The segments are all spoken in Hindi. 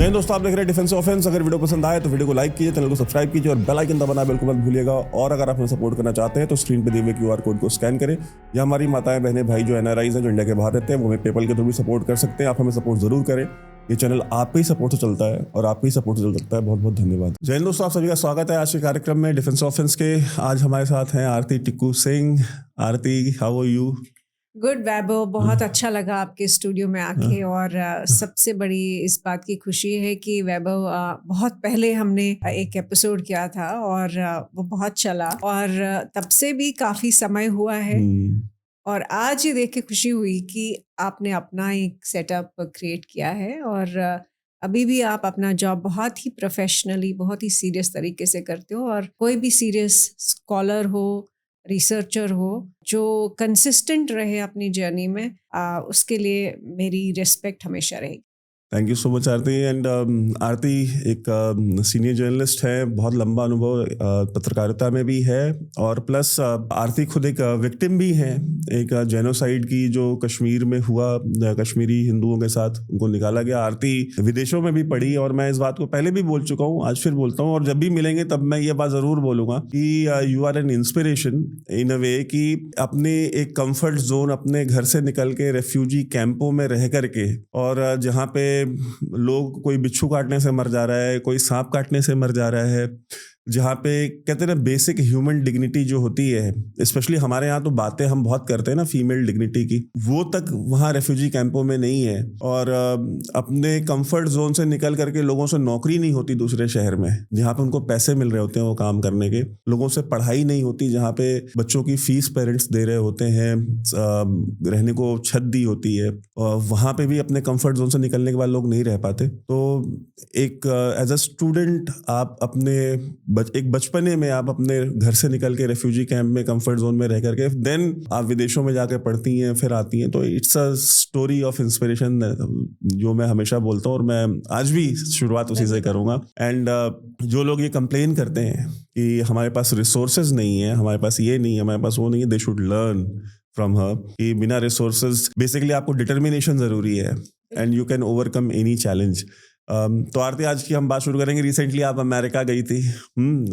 जय हिंद दोस्तों, आप देख रहे हैं डिफेंस ऑफेंस। अगर वीडियो पसंद आए तो वीडियो को लाइक कीजिए, चैनल को सब्सक्राइब कीजिए और बेल आइकन दबाना बिल्कुल मत भूलिएगा। और अगर आप हमें सपोर्ट करना चाहते हैं तो स्क्रीन पे दिए हुए QR कोड को स्कैन करें, या हमारी माताएं बहनें भाई जो NRIs हैं, जो इंडिया के बाहर रहते हैं, वो हमें पेपल के थ्रू भी सपोर्ट कर सकते हैं। आप हमें सपोर्ट जरूर करें, ये चैनल आपके ही सपोर्ट से चलता है और आपके ही सपोर्ट से चल सकता है। बहुत बहुत धन्यवाद। जय हिंद दोस्तों, आप सभी का स्वागत है आज के कार्यक्रम में डिफेंस ऑफेंस के। आज हमारे साथ हैं आरती टिक्कू सिंह। आरती, हाउ आर यू? गुड वैभव, बहुत अच्छा लगा आपके स्टूडियो में आके। और सबसे बड़ी इस बात की खुशी है कि वैभव, बहुत पहले हमने एक एपिसोड किया था और वो बहुत चला और तब से भी काफी समय हुआ है। और आज ये देख के खुशी हुई कि आपने अपना एक सेटअप क्रिएट किया है और अभी भी आप अपना जॉब बहुत ही प्रोफेशनली, बहुत ही सीरियस तरीके से करते हो। और कोई भी सीरियस स्कॉलर हो, रिसर्चर हो, जो कंसिस्टेंट रहे अपनी जर्नी में, उसके लिए मेरी रिस्पेक्ट हमेशा रहेगी। Thank you so much Aarti. And Aarti एक सीनियर जर्नलिस्ट है, बहुत लंबा अनुभव पत्रकारिता में भी है, और प्लस आरती खुद एक विक्टिम भी है एक जेनोसाइड की, जो कश्मीर में हुआ, कश्मीरी हिंदुओं के साथ उनको निकाला गया। आरती विदेशों में भी पढ़ी, और मैं इस बात को पहले भी बोल चुका हूँ, आज फिर बोलता हूँ, और जब भी मिलेंगे तब मैं ये बात ज़रूर बोलूँगा कि you are an inspiration in a way, कि अपने एक कंफर्ट जोन, अपने घर से निकल के रेफ्यूजी कैंपों में रह करके, और जहाँ पे लोग, कोई बिच्छू काटने से मर जा रहा है, कोई सांप काटने से मर जा रहा है, जहाँ पे कहते हैं ना बेसिक ह्यूमन डिग्निटी जो होती है, स्पेशली हमारे यहाँ तो बातें हम बहुत करते हैं ना फीमेल डिग्निटी की, वो तक वहाँ रेफ्यूजी कैंपों में नहीं है। और अपने कंफर्ट जोन से निकल करके लोगों से नौकरी नहीं होती दूसरे शहर में जहाँ पे उनको पैसे मिल रहे होते हैं वो काम करने के, लोगों से पढ़ाई नहीं होती जहाँ पे बच्चों की फीस पेरेंट्स दे रहे होते हैं, रहने को छत दी होती है, और वहाँ पे भी अपने कंफर्ट जोन से निकलने के बाद लोग नहीं रह पाते। तो एक एज अ स्टूडेंट आप अपने एक बचपने में आप अपने घर से निकल के रेफ्यूजी कैंप में कंफर्ट जोन में रह करके देन आप विदेशों में जाकर पढ़ती हैं, फिर आती हैं, तो it's a story of inspiration, जो मैं हमेशा बोलता हूँ, और मैं आज भी शुरुआत उसी से करूँगा। एंड जो लोग ये कंप्लेन करते हैं कि हमारे पास रिसोर्सेज नहीं है, हमारे पास ये नहीं है, हमारे पास वो नहीं है, they should learn from her कि बिना रिसोर्सेज, बेसिकली आपको डिटर्मिनेशन जरूरी है, and you can overcome any challenge. तो आरती, आज की हम बात शुरू करेंगे। रिसेंटली आप अमेरिका गई थी,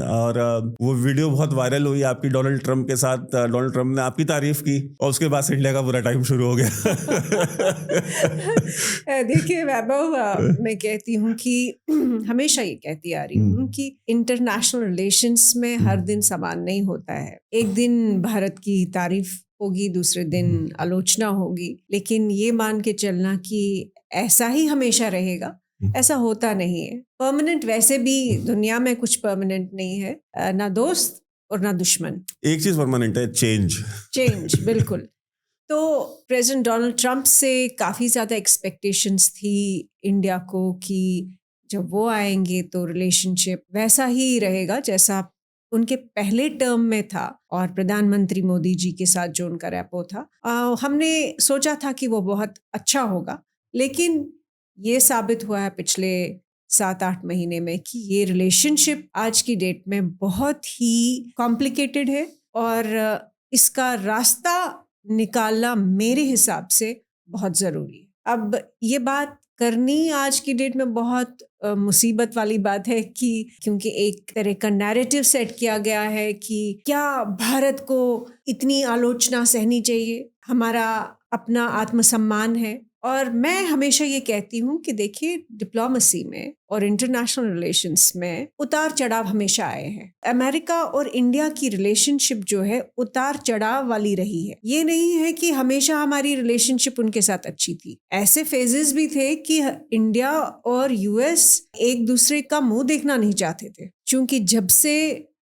और वो वीडियो बहुत वायरल हुई आपकी डोनाल्ड ट्रंप के साथ। डोनाल्ड ट्रंप ने आपकी तारीफ की और उसके बाद से इंडिया का बुरा टाइम शुरू हो गया। देखिए वैभव, मैं कहती हूँ कि हमेशा ये कहती आ रही हूँ कि इंटरनेशनल रिलेशंस में हर दिन समान नहीं होता है। एक दिन भारत की तारीफ होगी, दूसरे दिन आलोचना होगी, लेकिन ये मान के चलना कि ऐसा ही हमेशा रहेगा, ऐसा होता नहीं है। परमानेंट वैसे भी दुनिया में कुछ परमानेंट नहीं है, ना दोस्त और ना दुश्मन। एक चीज परमानेंट है, चेंज। बिल्कुल। तो प्रेसिडेंट डोनाल्ड ट्रंप से काफ़ी ज़्यादा एक्सपेक्टेशंस थी इंडिया को कि जब वो आएंगे तो रिलेशनशिप वैसा ही रहेगा जैसा उनके पहले टर्म में था, और प्रधानमंत्री मोदी जी के साथ जो उनका रैपो था, हमने सोचा था कि वो बहुत अच्छा होगा। लेकिन ये साबित हुआ है पिछले 7-8 महीने में कि ये रिलेशनशिप आज की डेट में बहुत ही कॉम्प्लिकेटेड है, और इसका रास्ता निकालना मेरे हिसाब से बहुत ज़रूरी है। अब ये बात करनी आज की डेट में बहुत मुसीबत वाली बात है, कि क्योंकि एक तरह का नैरेटिव सेट किया गया है कि क्या भारत को इतनी आलोचना सहनी चाहिए, हमारा अपना आत्मसम्मान है। और मैं हमेशा ये कहती हूँ कि देखिए, डिप्लोमेसी में और इंटरनेशनल रिलेशंस में उतार चढ़ाव हमेशा आए हैं। अमेरिका और इंडिया की रिलेशनशिप जो है उतार चढ़ाव वाली रही है। ये नहीं है कि हमेशा हमारी रिलेशनशिप उनके साथ अच्छी थी। ऐसे फेजेस भी थे कि इंडिया और US एक दूसरे का मुंह देखना नहीं चाहते थे, क्योंकि जब से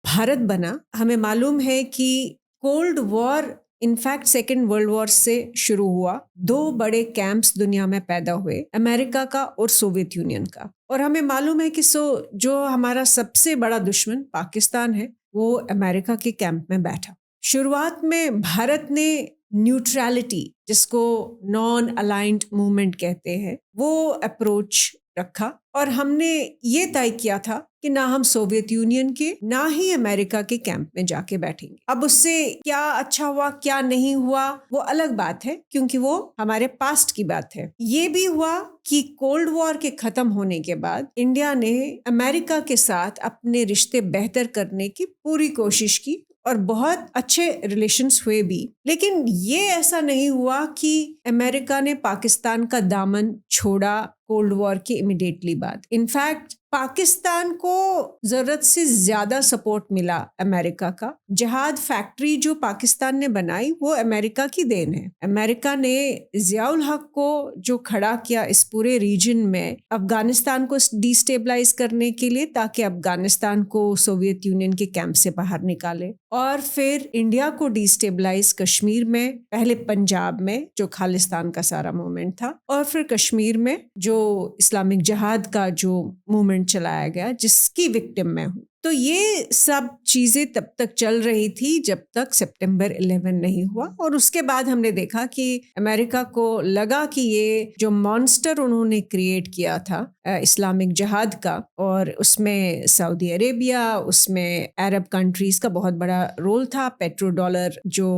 भारत बना, हमें मालूम है कि cold war in fact second world war से शुरू हुआ। 2 बड़े कैंप्स दुनिया में पैदा हुए, अमेरिका का और सोवियत यूनियन का। और हमें मालूम है कि जो हमारा सबसे बड़ा दुश्मन पाकिस्तान है, वो अमेरिका के कैंप में बैठा। शुरुआत में भारत ने न्यूट्रलिटी, जिसको नॉन अलाइंड मूवमेंट कहते हैं, वो अप्रोच रखा और हमने ये तय किया था कि ना हम सोवियत यूनियन के ना ही अमेरिका के कैंप में जाके बैठेंगे। अब उससे क्या अच्छा हुआ क्या नहीं हुआ वो अलग बात है, क्योंकि वो हमारे पास्ट की बात है। ये भी हुआ कि कोल्ड वॉर के खत्म होने के बाद इंडिया ने अमेरिका के साथ अपने रिश्ते बेहतर करने की पूरी कोशिश की और बहुत अच्छे रिलेशंस हुए भी। लेकिन ये ऐसा नहीं हुआ कि अमेरिका ने पाकिस्तान का दामन छोड़ा कोल्ड वॉर के इमीडिएटली बाद। इनफैक्ट पाकिस्तान को जरूरत से ज्यादा सपोर्ट मिला अमेरिका का। जहाद फैक्ट्री जो पाकिस्तान ने बनाई वो अमेरिका की देन है। अमेरिका ने जियाउल हक को जो खड़ा किया इस पूरे रीजन में अफगानिस्तान को डिस्टेबलाइज करने के लिए, ताकि अफगानिस्तान को सोवियत यूनियन के कैंप से बाहर निकाले, और फिर इंडिया को डिस्टेबलाइज कश्मीर में, पहले पंजाब में जो खालिस्तान का सारा मूवमेंट था, और फिर कश्मीर में जो इस्लामिक जिहाद का जो मूवमेंट चलाया गया जिसकी विक्टिम मैं हूँ। तो ये सब चीजें तब तक चल रही थी जब तक सितंबर 11 नहीं हुआ। और उसके बाद हमने देखा कि अमेरिका को लगा कि ये जो मॉन्स्टर उन्होंने क्रिएट किया था इस्लामिक जिहाद का, और उसमें सऊदी अरेबिया, उसमें अरब कंट्रीज का बहुत बड़ा रोल था। पेट्रो डॉलर जो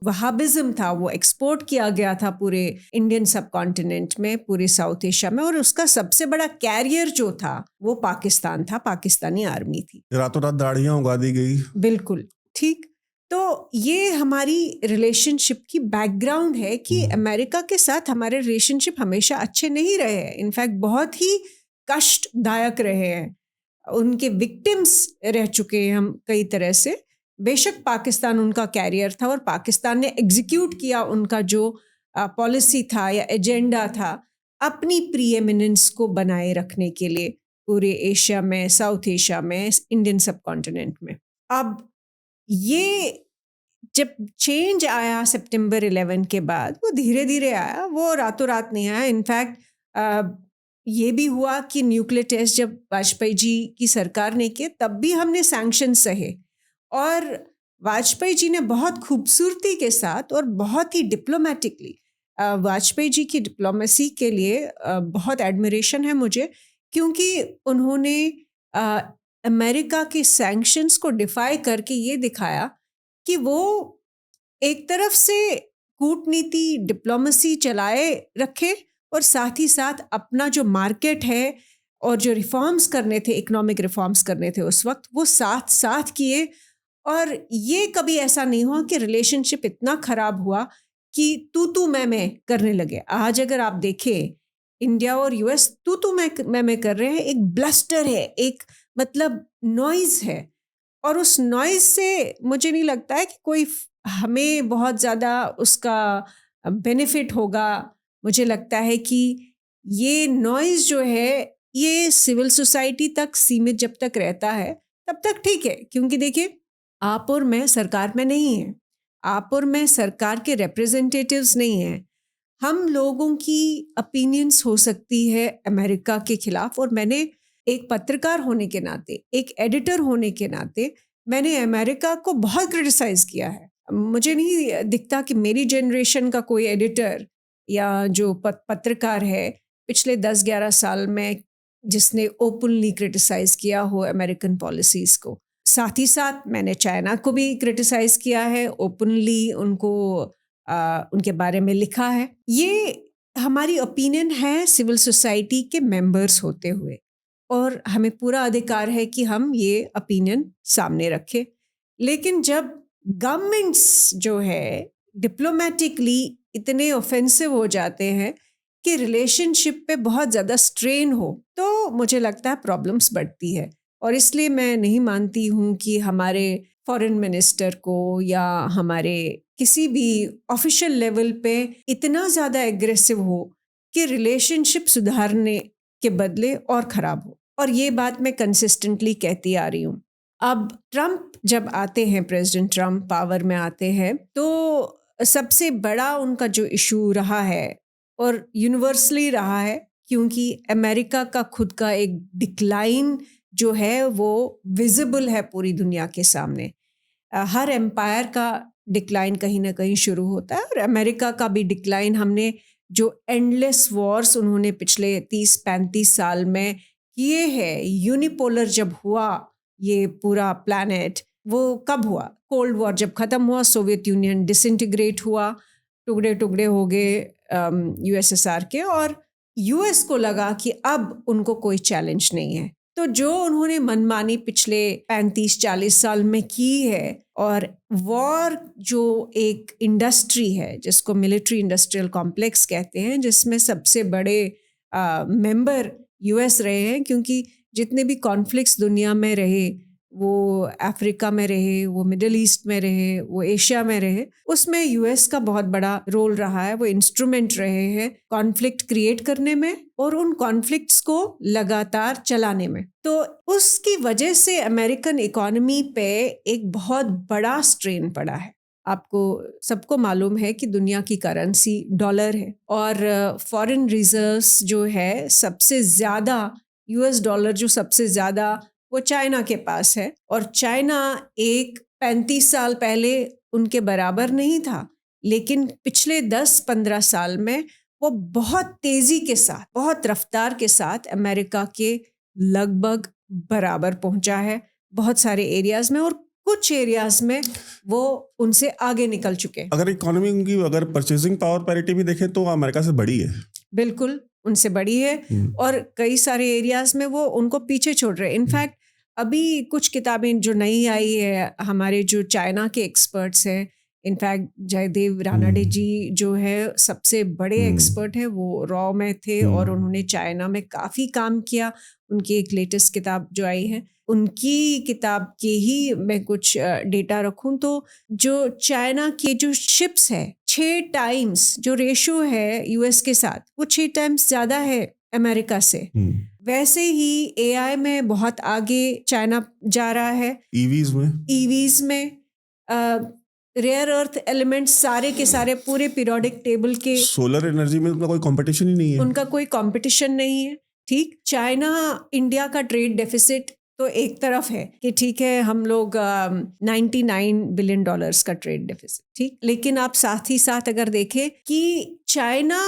वहाबिज्म था वो एक्सपोर्ट किया गया था पूरे इंडियन सब कॉन्टिनेंट में, पूरे साउथ एशिया में, और उसका सबसे बड़ा कैरियर जो था वो पाकिस्तान था, पाकिस्तानी आर्मी थी। रातों रात दाढ़ियां उगा दी गई। बिल्कुल ठीक। तो ये हमारी रिलेशनशिप की बैकग्राउंड है कि अमेरिका के साथ हमारे रिलेशनशिप हमेशा अच्छे नहीं रहे हैं। इनफैक्ट बहुत ही कष्टदायक रहे हैं, उनके विक्टिम्स रह चुके हैं हम कई तरह से। बेशक पाकिस्तान उनका कैरियर था और पाकिस्तान ने एग्जीक्यूट किया उनका जो पॉलिसी था या एजेंडा था अपनी प्रीएमिनेंस को बनाए रखने के लिए पूरे एशिया में, साउथ एशिया में, इंडियन सब कॉन्टिनेंट में। अब ये जब चेंज आया सितंबर 11 के बाद, वो धीरे धीरे आया, वो रातों रात नहीं आया। इनफैक्ट ये भी हुआ कि न्यूक्लियर टेस्ट जब वाजपेयी जी की सरकार ने किए तब भी हमने सैंक्शन सहे, और वाजपेयी जी ने बहुत खूबसूरती के साथ और बहुत ही डिप्लोमेटिकली, वाजपेयी जी की डिप्लोमेसी के लिए बहुत एडमिरेशन है मुझे, क्योंकि उन्होंने अमेरिका के सैंक्शंस को डिफाई करके ये दिखाया कि वो एक तरफ से कूटनीति डिप्लोमेसी चलाए रखे और साथ ही साथ अपना जो मार्केट है और जो रिफॉर्म्स करने थे, इकोनॉमिक रिफॉर्म्स करने थे उस वक्त, वो साथ साथ किए। और ये कभी ऐसा नहीं हुआ कि रिलेशनशिप इतना खराब हुआ कि तू मैं करने लगे। आज अगर आप देखें इंडिया और यूएस तू मैं कर रहे हैं, एक ब्लस्टर है, एक मतलब नॉइज है, और उस नॉइज से मुझे नहीं लगता है कि कोई हमें बहुत ज़्यादा उसका बेनिफिट होगा। मुझे लगता है कि ये नॉइज जो है ये सिविल सोसाइटी तक सीमित जब तक रहता है तब तक ठीक है, क्योंकि देखिए आप और मैं सरकार में नहीं हैं, आप और मैं सरकार के रिप्रेजेंटेटिव्स नहीं हैं। हम लोगों की ओपिनियंस हो सकती है अमेरिका के खिलाफ, और मैंने एक पत्रकार होने के नाते, एक एडिटर होने के नाते, मैंने अमेरिका को बहुत क्रिटिसाइज किया है। मुझे नहीं दिखता कि मेरी जनरेशन का कोई एडिटर या जो पत्रकार है पिछले 10-11 साल में जिसने ओपनली क्रिटिसाइज किया हो अमेरिकन पॉलिसीज़ को। साथ ही साथ मैंने चाइना को भी क्रिटिसाइज किया है, ओपनली उनको उनके बारे में लिखा है। ये हमारी ओपिनियन है सिविल सोसाइटी के मेंबर्स होते हुए, और हमें पूरा अधिकार है कि हम ये ओपिनियन सामने रखें। लेकिन जब गवर्नमेंट्स जो है डिप्लोमेटिकली इतने ऑफेंसिव हो जाते हैं कि रिलेशनशिप पे बहुत ज़्यादा स्ट्रेन हो, तो मुझे लगता है प्रॉब्लम्स बढ़ती है। और इसलिए मैं नहीं मानती हूँ कि हमारे फॉरेन मिनिस्टर को या हमारे किसी भी ऑफिशियल लेवल पे इतना ज़्यादा एग्रेसिव हो कि रिलेशनशिप सुधारने के बदले और ख़राब हो। और ये बात मैं कंसिस्टेंटली कहती आ रही हूँ। अब ट्रम्प जब आते हैं, प्रेसिडेंट ट्रम्प पावर में आते हैं, तो सबसे बड़ा उनका जो इशू रहा है और यूनिवर्सली रहा है, क्योंकि अमेरिका का खुद का एक डिक्लाइन जो है वो विजिबल है पूरी दुनिया के सामने। हर एम्पायर का डिक्लाइन कहीं ना कहीं शुरू होता है, और अमेरिका का भी डिक्लाइन हमने जो एंडलेस वॉर्स उन्होंने पिछले 30-35 साल में किए हैं, यूनिपोलर जब हुआ ये पूरा प्लैनेट, वो कब हुआ? कोल्ड वॉर जब ख़त्म हुआ, सोवियत यूनियन डिसइंटीग्रेट हुआ, टुकड़े टुकड़े हो गए यूएसएसआर के, और यूएस को लगा कि अब उनको कोई चैलेंज नहीं है। तो जो उन्होंने मनमानी पिछले 35-40 साल में की है, और वॉर जो एक इंडस्ट्री है जिसको मिलिट्री इंडस्ट्रियल कॉम्प्लेक्स कहते हैं, जिसमें सबसे बड़े मेंबर यूएस रहे हैं, क्योंकि जितने भी कॉन्फ्लिक्ट्स दुनिया में रहे, वो अफ्रीका में रहे, वो मिडिल ईस्ट में रहे, वो एशिया में रहे, उसमें यूएस का बहुत बड़ा रोल रहा है। वो इंस्ट्रूमेंट रहे हैं कॉन्फ्लिक्ट क्रिएट करने में और उन कॉन्फ्लिक्ट्स को लगातार चलाने में। तो उसकी वजह से अमेरिकन इकोनॉमी पे एक बहुत बड़ा स्ट्रेन पड़ा है। आपको सबको मालूम है कि दुनिया की करेंसी डॉलर है, और फॉरेन रिजर्व्स जो है सबसे ज़्यादा, यूएस डॉलर जो सबसे ज़्यादा वो चाइना के पास है, और चाइना एक 35 साल पहले उनके बराबर नहीं था, लेकिन पिछले 10-15 साल में वो बहुत तेज़ी के साथ, बहुत रफ्तार के साथ अमेरिका के लगभग बराबर पहुंचा है बहुत सारे एरियाज़ में, और कुछ एरियाज़ में वो उनसे आगे निकल चुके हैं। अगर इकोनॉमी उनकी, अगर परचेजिंग पावर पैरिटी भी देखें तो अमेरिका से बड़ी है। बिल्कुल उनसे बड़ी है, और कई सारे एरियाज में वो उनको पीछे छोड़ रहे हैं। इनफैक्ट अभी कुछ किताबें जो नई आई है, हमारे जो चाइना के एक्सपर्ट्स हैं, इनफैक्ट जयदेव रानाडे जी जो है सबसे बड़े एक्सपर्ट हैं, वो रॉ में थे और उन्होंने चाइना में काफ़ी काम किया। उनकी एक लेटेस्ट किताब जो आई है, उनकी किताब के ही मैं कुछ डेटा रखूं तो जो चाइना के जो शिप्स है, 6 टाइम्स जो रेशो है यूएस के साथ, वो 6 टाइम्स ज़्यादा है अमेरिका से। वैसे ही एआई में बहुत आगे चाइना जा रहा है, ईवीज में रेयर अर्थ एलिमेंट्स सारे के सारे पूरे पीरियोडिक टेबल के, सोलर एनर्जी में उनका कोई कंपटीशन ही नहीं है, उनका कोई कंपटीशन नहीं है। ठीक, चाइना इंडिया का ट्रेड डेफिसिट तो एक तरफ है कि ठीक है हम लोग 99 बिलियन डॉलर्स का ट्रेड डेफिसिट, ठीक, लेकिन आप साथ ही साथ अगर देखें कि चाइना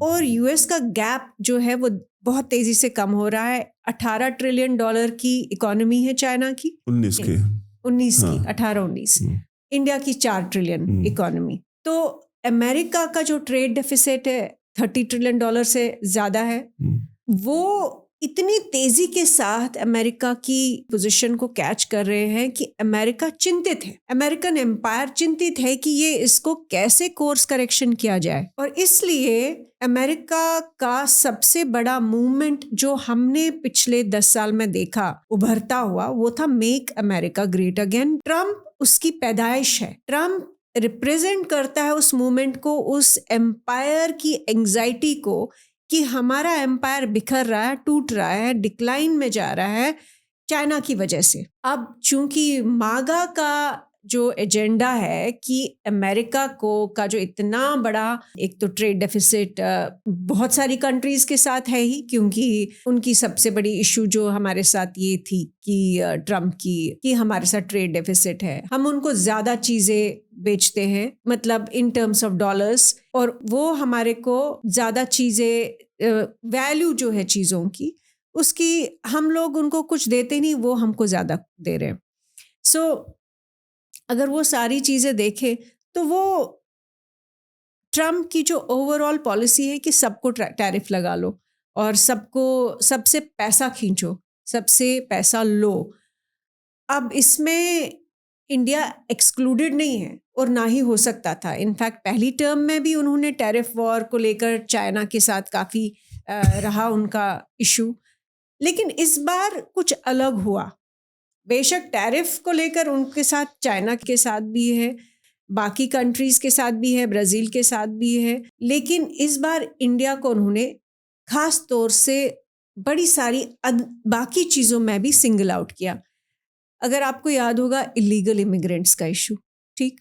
और यूएस का गैप जो है वो बहुत तेजी से कम हो रहा है। 18 ट्रिलियन डॉलर की इकोनॉमी है चाइना की, 19 की, 18-19, इंडिया की 4 ट्रिलियन इकोनॉमी। तो अमेरिका का जो ट्रेड डेफिसिट है 30 ट्रिलियन डॉलर से ज्यादा है। वो इतनी तेजी के साथ अमेरिका की पोजीशन को कैच कर रहे हैं कि अमेरिका चिंतित है, अमेरिकन एम्पायर चिंतित है कि ये इसको कैसे कोर्स करेक्शन किया जाए। और इसलिए अमेरिका का सबसे बड़ा मूवमेंट जो हमने पिछले 10 साल में देखा उभरता हुआ, वो था make America great again. Trump उसकी पैदाइश है, ट्रम्प रिप्रेजेंट करता है उस मूवमेंट को, उस एम्पायर की एंजाइटी को कि हमारा एम्पायर बिखर रहा है, टूट रहा है, डिक्लाइन में जा रहा है चाइना की वजह से। अब चूंकि मागा का जो एजेंडा है कि अमेरिका को का जो इतना बड़ा एक तो ट्रेड डेफिसिट बहुत सारी कंट्रीज के साथ है ही, क्योंकि उनकी सबसे बड़ी इशू जो हमारे साथ ये थी कि ट्रम्प की कि हमारे साथ ट्रेड डेफिसिट है, हम उनको ज़्यादा चीज़ें बेचते हैं, मतलब इन टर्म्स ऑफ डॉलर्स, और वो हमारे को ज़्यादा चीज़ें, वैल्यू जो है चीज़ों की उसकी हम लोग उनको कुछ देते नहीं, वो हमको ज़्यादा दे रहे हैं। सो अगर वो सारी चीज़ें देखें तो वो ट्रम्प की जो ओवरऑल पॉलिसी है कि सबको टैरिफ लगा लो और सबको सबसे पैसा खींचो, सबसे पैसा लो। अब इसमें इंडिया एक्सक्लूडेड नहीं है और ना ही हो सकता था। इनफैक्ट पहली टर्म में भी उन्होंने टैरिफ वॉर को लेकर चाइना के साथ काफ़ी रहा उनका इशू, लेकिन इस बार कुछ अलग हुआ। बेशक टैरिफ को लेकर उनके साथ चाइना के साथ भी है, बाकी कंट्रीज़ के साथ भी है, ब्राज़ील के साथ भी है, लेकिन इस बार इंडिया को उन्होंने ख़ास तौर से बड़ी सारी बाकी चीज़ों में भी सिंगल आउट किया। अगर आपको याद होगा इलीगल इमिग्रेंट्स का इशू, ठीक,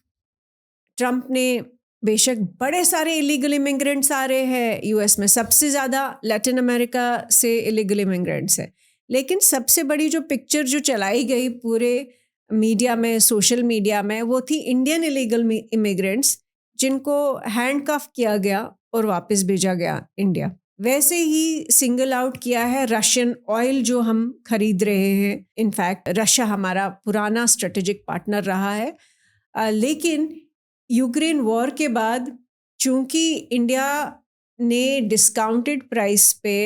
ट्रम्प ने बेशक बड़े सारे इलीगल इमिग्रेंट्स आ रहे हैं यूएस में, सबसे ज़्यादा लैटिन अमेरिका से इलीगल इमिग्रेंट्स है, लेकिन सबसे बड़ी जो पिक्चर जो चलाई गई पूरे मीडिया में, सोशल मीडिया में, वो थी इंडियन इलीगल इमिग्रेंट्स जिनको हैंडकफ किया गया और वापस भेजा गया इंडिया। वैसे ही सिंगल आउट किया है रशियन ऑयल जो हम खरीद रहे हैं। इनफैक्ट रशिया हमारा पुराना स्ट्रेटेजिक पार्टनर रहा है, लेकिन यूक्रेन वॉर के बाद चूंकि इंडिया ने डिस्काउंटेड प्राइस पे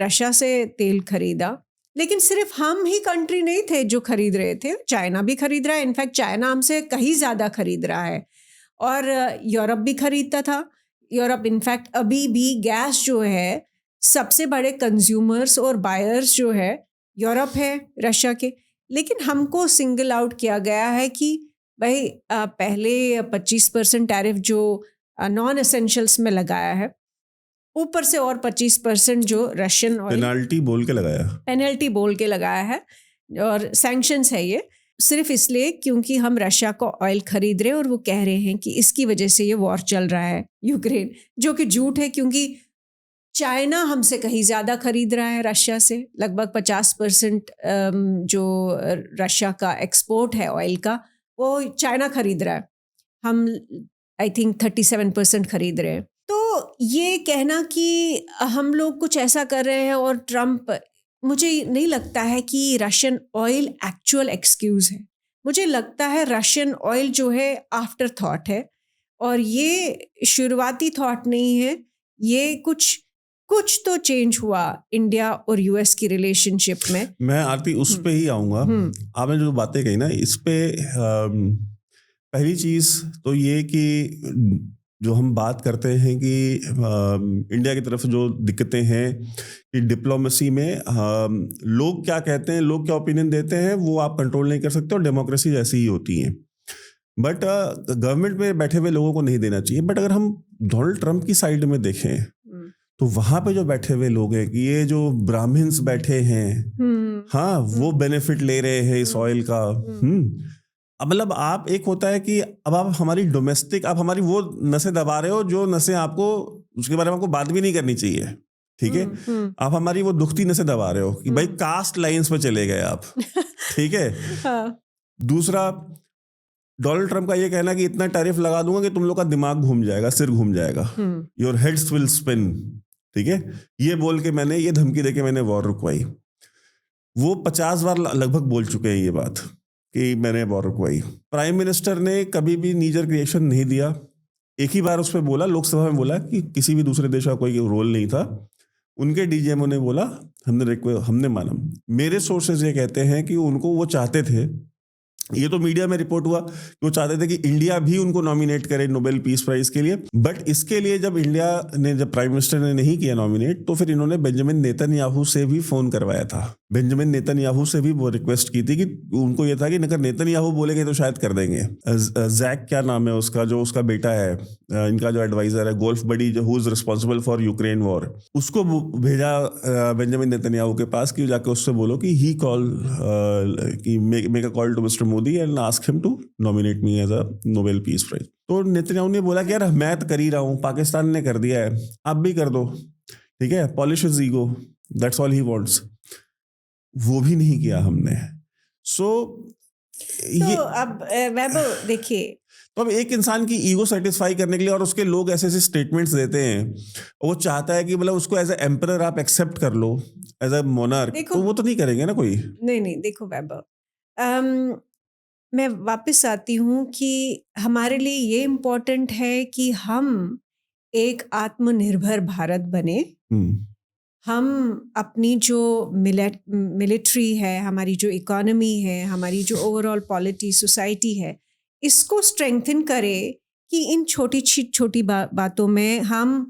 रशिया से तेल खरीदा, लेकिन सिर्फ हम ही कंट्री नहीं थे जो खरीद रहे थे, चाइना भी खरीद रहा है। इनफैक्ट चाइना हमसे कहीं ज़्यादा खरीद रहा है और यूरोप भी खरीदता था। यूरोप इनफैक्ट अभी भी गैस जो है सबसे बड़े कंज्यूमर्स और बायर्स जो है यूरोप है रशिया के। लेकिन हमको सिंगल आउट किया गया है कि भाई पहले 25% टैरिफ जो नॉन एसेंशियल्स में लगाया है, ऊपर से और 25% जो रशियन ऑयल पेनल्टी बोल के लगाया है। और सैंक्शंस है ये सिर्फ इसलिए क्योंकि हम रशिया को ऑयल खरीद रहे हैं और वो कह रहे हैं कि इसकी वजह से ये वॉर चल रहा है यूक्रेन, जो कि झूठ है क्योंकि चाइना हमसे कहीं ज़्यादा खरीद रहा है रशिया से। लगभग 50% जो रशिया का एक्सपोर्ट है ऑयल का वो चाइना खरीद रहा है। हम आई थिंक 37% खरीद रहे हैं। तो ये कहना कि हम लोग कुछ ऐसा कर रहे हैं और ट्रम्प, मुझे नहीं लगता है कि रशियन ऑयल एक्चुअल एक्सक्यूज है। मुझे लगता है रशियन ऑयल जो है आफ्टर थॉट है और ये शुरुआती थॉट नहीं है। ये कुछ तो चेंज हुआ इंडिया और यूएस की रिलेशनशिप में। मैं आरती उस पे ही आऊँगा। आपने जो बातें कही ना इस पे, पहली चीज़ तो ये कि जो हम बात करते हैं कि इंडिया की तरफ जो दिक्कतें हैं कि डिप्लोमेसी में लोग क्या कहते हैं, लोग क्या ओपिनियन देते हैं, वो आप कंट्रोल नहीं कर सकते और डेमोक्रेसी जैसी ही होती हैं। बट गवर्नमेंट में बैठे हुए लोगों को नहीं देना चाहिए। बट अगर हम डोनाल्ड ट्रंप की साइड में देखें तो वहाँ पे जो बैठे हुए लोग हैं कि ये जो ब्राह्मण्स बैठे हैं, हाँ, वो बेनिफिट ले रहे हैं इस ऑयल का। अब मतलब आप एक होता है कि अब आप हमारी डोमेस्टिक, आप हमारी वो नसें दबा रहे हो जो नसें आपको उसके बारे में आपको बात भी नहीं करनी चाहिए, ठीक है। आप हमारी वो दुखती नसें दबा रहे हो कि भाई कास्ट लाइंस पे चले गए आप, ठीक है। दूसरा, डोनाल्ड ट्रंप का ये कहना कि इतना टैरिफ लगा दूंगा कि तुम लोग का दिमाग घूम जाएगा, सिर घूम जाएगा, योर हेड्स विल स्पिन, ठीक है। ये बोल के मैंने ये धमकी देके मैंने वॉर रुकवाई। वो 50 बार लगभग बोल चुके हैं ये बात कि मैंने वॉर रुकवाई। प्राइम मिनिस्टर ने कभी भी नीजर रिएक्शन नहीं दिया। एक ही बार उस पर बोला, लोकसभा में बोला कि किसी भी दूसरे देश का कोई रोल नहीं था। उनके डीजीएमओ ने बोला हमने माना। मेरे सोर्सेज ये कहते हैं कि उनको वो चाहते थे, ये तो मीडिया में रिपोर्ट हुआ कि वो चाहते थे कि इंडिया भी उनको नॉमिनेट करे नोबेल पीस प्राइज के लिए। बट इसके लिए जब प्राइम मिनिस्टर ने नहीं किया नॉमिनेट, तो फिर इन्होंने बेंजामिन नेतन्याहू से भी फोन करवाया था। बेंजामिन नेतन्याहू से भी वो रिक्वेस्ट की थी कि उनको ये था कि अगर नेतन्याहू बोलेंगे तो शायद कर देंगे। जैक क्या नाम है उसका, जो उसका बेटा है, इनका जो एडवाइजर है, golf buddy, who is responsible for Ukraine war, उसको भेजा बेंजामिन नेतन्याहू के पास कि जाके उससे बोलो कि ही कॉल कि make a call to mister Modi and ask him to nominate me as a Nobel peace prize. तो नेतन्याहू ने बोला कि यार मैं तो कर ही रहा हूँ, पाकिस्तान ने कर दिया है, आप भी कर दो, ठीक है, polish his ego, that's all he wants. वो भी नहीं किया हमने। तो अब वैभव देखिए, तो अब एक इंसान की ईगो सेटिस्फाई करने के लिए और उसके लोग ऐसे ऐसे स्टेटमेंट्स देते हैं, वो चाहता है कि मतलब उसको एज ए एम्परर आप एक्सेप्ट कर लो, एज ए मोनार्क, तो वो तो नहीं करेंगे ना कोई। नहीं देखो वैभव, मैं वापस आती हूँ कि हमारे लिए ये इम्पोर्टेंट है कि हम एक आत्मनिर्भर भारत बने। हम अपनी जो मिलिट्री है, हमारी जो इकोनॉमी है, हमारी जो ओवरऑल पॉलिटी सोसाइटी है, इसको स्ट्रेंथन करें कि इन छोटी बातों में हम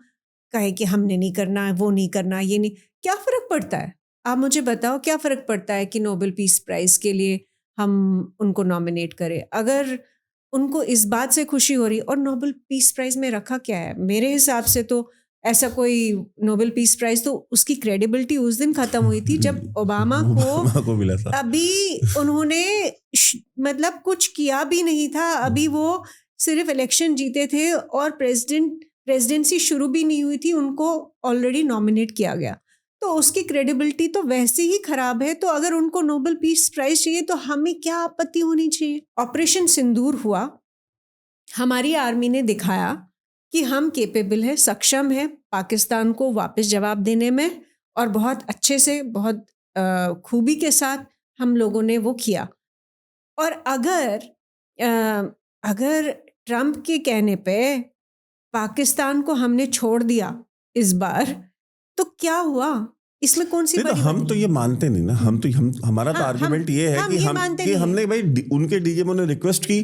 कहें कि हमने नहीं करना, वो नहीं करना, ये नहीं। क्या फ़र्क पड़ता है? आप मुझे बताओ, क्या फ़र्क पड़ता है कि नोबेल पीस प्राइज़ के लिए हम उनको नॉमिनेट करें? अगर उनको इस बात से खुशी हो रही, और नोबेल पीस प्राइज़ में रखा क्या है? मेरे हिसाब से तो ऐसा कोई नोबेल पीस प्राइज, तो उसकी क्रेडिबिलिटी उस दिन खत्म हुई थी जब ओबामा को मिला था। अभी उन्होंने मतलब कुछ किया भी नहीं था, अभी वो सिर्फ इलेक्शन जीते थे और प्रेसिडेंसी शुरू भी नहीं हुई थी, उनको ऑलरेडी नॉमिनेट किया गया। तो उसकी क्रेडिबिलिटी तो वैसे ही खराब है। तो अगर उनको नोबेल पीस प्राइज चाहिए तो हमें क्या आपत्ति होनी चाहिए? ऑपरेशन सिंदूर हुआ, हमारी आर्मी ने दिखाया कि हम केपेबल हैं, सक्षम हैं पाकिस्तान को वापस जवाब देने में, और बहुत अच्छे से, बहुत खूबी के साथ हम लोगों ने वो किया। और अगर ट्रंप के कहने पे पाकिस्तान को हमने छोड़ दिया इस बार, तो क्या हुआ? इसमें कौन सी नहीं तो बड़ी हम बात तो ये मानते नहीं ना, हम हमारा तो हाँ, आर्गुमेंट ये है हम कि ये मानते कि नहीं हमने हैं। भाई उनके डीजीएमओ ने रिक्वेस्ट की।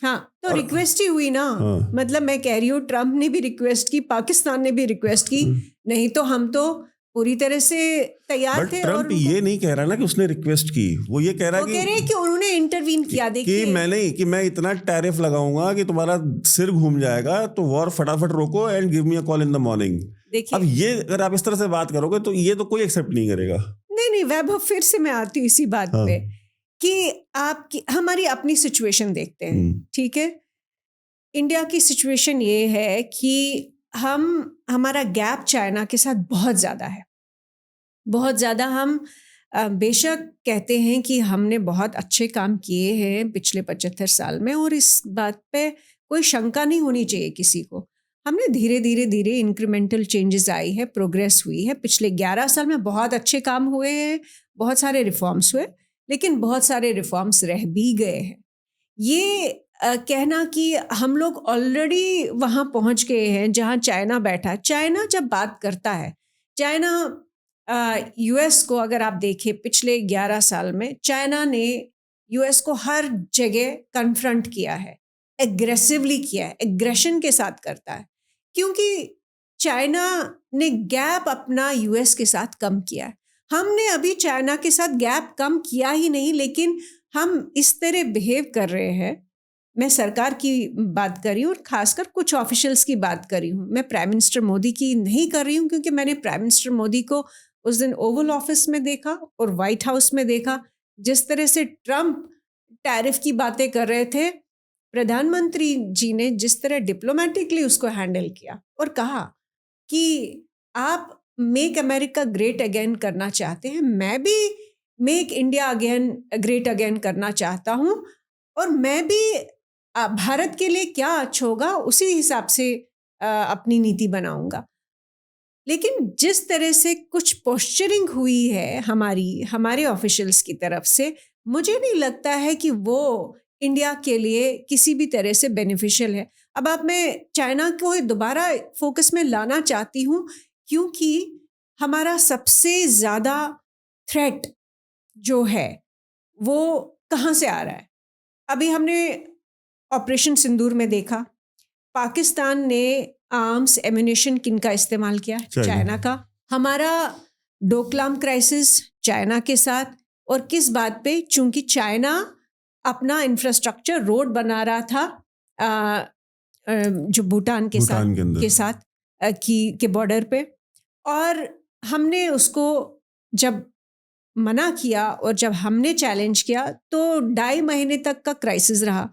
हाँ, तो और रिक्वेस्ट ही हुई ना। हाँ, मतलब मैं कह रही हूँ, ट्रंप ने भी रिक्वेस्ट की, पाकिस्तान ने भी रिक्वेस्ट की, नहीं तो हम तो पूरी तरह से तैयार बट थे। और ट्रंप उनको ये नहीं कह रहा ना कि उसने रिक्वेस्ट की, वो ये कह रहा वो कह रहे हैं कि उन्होंने इंटरवीन किया। कि देखिए, कि मैं इतना टैरिफ लगाऊंगा कि तुम्हारा सिर घूम जाएगा, तो वॉर फटाफट रोको and give me a call in the morning. अब देखिए, ये अगर आप इस तरह से बात करोगे तो ये तो कोई एक्सेप्ट नहीं करेगा। नहीं वैभव, फिर से मैं आती हूँ इसी बात हाँ, पे कि आपकी हमारी अपनी सिचुएशन देखते हैं, ठीक है। इंडिया की सिचुएशन ये है कि हमारा गैप चाइना के साथ बहुत ज़्यादा है, बहुत ज़्यादा। हम बेशक कहते हैं कि हमने बहुत अच्छे काम किए हैं पिछले 75 साल में, और इस बात पे कोई शंका नहीं होनी चाहिए किसी को। हमने धीरे धीरे धीरे इंक्रीमेंटल चेंजेस आई है, प्रोग्रेस हुई है। पिछले 11 साल में बहुत अच्छे काम हुए हैं, बहुत सारे रिफॉर्म्स हुए, लेकिन बहुत सारे रिफॉर्म्स रह भी गए हैं। ये कहना कि हम लोग ऑलरेडी वहाँ पहुँच गए हैं जहाँ चाइना बैठा है। चाइना जब बात करता है, चाइना यूएस को अगर आप देखें पिछले 11 साल में, चाइना ने यूएस को हर जगह कन्फ्रंट किया है, एग्रेसिवली किया है, एग्रेशन के साथ करता है, क्योंकि चाइना ने गैप अपना यूएस के साथ कम किया है। हमने अभी चाइना के साथ गैप कम किया ही नहीं, लेकिन हम इस तरह बिहेव कर रहे हैं। मैं सरकार की बात कर रही हूँ, और खासकर कुछ ऑफिशियल्स की बात कर रही हूँ। मैं प्राइम मिनिस्टर मोदी की नहीं कर रही हूँ, क्योंकि मैंने प्राइम मिनिस्टर मोदी को उस दिन ओवल ऑफिस में देखा और वाइट हाउस में देखा। जिस तरह से ट्रंप टैरिफ की बातें कर रहे थे, प्रधानमंत्री जी ने जिस तरह डिप्लोमेटिकली उसको हैंडल किया और कहा कि आप मेक अमेरिका ग्रेट अगेन करना चाहते हैं, मैं भी make India again great again करना चाहता हूँ, और मैं भी भारत के लिए क्या अच्छा होगा उसी हिसाब से अपनी नीति बनाऊंगा। लेकिन जिस तरह से कुछ पोस्चरिंग हुई है हमारे ऑफिशियल्स की तरफ से, मुझे नहीं लगता है कि वो इंडिया के लिए किसी भी तरह से बेनिफिशियल है। अब आप मैं चाइना को दोबारा फोकस में लाना चाहती हूँ, क्योंकि हमारा सबसे ज़्यादा थ्रेट जो है वो कहाँ से आ रहा है। अभी हमने ऑपरेशन सिंदूर में देखा, पाकिस्तान ने आर्म्स एम्यूनेशन किन का इस्तेमाल किया? चाइना का। हमारा डोकलाम क्राइसिस चाइना के साथ, और किस बात पे? चूंकि चाइना अपना इंफ्रास्ट्रक्चर रोड बना रहा था जो भूटान के साथ के बॉर्डर पे, और हमने उसको जब मना किया और जब हमने चैलेंज किया तो 2.5 महीने तक का क्राइसिस रहा।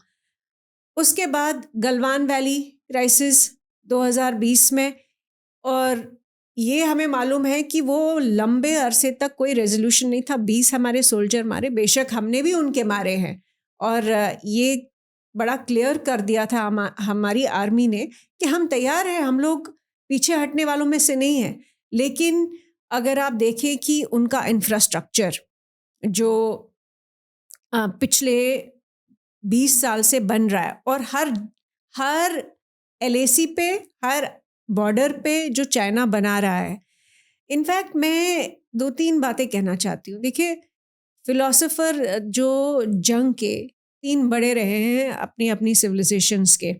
उसके बाद गलवान वैली क्राइसिस 2020 में, और ये हमें मालूम है कि वो लंबे अरसे तक कोई रेजोल्यूशन नहीं था। 20 हमारे सोल्जर मारे, बेशक हमने भी उनके मारे हैं, और ये बड़ा क्लियर कर दिया था हमारी आर्मी ने कि हम तैयार हैं, हम लोग पीछे हटने वालों में से नहीं हैं। लेकिन अगर आप देखें कि उनका इंफ्रास्ट्रक्चर जो पिछले 20 साल से बन रहा है, और हर LAC पे, हर बॉर्डर पे जो चाइना बना रहा है। इनफैक्ट मैं 2-3 बातें कहना चाहती हूँ। देखिए, फिलोसोफर जो जंग के 3 बड़े रहे हैं अपनी अपनी सिविलाइजेशंस के,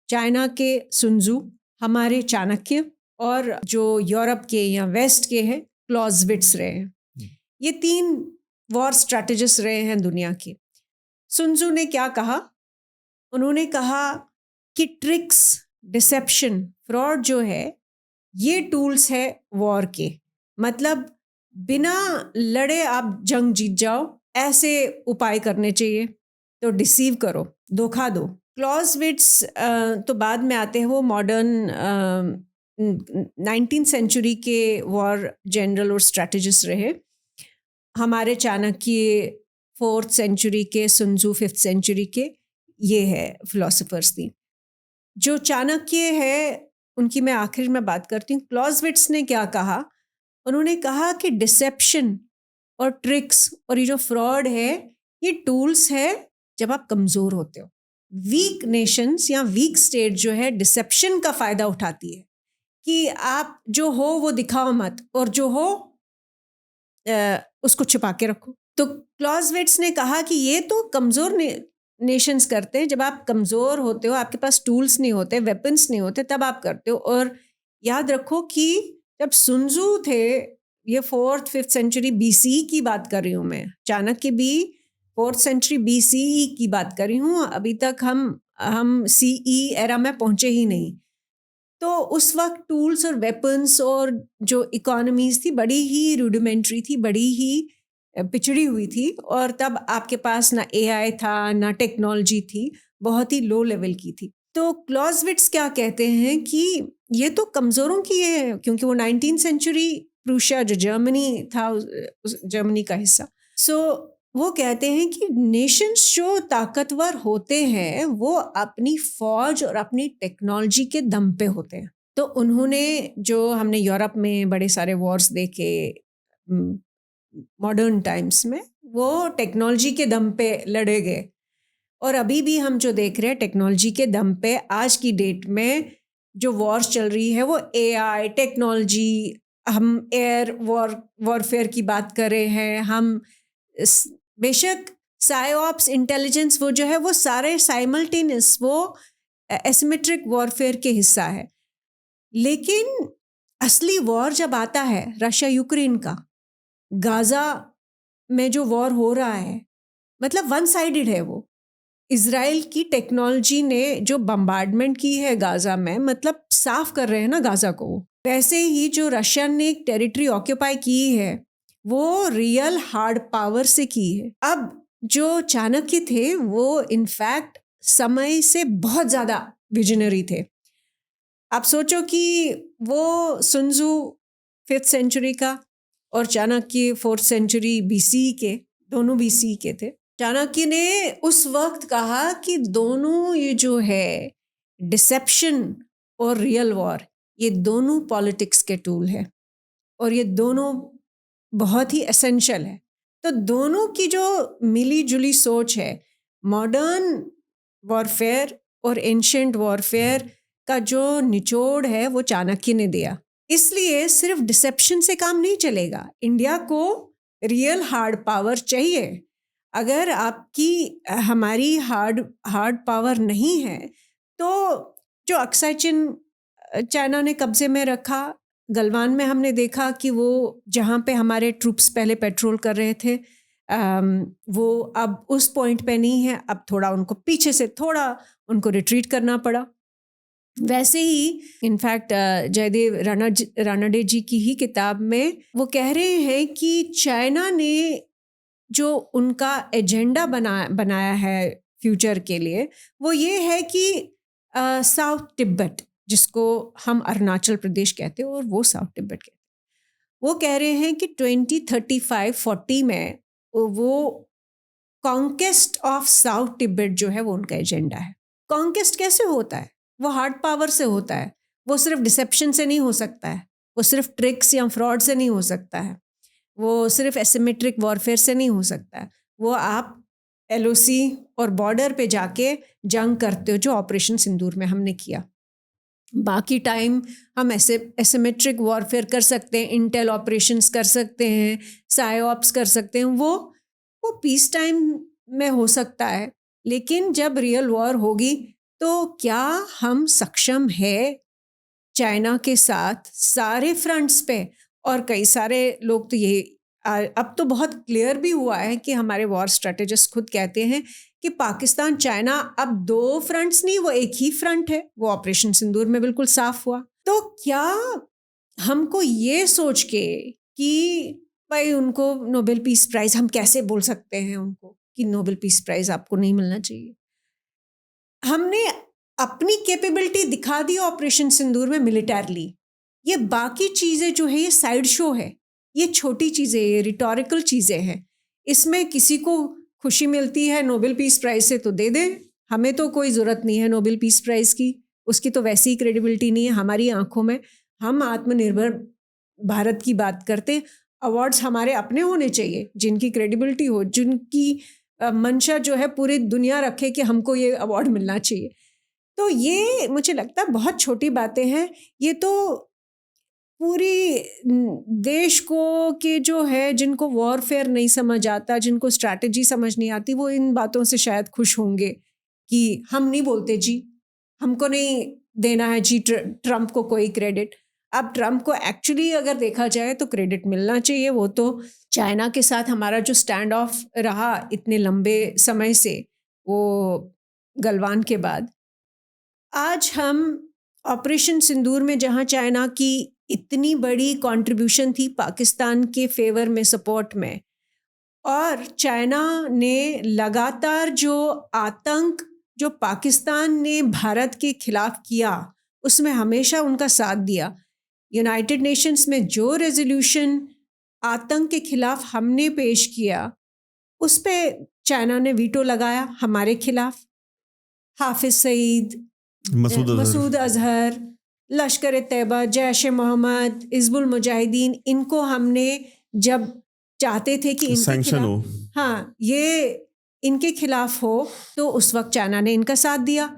चाइना के सुनजू, हमारे चाणक्य, और जो यूरोप के या वेस्ट के हैं क्लॉज़विट्ज़ रहे हैं। ये 3 वॉर स्ट्रैटेजिस्ट रहे हैं दुनिया की। सुनजू ने क्या कहा? उन्होंने कहा कि ट्रिक्स, डिसेप्शन, फ्रॉड जो है, ये टूल्स है वॉर के। मतलब बिना लड़े आप जंग जीत जाओ, ऐसे उपाय करने चाहिए। तो डिसीव करो, धोखा दो। क्लॉज़विट्ज़ तो बाद में आते हैं, वो मॉडर्न 19th सेंचुरी के वॉर जनरल और स्ट्रैटेजिस्ट रहे। हमारे चाणक्य 4th सेंचुरी के, सुनजू 5th सेंचुरी के, ये है फिलोसोफर्स थी। जो चाणक्य है उनकी मैं आखिर में बात करती हूँ। क्लॉज़विट्ज़ ने क्या कहा? उन्होंने कहा कि डिसेप्शन और ट्रिक्स और ये जो फ्रॉड है, ये टूल्स है जब आप कमज़ोर होते हो। वीक नेशंस या वीक स्टेट जो है डिसेप्शन का फ़ायदा उठाती है कि आप जो हो वो दिखाओ मत, और जो हो उसको छुपा के रखो। तो क्लॉज़विट्ज़ ने कहा कि ये तो कमज़ोर नेशंस करते हैं। जब आप कमज़ोर होते हो, आपके पास टूल्स नहीं होते, वेपन्स नहीं होते, तब आप करते हो। और याद रखो कि जब सुन्जू थे, ये 4th 5th सेंचुरी बीसीई की बात कर रही हूँ मैं, चाणक्य भी 4th सेंचुरी बीसीई की बात कर रही हूँ। अभी तक हम सीई एरा में पहुंचे ही नहीं। तो उस वक्त टूल्स और वेपन्स और जो इकोनॉमीज थी बड़ी ही रूडिमेंट्री थी, बड़ी ही पिछड़ी हुई थी, और तब आपके पास ना एआई था, ना टेक्नोलॉजी थी, बहुत ही लो लेवल की थी। तो क्लॉज़विट्ज़ क्या कहते हैं कि ये तो कमज़ोरों की है, क्योंकि वो 19th सेंचुरी प्रूशिया जो जर्मनी था, जर्मनी का हिस्सा। सो वो कहते हैं कि नेशंस जो ताकतवर होते हैं वो अपनी फौज और अपनी टेक्नोलॉजी के दम पे होते हैं। तो उन्होंने, जो हमने यूरोप में बड़े सारे वॉर्स देखे मॉडर्न टाइम्स में, वो टेक्नोलॉजी के दम पे लड़े गए। और अभी भी हम जो देख रहे हैं टेक्नोलॉजी के दम पे, आज की डेट में जो वॉर्स चल रही है वो एआई टेक्नोलॉजी, हम एयर वॉरफेयर की बात कर रहे हैं, हम बेशक साइऑप्स इंटेलिजेंस, वो जो है वो सारे साइमल्टेनियस, वो एसिमेट्रिक वॉरफेयर के हिस्सा है। लेकिन असली वॉर जब आता है, रशिया यूक्रेन का, गाजा में जो वॉर हो रहा है, मतलब वन साइडेड है वो। इजराइल की टेक्नोलॉजी ने जो बम्बार्डमेंट की है गाजा में, मतलब साफ कर रहे हैं ना गाजा को। वैसे ही जो रशिया ने एक टेरिटरी ऑक्यूपाई की है, वो रियल हार्ड पावर से की है। अब जो चाणक्य थे वो इनफैक्ट समय से बहुत ज़्यादा विजनरी थे। आप सोचो कि वो सुन्जू 5th सेंचुरी का और चाणक्य 4th सेंचुरी बीसी के, दोनों बीसी के थे। चाणक्य ने उस वक्त कहा कि दोनों ये जो है डिसेप्शन और रियल वॉर, ये दोनों पॉलिटिक्स के टूल है, और ये दोनों बहुत ही एसेंशियल है। तो दोनों की जो मिली जुली सोच है, मॉडर्न वॉरफेयर और एंशिएंट वॉरफेयर का जो निचोड़ है वो चाणक्य ने दिया। इसलिए सिर्फ डिसेप्शन से काम नहीं चलेगा, इंडिया को रियल हार्ड पावर चाहिए। अगर आपकी हमारी हार्ड पावर नहीं है, तो जो अक्साई चिन चाइना ने कब्जे में रखा, गलवान में हमने देखा कि वो जहाँ पे हमारे ट्रूप्स पहले पेट्रोल कर रहे थे, वो अब उस पॉइंट पे नहीं है, अब थोड़ा उनको पीछे से थोड़ा उनको रिट्रीट करना पड़ा। वैसे ही इनफैक्ट जयदेव रानाडे जी की ही किताब में वो कह रहे हैं कि चाइना ने जो उनका एजेंडा बनाया है फ्यूचर के लिए, वो ये है कि साउथ तिब्बत, जिसको हम अरुणाचल प्रदेश कहते हैं और वो साउथ तिब्बत कहते हैं, वो कह रहे हैं कि 2035-40 में वो कॉन्केस्ट ऑफ साउथ तिब्बत जो है वो उनका एजेंडा है। कॉन्केस्ट कैसे होता है? वो हार्ड पावर से होता है, वो सिर्फ डिसेप्शन से नहीं हो सकता है, वो सिर्फ ट्रिक्स या फ्रॉड से नहीं हो सकता है, वो सिर्फ एसिमेट्रिक वॉरफेयर से नहीं हो सकता है। वो आप एलओसी और बॉर्डर पे जाके जंग करते हो, जो ऑपरेशन सिंदूर में हमने किया। बाकी टाइम हम ऐसे एसिमेट्रिक वॉरफेयर कर सकते हैं, इंटेल ऑपरेशंस कर सकते हैं, साइऑप्स कर सकते हैं, वो पीस टाइम में हो सकता है। लेकिन जब रियल वॉर होगी तो क्या हम सक्षम है चाइना के साथ सारे फ्रंट्स पे? और कई सारे लोग तो ये अब तो बहुत क्लियर भी हुआ है कि हमारे वॉर स्ट्रेटेजिस्ट खुद कहते हैं कि पाकिस्तान चाइना अब 2 फ्रंट्स नहीं, वो एक ही फ्रंट है। वो ऑपरेशन सिंदूर में बिल्कुल साफ हुआ। तो क्या हमको ये सोच के कि भाई उनको नोबेल पीस प्राइज, हम कैसे बोल सकते हैं उनको कि नोबेल पीस प्राइज आपको नहीं मिलना चाहिए? हमने अपनी कैपेबिलिटी दिखा दी ऑपरेशन सिंदूर में मिलिटरली। ये बाकी चीज़ें जो है ये साइड शो है, ये छोटी चीज़ें, ये रिटोरिकल चीज़ें हैं। इसमें किसी को खुशी मिलती है नोबेल पीस प्राइज़ से तो दे दें, हमें तो कोई ज़रूरत नहीं है नोबेल पीस प्राइज़ की। उसकी तो वैसी ही क्रेडिबिलिटी नहीं है हमारी आंखों में। हम आत्मनिर्भर भारत की बात करते, अवार्ड्स हमारे अपने होने चाहिए जिनकी क्रेडिबिलिटी हो, जिनकी मंशा जो है पूरी दुनिया रखे कि हमको ये अवार्ड मिलना चाहिए। तो ये मुझे लगता है बहुत छोटी बातें हैं। ये तो पूरी देश को के जो है जिनको वॉरफेयर नहीं समझ आता, जिनको स्ट्रैटेजी समझ नहीं आती, वो इन बातों से शायद खुश होंगे कि हम नहीं बोलते जी, हमको नहीं देना है जी ट्रम्प को कोई क्रेडिट। अब ट्रम्प को एक्चुअली अगर देखा जाए तो क्रेडिट मिलना चाहिए। वो तो चाइना के साथ हमारा जो स्टैंड ऑफ रहा इतने लंबे समय से, वो गलवान के बाद, आज हम ऑपरेशन सिंदूर में जहां चाइना की इतनी बड़ी कंट्रीब्यूशन थी पाकिस्तान के फेवर में, सपोर्ट में, और चाइना ने लगातार जो आतंक जो पाकिस्तान ने भारत के खिलाफ किया उसमें हमेशा उनका साथ दिया। यूनाइटेड नेशंस में जो रेजोल्यूशन आतंक के खिलाफ हमने पेश किया उस पे चाइना ने वीटो लगाया हमारे खिलाफ। हाफिज सईद, मसूद अजहर, लश्कर तैयबा, जैश मोहम्मद, हिजबुल मुजाहिदीन, इनको हमने जब चाहते थे कि इनके खिलाफ हो, हाँ, ये इनके खिलाफ हो, तो उस वक्त चाइना ने इनका साथ दिया।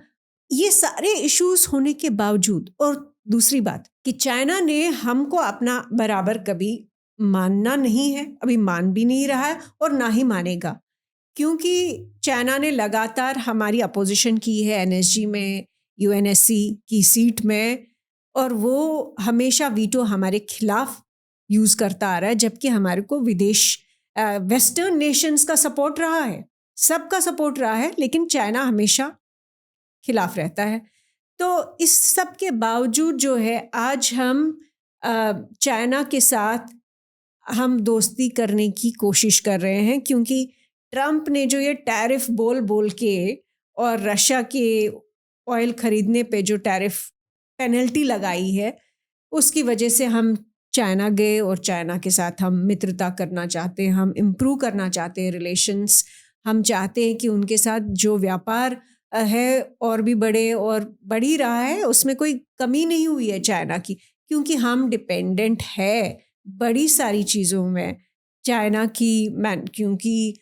ये सारे इश्यूज होने के बावजूद, और दूसरी बात कि चाइना ने हमको अपना बराबर कभी मानना नहीं है, अभी मान भी नहीं रहा है और ना ही मानेगा, क्योंकि चाइना ने लगातार हमारी अपोजिशन की है एनएसजी में, यूएनएससी की सीट में, और वो हमेशा वीटो हमारे खिलाफ यूज़ करता आ रहा है, जबकि हमारे को विदेश वेस्टर्न नेशंस का सपोर्ट रहा है, सबका सपोर्ट रहा है, लेकिन चाइना हमेशा खिलाफ रहता है। तो इस सब के बावजूद जो है आज हम चाइना के साथ हम दोस्ती करने की कोशिश कर रहे हैं, क्योंकि ट्रम्प ने जो ये टैरिफ बोल बोल के और रशिया के ऑयल खरीदने पे जो टैरिफ पेनल्टी लगाई है, उसकी वजह से हम चाइना गए और चाइना के साथ हम मित्रता करना चाहते हैं, हम इम्प्रूव करना चाहते हैं रिलेशंस। हम चाहते हैं कि उनके साथ जो व्यापार है और भी बढ़े, और बढ़ ही रहा है, उसमें कोई कमी नहीं हुई है चाइना की, क्योंकि हम डिपेंडेंट है बड़ी सारी चीज़ों में चाइना की, क्योंकि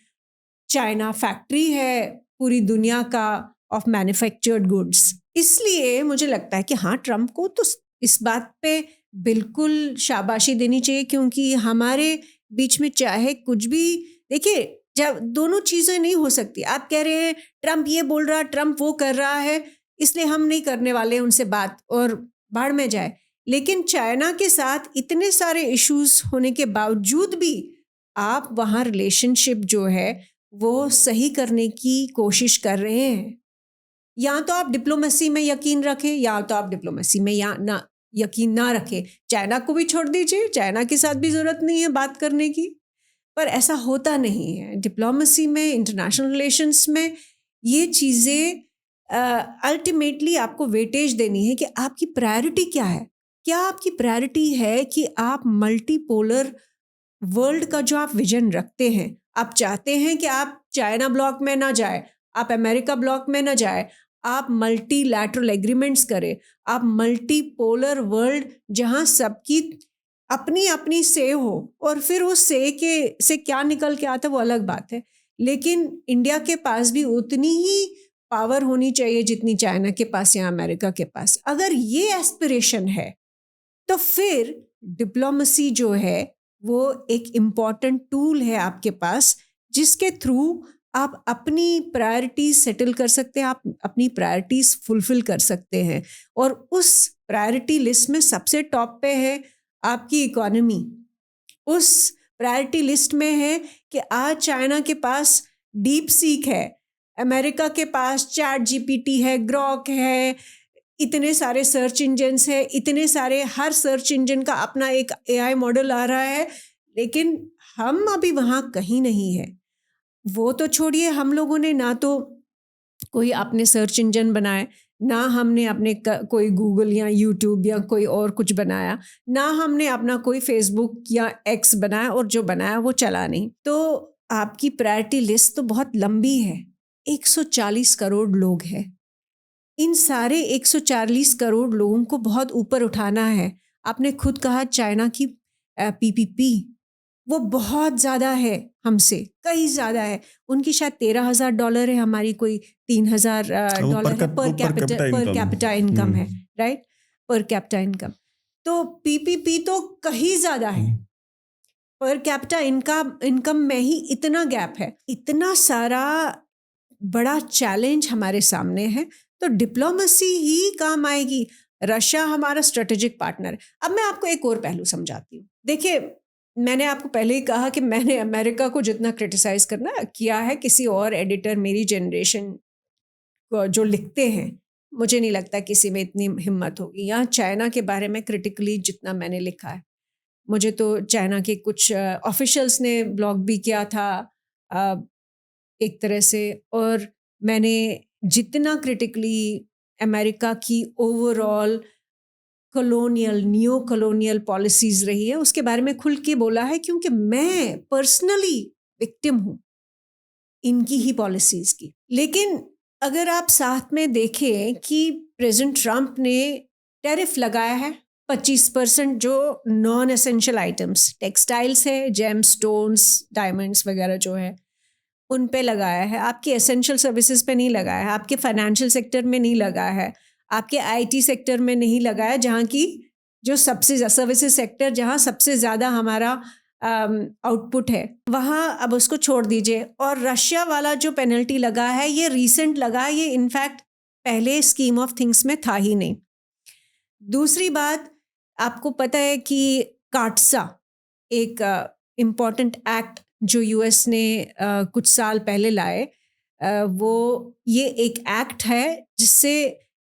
चाइना फैक्ट्री है पूरी दुनिया का ऑफ मैन्युफैक्चर्ड गुड्स। इसलिए मुझे लगता है कि हाँ, ट्रम्प को तो इस बात पे बिल्कुल शाबाशी देनी चाहिए, क्योंकि हमारे बीच में चाहे कुछ भी, देखिए, जब दोनों चीज़ें नहीं हो सकती। आप कह रहे हैं ट्रम्प ये बोल रहा, ट्रम्प वो कर रहा है, इसलिए हम नहीं करने वाले उनसे बात, और बाढ़ में जाए। लेकिन चाइना के साथ इतने सारे इश्यूज होने के बावजूद भी आप वहाँ रिलेशनशिप जो है वो सही करने की कोशिश कर रहे हैं। या तो आप डिप्लोमेसी में यकीन रखें, या तो आप डिप्लोमेसी में या ना यकीन ना रखें। चाइना को भी छोड़ दीजिए, चाइना के साथ भी ज़रूरत नहीं है बात करने की, पर ऐसा होता नहीं है। डिप्लोमेसी में, इंटरनेशनल रिलेशंस में ये चीज़ें अल्टीमेटली आपको वेटेज देनी है कि आपकी प्रायोरिटी क्या है। क्या आपकी प्रायोरिटी है कि आप मल्टीपोलर वर्ल्ड का जो आप विजन रखते हैं, आप चाहते हैं कि आप चाइना ब्लॉक में ना जाए, आप अमेरिका ब्लॉक में ना जाए, आप मल्टीलैटरल एग्रीमेंट्स करें, आप मल्टीपोलर वर्ल्ड जहां सबकी अपनी अपनी से हो, और फिर उस से क्या निकल के आता है वो अलग बात है। लेकिन इंडिया के पास भी उतनी ही पावर होनी चाहिए जितनी चाइना के पास या अमेरिका के पास। अगर ये एस्पिरेशन है तो फिर डिप्लोमेसी जो है वो एक इम्पॉर्टेंट टूल है आपके पास, जिसके थ्रू आप अपनी प्रायोरिटीज सेटल कर सकते हैं, आप अपनी प्रायोरिटीज फुलफिल कर सकते हैं। और उस प्रायोरिटी लिस्ट में सबसे टॉप पे है आपकी इकोनॉमी। उस प्रायोरिटी लिस्ट में है कि आज चाइना के पास डीप सीक है, अमेरिका के पास चैट जीपीटी है, ग्रॉक है, इतने सारे सर्च इंजन्स है, इतने सारे, हर सर्च इंजन का अपना एक एआई मॉडल आ रहा है, लेकिन हम अभी वहाँ कहीं नहीं है। वो तो छोड़िए, हम लोगों ने ना तो कोई अपने सर्च इंजन बनाए, ना हमने अपने कोई गूगल या यूट्यूब या कोई और कुछ बनाया, ना हमने अपना कोई फेसबुक या एक्स बनाया, और जो बनाया वो चला नहीं। तो आपकी प्रायोरिटी लिस्ट तो बहुत लंबी है। 140 करोड़ लोग हैं, इन सारे 140 करोड़ लोगों को बहुत ऊपर उठाना है। आपने खुद कहा चाइना की पीपीपी वो बहुत ज़्यादा है हमसे, कई ज़्यादा है। उनकी शायद $13,000 है, हमारी कोई $3,000 है पर कैपिटा इनकम है, राइट, पर कैपिटा इनकम। तो पीपीपी तो कहीं ज़्यादा है, पर कैपिटा इनकम में ही इतना गैप है, इतना सारा बड़ा चैलेंज हमारे सामने है। तो डिप्लोमेसी ही काम आएगी। रशिया हमारा स्ट्रेटेजिक पार्टनर है। अब मैं आपको एक और पहलू समझाती हूँ। देखिए, मैंने आपको पहले ही कहा कि मैंने अमेरिका को जितना क्रिटिसाइज करना किया है, किसी और एडिटर मेरी जनरेशन को जो लिखते हैं, मुझे नहीं लगता किसी में इतनी हिम्मत होगी। यहाँ चाइना के बारे में क्रिटिकली जितना मैंने लिखा है, मुझे तो चाइना के कुछ ऑफिशियल्स ने ब्लॉग भी किया था एक तरह से, और मैंने जितना क्रिटिकली अमेरिका की ओवरऑल न्यू कॉलोनियल पॉलिसीज रही है उसके बारे में खुल के बोला है, क्योंकि मैं पर्सनली विक्टिम हूँ इनकी ही पॉलिसीज की। लेकिन अगर आप साथ में देखें कि प्रेसिडेंट ट्रंप ने टैरिफ लगाया है 25% जो नॉन एसेंशियल आइटम्स, टेक्सटाइल्स है, जेम स्टोन्स, डायमंड्स वगैरह जो है उन पे लगाया है, आपके एसेंशियल सर्विसेज पे नहीं लगाया है, आपके फाइनेंशियल सेक्टर में नहीं लगाया है, आपके आईटी सेक्टर में नहीं लगाया, जहाँ की जो सबसे सर्विसेज सेक्टर जहाँ सबसे ज़्यादा हमारा आउटपुट है, वहाँ अब उसको छोड़ दीजिए। और रशिया वाला जो पेनल्टी लगा है ये रीसेंट लगा है, ये इनफैक्ट पहले स्कीम ऑफ थिंग्स में था ही नहीं। दूसरी बात, आपको पता है कि काटसा एक इम्पॉर्टेंट एक्ट जो यूएस ने कुछ साल पहले लाए, वो ये एक एक्ट है जिससे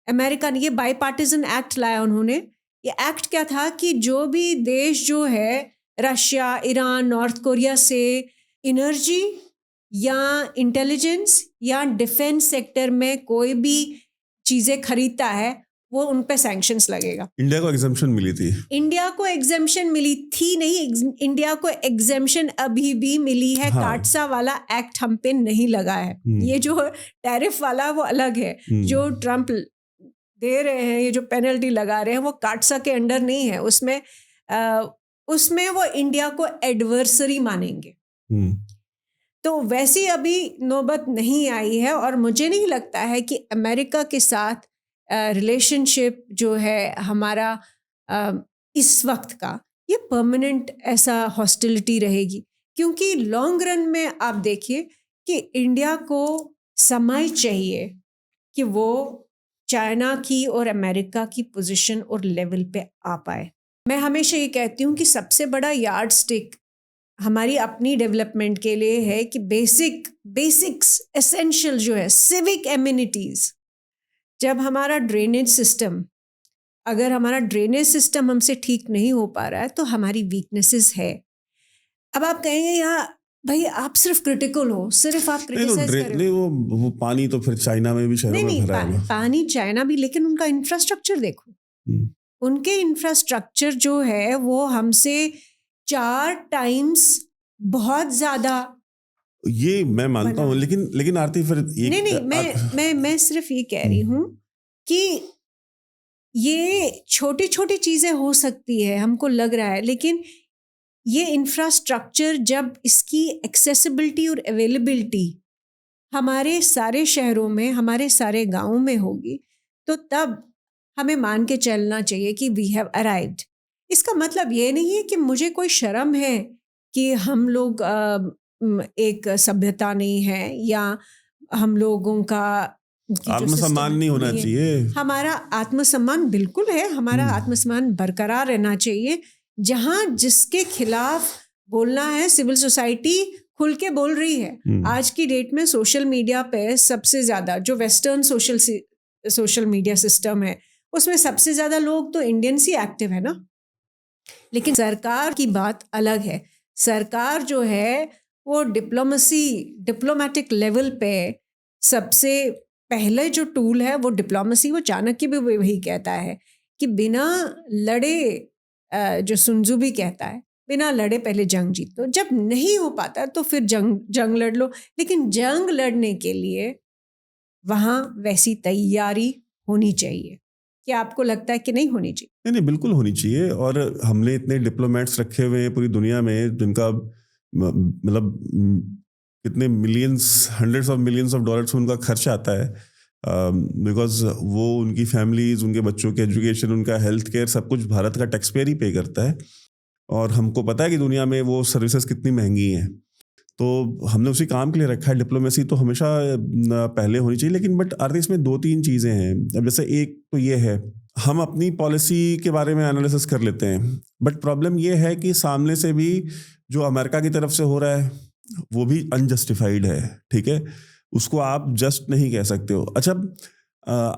अमेरिका ने, ये बाईपार्टिजन एक्ट लाया उन्होंने। ये एक्ट क्या था कि जो भी देश जो है रशिया, ईरान, नॉर्थ कोरिया से एनर्जी या इंटेलिजेंस या डिफेंस सेक्टर में कोई भी चीज़ें खरीदता है, वो उन पे सैंक्शंस लगेगा। इंडिया को एग्जेम्पशन मिली थी, इंडिया को एग्जेम्पशन मिली थी नहीं, इंडिया को एग्जेम्पशन अभी भी मिली है। हाँ। काटसा वाला एक्ट हम पे नहीं लगा है। ये जो टैरिफ वाला वो अलग है, जो ट्रंप दे रहे हैं, ये जो पेनल्टी लगा रहे हैं वो काटसा के अंडर नहीं है। उसमें वो इंडिया को एडवर्सरी मानेंगे। तो वैसी अभी नौबत नहीं आई है, और मुझे नहीं लगता है कि अमेरिका के साथ रिलेशनशिप जो है हमारा इस वक्त का, ये परमानेंट ऐसा हॉस्टिलिटी रहेगी। क्योंकि लॉन्ग रन में आप देखिए कि इंडिया को समय चाहिए कि वो चाइना की और अमेरिका की पोजीशन और लेवल पे आ पाए। मैं हमेशा ये कहती हूँ कि सबसे बड़ा यार्ड स्टिक हमारी अपनी डेवलपमेंट के लिए है कि बेसिक्स एसेंशियल जो है, सिविक एमिनिटीज़। जब हमारा ड्रेनेज सिस्टम, अगर हमारा ड्रेनेज सिस्टम हमसे ठीक नहीं हो पा रहा है तो हमारी वीकनेसेस है। अब आप कहेंगे यार भाई आप सिर्फ क्रिटिकल हो, सिर्फ आप क्रिटिसाइज कर रहे हो। वो पानी तो फिर चाइना में भी शहरों में भरा है। पानी चाइना भी, लेकिन उनका इंफ्रास्ट्रक्चर देखो, उनके इंफ्रास्ट्रक्चर जो है वो हमसे 4 टाइम्स बहुत ज्यादा। ये मैं मानता हूँ, लेकिन आरती फिर नहीं, मैं सिर्फ ये कह रही हूँ कि ये छोटी छोटी चीजें हो सकती है, हमको लग रहा है, लेकिन ये इंफ्रास्ट्रक्चर जब इसकी एक्सेसिबिलिटी और अवेलेबिलिटी हमारे सारे शहरों में, हमारे सारे गांवों में होगी, तो तब हमें मान के चलना चाहिए कि वी हैव अराइव्ड। इसका मतलब ये नहीं है कि मुझे कोई शर्म है कि हम लोग एक सभ्यता नहीं है या हम लोगों का आत्मसम्मान नहीं होना चाहिए। हमारा आत्मसम्मान बिल्कुल है, हमारा आत्मसम्मान बरकरार रहना चाहिए। जहाँ जिसके खिलाफ बोलना है, सिविल सोसाइटी खुल के बोल रही है। आज की डेट में सोशल मीडिया पे सबसे ज़्यादा जो वेस्टर्न सोशल मीडिया सिस्टम है, उसमें सबसे ज़्यादा लोग तो इंडियंस ही एक्टिव है ना। लेकिन सरकार की बात अलग है। सरकार जो है वो डिप्लोमेटिक लेवल पे सबसे पहले जो टूल है वो डिप्लोमेसी। वो चाणक्य भी वही कहता है कि बिना लड़े, जो सुनजू भी कहता है, बिना लड़े पहले जंग जीत लो। जब नहीं हो पाता तो फिर जंग लड़ लो, लेकिन जंग लड़ने के लिए वहाँ वैसी तैयारी होनी चाहिए? क्या आपको लगता है कि नहीं होनी चाहिए? नहीं नहीं, बिल्कुल होनी चाहिए। और हमने इतने डिप्लोमेट्स रखे हुए हैं पूरी दुनिया में जिनका मतलब कितने millions, hundreds of millions of dollars उनका खर्च आता है, बिकॉज वो उनकी फैमिलीज, उनके बच्चों के एजुकेशन, उनका हेल्थ केयर, सब कुछ भारत का टैक्स पेयर ही पे करता है। और हमको पता है कि दुनिया में वो सर्विसेज कितनी महंगी हैं, तो हमने उसी काम के लिए रखा है। डिप्लोमेसी तो हमेशा पहले होनी चाहिए, लेकिन बट आरती इसमें दो तीन चीज़ें हैं। अब जैसे एक तो ये है, हम अपनी पॉलिसी के बारे में एनालिसिस कर लेते हैं, बट प्रॉब्लम ये है कि सामने से भी जो अमेरिका की तरफ से हो रहा है वो भी अनजस्टिफाइड है, ठीक है, उसको आप जस्ट नहीं कह सकते हो। अच्छा,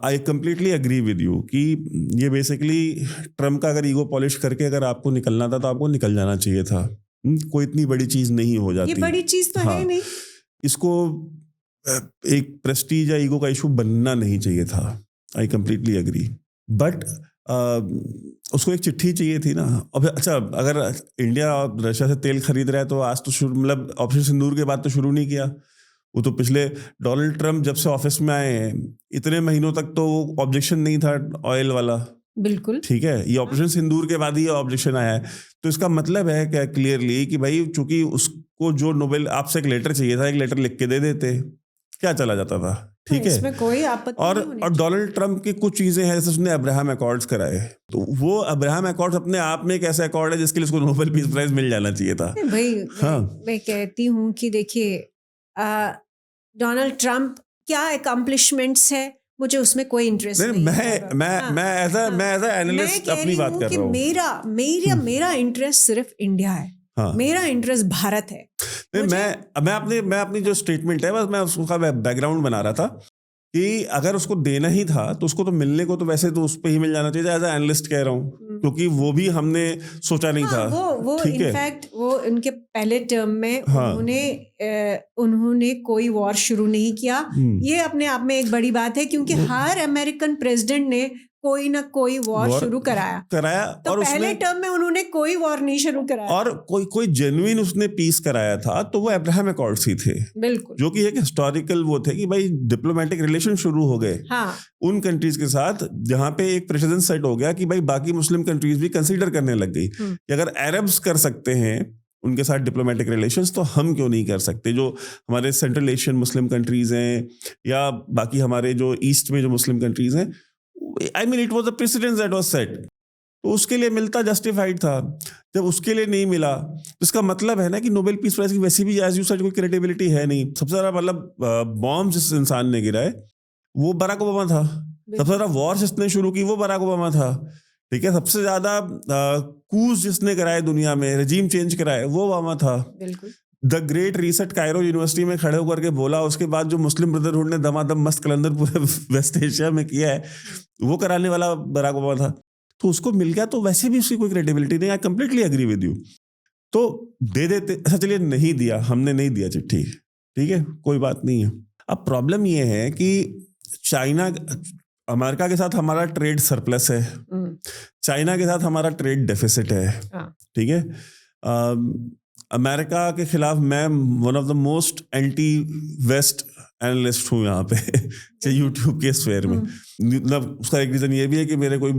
I completely agree with you कि ये बेसिकली ट्रम्प का अगर ईगो पॉलिश करके अगर आपको निकलना था तो आपको निकल जाना चाहिए था। कोई इतनी बड़ी चीज नहीं हो जाती, ये बड़ी चीज तो हाँ, है नहीं। इसको एक प्रेस्टीज या ईगो का इशू बनना नहीं चाहिए था। आई कम्प्लीटली एग्री, बट उसको एक चिट्ठी चाहिए थी ना। अब अच्छा, अगर इंडिया रशिया से तेल खरीद रहा है तो आज तो शुरू, मतलब ऑपरेशन सिंदूर के बाद तो शुरू नहीं किया, वो तो पिछले डोनाल्ड ट्रम्प जब से ऑफिस में आए हैं इतने महीनों तक तो ऑब्जेक्शन नहीं था ऑयल वाला, बिल्कुल ठीक है, ये ऑपरेशन सिंदूर के बाद ही ऑब्जेक्शन आया है। तो इसका मतलब है क्या क्लियरली कि भाई चूंकि उसको जो नोबेल, आपसे एक लेटर चाहिए था, एक लेटर लिख के दे देते, क्या चला जाता था, ठीक है। इसमें कोई आपत्ति और नहीं होनी और डोनाल्ड ट्रम्प की कुछ चीजें हैं, जैसे उसने अब्राहम अकॉर्ड्स कराए, तो वो अब्राहम अकॉर्ड्स अपने आप में एक ऐसा अकॉर्ड है जिसके लिए उसको नोबेल पीस प्राइज मिल जाना चाहिए था। नहीं भाई, हाँ, मैं कहती हूँ कि देखिए, डोनाल्ड ट्रम्प क्या अकम्पलिशमेंट्स है, मुझे उसमें कोई इंटरेस्ट नहीं है। मैं एज एनालिस्ट अपनी बात कर रहा हूँ। मेरा इंटरेस्ट सिर्फ इंडिया है, हाँ, मेरा इंटरेस्ट भारत है। नहीं, मैं अपनी जो स्टेटमेंट है बस मैं उसका बैकग्राउंड बना रहा था कि अगर उसको देना ही था तो उसको तो मिलने को तो वैसे तो उस पे ही मिल जाना चाहिए, एज एनालिस्ट कह रहा हूँ, क्योंकि वो भी हमने सोचा नहीं था। वो ठीक है, इनफैक्ट वो उनके पहले टर्म में हाँ, उन्होंने कोई वॉर शुरू नहीं किया। ये अपने आप में एक बड़ी बात है, क्योंकि हर अमेरिकन प्रेसिडेंट ने कोई ना कोई वॉर शुरू कराया, तो और पहले टर्म में उन्होंने कोई वॉर नहीं शुरू कराया, और कोई जेन्युइन उसने पीस कराया था तो वो अब्राहम अकॉर्ड्स ही थे, बिल्कुल, जो कि एक हिस्टोरिकल वो थे कि भाई डिप्लोमेटिक रिलेशन शुरू हो गए, हाँ, उन कंट्रीज के साथ जहां पे एक प्रेसिडेंट सेट हो गया कि भाई बाकी मुस्लिम कंट्रीज भी कंसीडर करने लग गई कि अगर अरब्स कर सकते हैं उनके साथ डिप्लोमेटिक रिलेशंस तो हम क्यों नहीं कर सकते। जो हमारे सेंट्रल एशियन मुस्लिम कंट्रीज हैं या बाकी हमारे जो ईस्ट में जो मुस्लिम कंट्रीज हैं, I mean it was the president that was set, तो उसके लिए मिलता जस्टिफाइड था। जब उसके लिए नहीं मिला तो इसका मतलब है ना कि नोबेल पीस प्राइज की वैसे भी एज यू सेड कोई क्रेडिबिलिटी है नहीं। सबसे ज्यादा मतलब बॉम्ब जिस इंसान ने गिराए वो बराक ओबामा था, सबसे ज्यादा वॉर जिसने शुरू की वो बराक ओबामा था, ठीक है, सबसे ज्यादा कूज जिसने कराए दुनिया में, रेजीम चेंज कराए, वो ओबामा था। बिल्कुल, the great reset Cairo university में खड़े होकर के बोला, उसके बाद जो मुस्लिम ब्रदरहुड ने दमादम मस्त कलंदर पूरे वेस्ट एशिया में किया है वो कराने वाला बराक ओबामा था, तो उसको मिल गया तो वैसे भी उसकी कोई क्रेडिबिलिटी नहीं। I completely agree with you, तो दे देते। अच्छा चलिए, नहीं दिया, हमने नहीं दिया चिट्ठी, ठीक है, कोई बात नहीं है। अब प्रॉब्लम ये है कि चाइना, अमेरिका के साथ हमारा ट्रेड सरप्लस है, चाइना के साथ हमारा ट्रेड डेफिसिट है, ठीक है। अमेरिका के खिलाफ मैं one of the most anti west analyst हूँ यहाँ पे यूट्यूब के स्फेयर में। मतलब उसका एक रीजन ये भी है कि मेरे कोई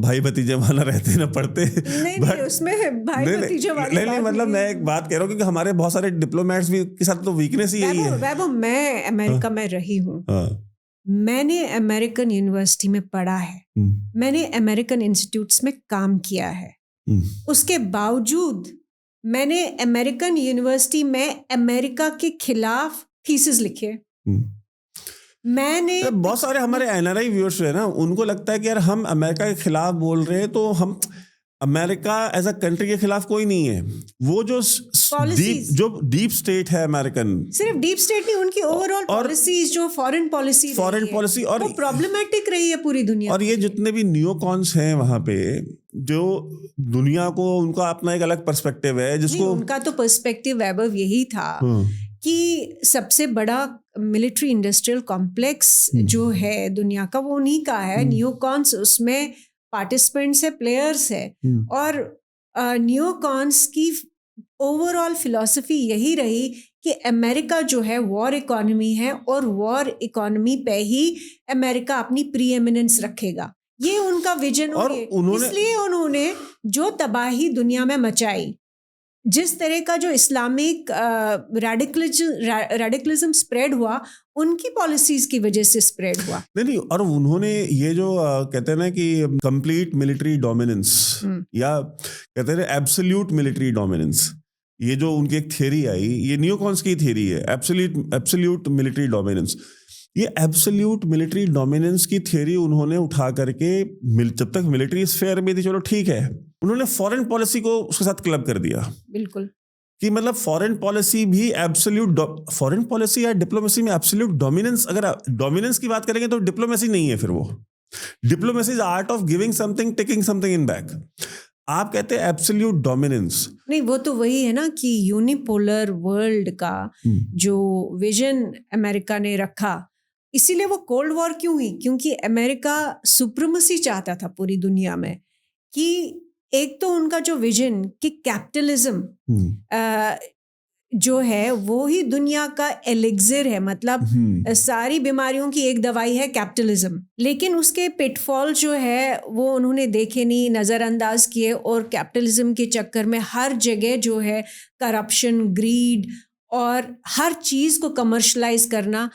भाई भतीजे वहां रहते ना पढ़ते, नहीं, उसमें भाई भतीजे वाली नहीं, मतलब मैं एक बात कह रहा हूँ क्योंकि हमारे बहुत सारे डिप्लोमेट्स भी के साथ तो वीकनेस ही यही है। मैं अमेरिका में रही हूँ, मैंने अमेरिकन यूनिवर्सिटी में पढ़ा है, मैंने अमेरिकन इंस्टीट्यूट्स में काम किया है, उसके बावजूद मैंने अमेरिकन यूनिवर्सिटी में अमेरिका के खिलाफ थीसिस लिखे। मैंने बहुत सारे हमारे एनआरआई व्यूअर्स है ना, उनको लगता है कि यार हम अमेरिका के खिलाफ बोल रहे हैं तो हम अमेरिका एज अ कंट्री के खिलाफ कोई नहीं है। वो जो डीप स्टेट है अमेरिकन, सिर्फ डीप स्टेट नहीं, उनकी ओवरऑल पॉलिसीज, जो फॉरेन पॉलिसी और वो प्रॉब्लमेटिक रही है पूरी दुनिया। और ये जितने भी नियोकॉन्स हैं वहां पे, जो दुनिया को, उनका अपना एक अलग पर्सपेक्टिव है, जिसको उनका तो पर्सपेक्टिव वैभव यही था कि सबसे बड़ा मिलिट्री इंडस्ट्रियल कॉम्प्लेक्स जो है दुनिया का वो उन्हीं का है। नियोकॉन्स उसमें पार्टिसिपेंट्स है, प्लेयर्स है, और नियोकॉन्स की ओवरऑल फिलॉसफी यही रही कि अमेरिका जो है वॉर इकोनॉमी है और वॉर इकोनॉमी पे ही अमेरिका अपनी प्री एमिनेंस रखेगा, ये उनका विजन और इसलिए उन्होंने जो तबाही दुनिया में मचाई, जिस तरह का जो इस्लामिक रेडिकलिज्म स्प्रेड हुआ, उनकी पॉलिसीज की वजह से स्प्रेड हुआ। नहीं, और उन्होंने ये जो कहते हैं ना कि कंप्लीट मिलिट्री डोमिनेंस या कहते हैं एब्सोल्यूट मिलिट्री डोमिनेंस, ये जो उनकी एक थियरी आई, ये नियोकॉन्स की थियरी है, एब्सोल्यूट मिलिट्री डोमिनेंस। ये एब्सोल्यूट मिलिट्री डोमिनेंस की थियरी उन्होंने उठा करके जब तक मिलिट्री स्फेयर में थी चलो ठीक है, उन्होंने फॉरेन पॉलिसी को उसके साथ क्लब कर दिया। बिल्कुल, कि मतलब फॉरेन पॉलिसी भी एब्सोल्यूट, फॉरेन पॉलिसी या डिप्लोमेसी में एब्सोल्यूट डोमिनेंस, अगर डोमिनेंस की बात करेंगे तो डिप्लोमेसी नहीं है, फिर वो diplomacy is art of giving something, taking something in back. आप कहते हैं एब्सोल्यूट डोमिनेंस, नहीं वो तो वही है ना कि यूनिपोलर वर्ल्ड का जो विजन अमेरिका ने रखा, इसीलिए वो कोल्ड वॉर क्यों हुई, क्योंकि अमेरिका सुप्रीमेसी चाहता था पूरी दुनिया में। कि एक तो उनका जो विजन कि कैपिटलिज्म जो है वो ही दुनिया का एलिक्सिर है, मतलब सारी बीमारियों की एक दवाई है कैपिटलिज्म, लेकिन उसके पिटफॉल जो है वो उन्होंने देखे नहीं, नज़रअंदाज किए, और कैपिटलिज्म के चक्कर में हर जगह जो है करप्शन, ग्रीड और हर चीज़ को कमर्शलाइज करना।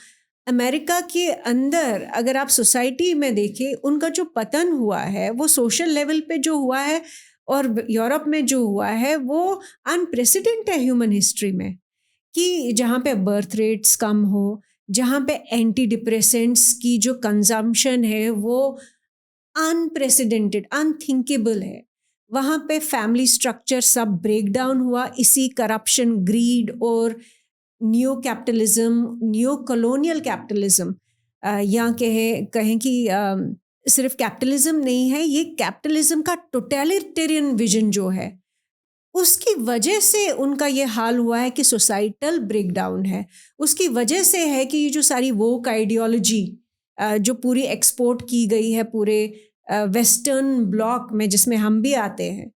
अमेरिका के अंदर अगर आप सोसाइटी में देखें, उनका जो पतन हुआ है वो सोशल लेवल पे जो हुआ है, और यूरोप में जो हुआ है वो अनप्रेसिडेंट है ह्यूमन हिस्ट्री में। कि जहाँ पे बर्थ रेट्स कम हो, जहाँ पे एंटी डिप्रेसेंट्स की जो कंजम्पशन है वो अनप्रेसिडेंटेड, अनथिंकेबल है, वहाँ पे फैमिली स्ट्रक्चर सब ब्रेक डाउन हुआ इसी करप्शन, ग्रीड और new capitalism, new colonial capitalism, या कहें कि सिर्फ कैपिटलिज्म नहीं है, ये कैपिटलिज्म का टोटलिटेरियन विजन जो है उसकी वजह से उनका ये हाल हुआ है कि सोसाइटल ब्रेकडाउन है। उसकी वजह से है कि ये जो सारी वोक आइडियोलॉजी जो पूरी एक्सपोर्ट की गई है पूरे वेस्टर्न ब्लॉक में, जिसमें हम भी आते हैं,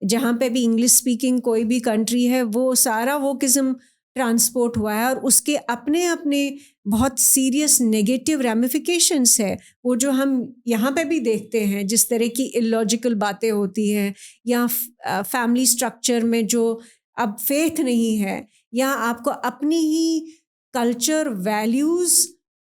जहाँ पे भी इंग्लिश स्पीकिंग कोई भी कंट्री है, वो सारा वोकिज्म ट्रांसपोर्ट हुआ है, और उसके अपने अपने बहुत सीरियस नेगेटिव रैमिफिकेशंस है। वो जो हम यहाँ पे भी देखते हैं, जिस तरह की इलॉजिकल बातें होती हैं, या फैमिली स्ट्रक्चर में जो अब फेथ नहीं है, या आपको अपनी ही कल्चर, वैल्यूज़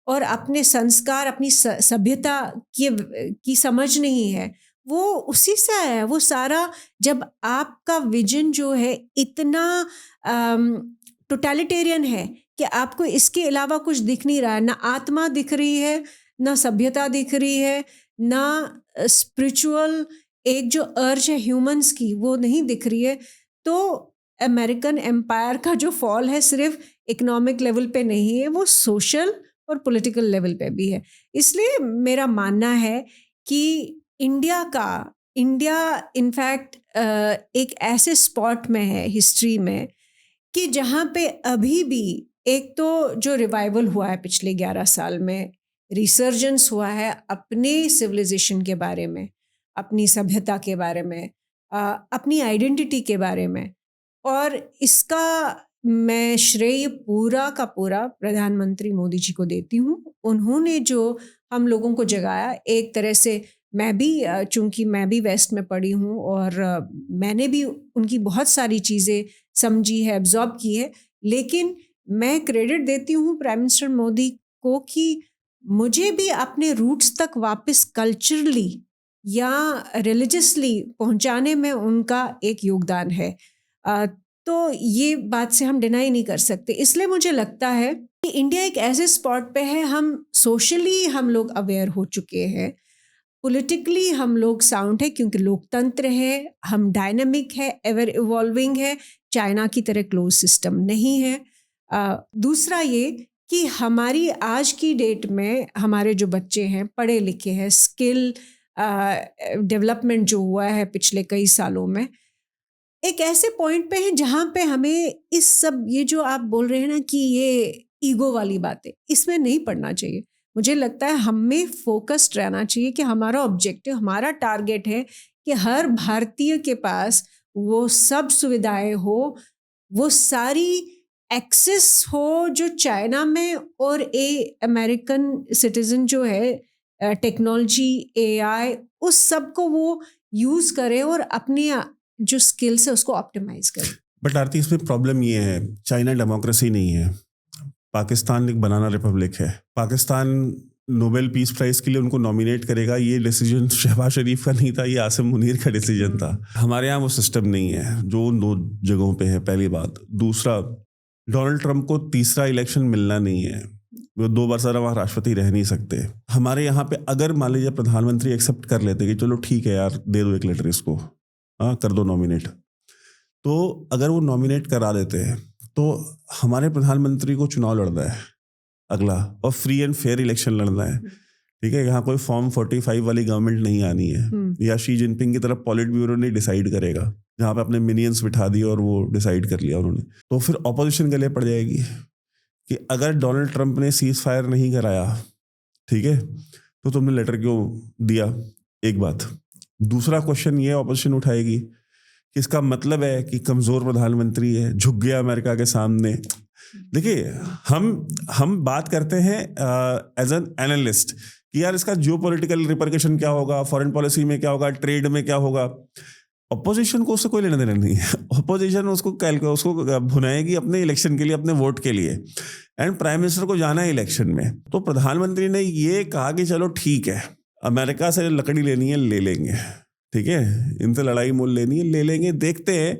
और अपने संस्कार, अपनी सभ्यता की समझ नहीं है, वो उसी से आया है। वो सारा जब आपका विजन जो है इतना टोटलिटेरियन है कि आपको इसके अलावा कुछ दिख नहीं रहा है, ना आत्मा दिख रही है, ना सभ्यता दिख रही है, ना स्पिरिचुअल एक जो अर्ज है ह्यूमंस की वो नहीं दिख रही है। तो अमेरिकन एम्पायर का जो फॉल है सिर्फ इकोनॉमिक लेवल पे नहीं है, वो सोशल और पॉलिटिकल लेवल पे भी है। इसलिए मेरा मानना है कि इंडिया इनफैक्ट एक ऐसे स्पॉट में है हिस्ट्री में कि जहाँ पे अभी भी एक तो जो रिवाइवल हुआ है पिछले 11 साल में, रिसर्जेंस हुआ है अपने सिविलाइजेशन के बारे में, अपनी सभ्यता के बारे में, अपनी आइडेंटिटी के बारे में, और इसका मैं श्रेय पूरा का पूरा प्रधानमंत्री मोदी जी को देती हूँ। उन्होंने जो हम लोगों को जगाया, एक तरह से मैं भी, चूँकि मैं भी वेस्ट में पढ़ी हूँ और मैंने भी उनकी बहुत सारी चीज़ें समझी है, एब्जॉर्ब की है, लेकिन मैं क्रेडिट देती हूँ प्राइम मिनिस्टर मोदी को कि मुझे भी अपने रूट्स तक वापस कल्चरली या रिलीजियसली पहुँचाने में उनका एक योगदान है। तो ये बात से हम डिनाई नहीं कर सकते। इसलिए मुझे लगता है कि इंडिया एक ऐसे स्पॉट पे है, हम सोशली हम लोग अवेयर हो चुके हैं, पॉलिटिकली हम लोग साउंड है क्योंकि लोकतंत्र है, हम डायनामिक है, एवर इवॉल्विंग है, चाइना की तरह क्लोज सिस्टम नहीं है। दूसरा ये कि हमारी आज की डेट में हमारे जो बच्चे हैं पढ़े लिखे हैं, स्किल डेवलपमेंट जो हुआ है पिछले कई सालों में, एक ऐसे पॉइंट पे है जहाँ पे हमें इस सब ये जो आप बोल रहे हैं ना कि ये ईगो वाली बातें, इसमें नहीं पड़ना चाहिए। मुझे लगता है हमें फोकस्ड रहना चाहिए कि हमारा ऑब्जेक्टिव, हमारा टारगेट है कि हर भारतीय के पास वो सब सुविधाएं हो, वो सारी एक्सेस हो जो चाइना में, और अमेरिकन सिटीजन जो है टेक्नोलॉजी, एआई, उस सब को वो यूज करे और अपनी जो स्किल्स है उसको ऑप्टिमाइज करे। बट आरती, इसमें प्रॉब्लम ये है, चाइना डेमोक्रेसी नहीं है, पाकिस्तान एक बनाना रिपब्लिक है। पाकिस्तान नोबेल पीस प्राइज के लिए उनको नॉमिनेट करेगा, ये डिसीजन शहबाज शरीफ का नहीं था, ये आसिम मुनीर का डिसीजन था। हमारे यहाँ वो सिस्टम नहीं है जो उन 2 जगहों पे है, पहली बात। दूसरा, डोनाल्ड ट्रंप को तीसरा इलेक्शन मिलना नहीं है, वो 2 बार सारा वहाँ राष्ट्रपति रह नहीं सकते। हमारे यहाँ पे अगर मान लीजिए प्रधानमंत्री एक्सेप्ट कर लेते कि चलो ठीक है यार, दे दो एक लेटर इसको, हाँ कर दो नॉमिनेट, तो अगर वो नॉमिनेट करा देते हैं तो हमारे प्रधानमंत्री को चुनाव लड़ना है अगला, और फ्री एंड फेयर इलेक्शन लड़ना है, ठीक है। यहाँ कोई फॉर्म 45 वाली गवर्नमेंट नहीं आनी है, या शी जिनपिंग की तरफ पॉलिट ब्यूरो नहीं डिसाइड करेगा, जहाँ पे अपने मिनियंस बिठा दिए और वो डिसाइड कर लिया उन्होंने। तो फिर ऑपोजिशन गले पड़ जाएगी कि अगर डोनाल्ड ट्रंप ने सीज फायर नहीं कराया, ठीक है, तो तुमने लेटर क्यों दिया, एक बात। दूसरा क्वेश्चन ये ऑपोजिशन उठाएगी कि इसका मतलब है कि कमजोर प्रधानमंत्री है, झुक गया अमेरिका के सामने। देखिए, हम बात करते हैं एज एन एनालिस्ट कि यार इसका जियोपॉलिटिकल रिपरकशन क्या होगा, फॉरेन पॉलिसी में क्या होगा, ट्रेड में क्या होगा। अपोजिशन को उससे कोई लेना देना नहीं है। अपोजिशन उसको भुनाएगी अपने इलेक्शन के लिए, अपने वोट के लिए, एंड प्राइम मिनिस्टर को जाना है इलेक्शन में। तो प्रधानमंत्री ने ये कहा कि चलो ठीक है, अमेरिका से लकड़ी लेनी है ले लेंगे, ठीक है, इनसे लड़ाई मोल लेनी है ले लेंगे, देखते हैं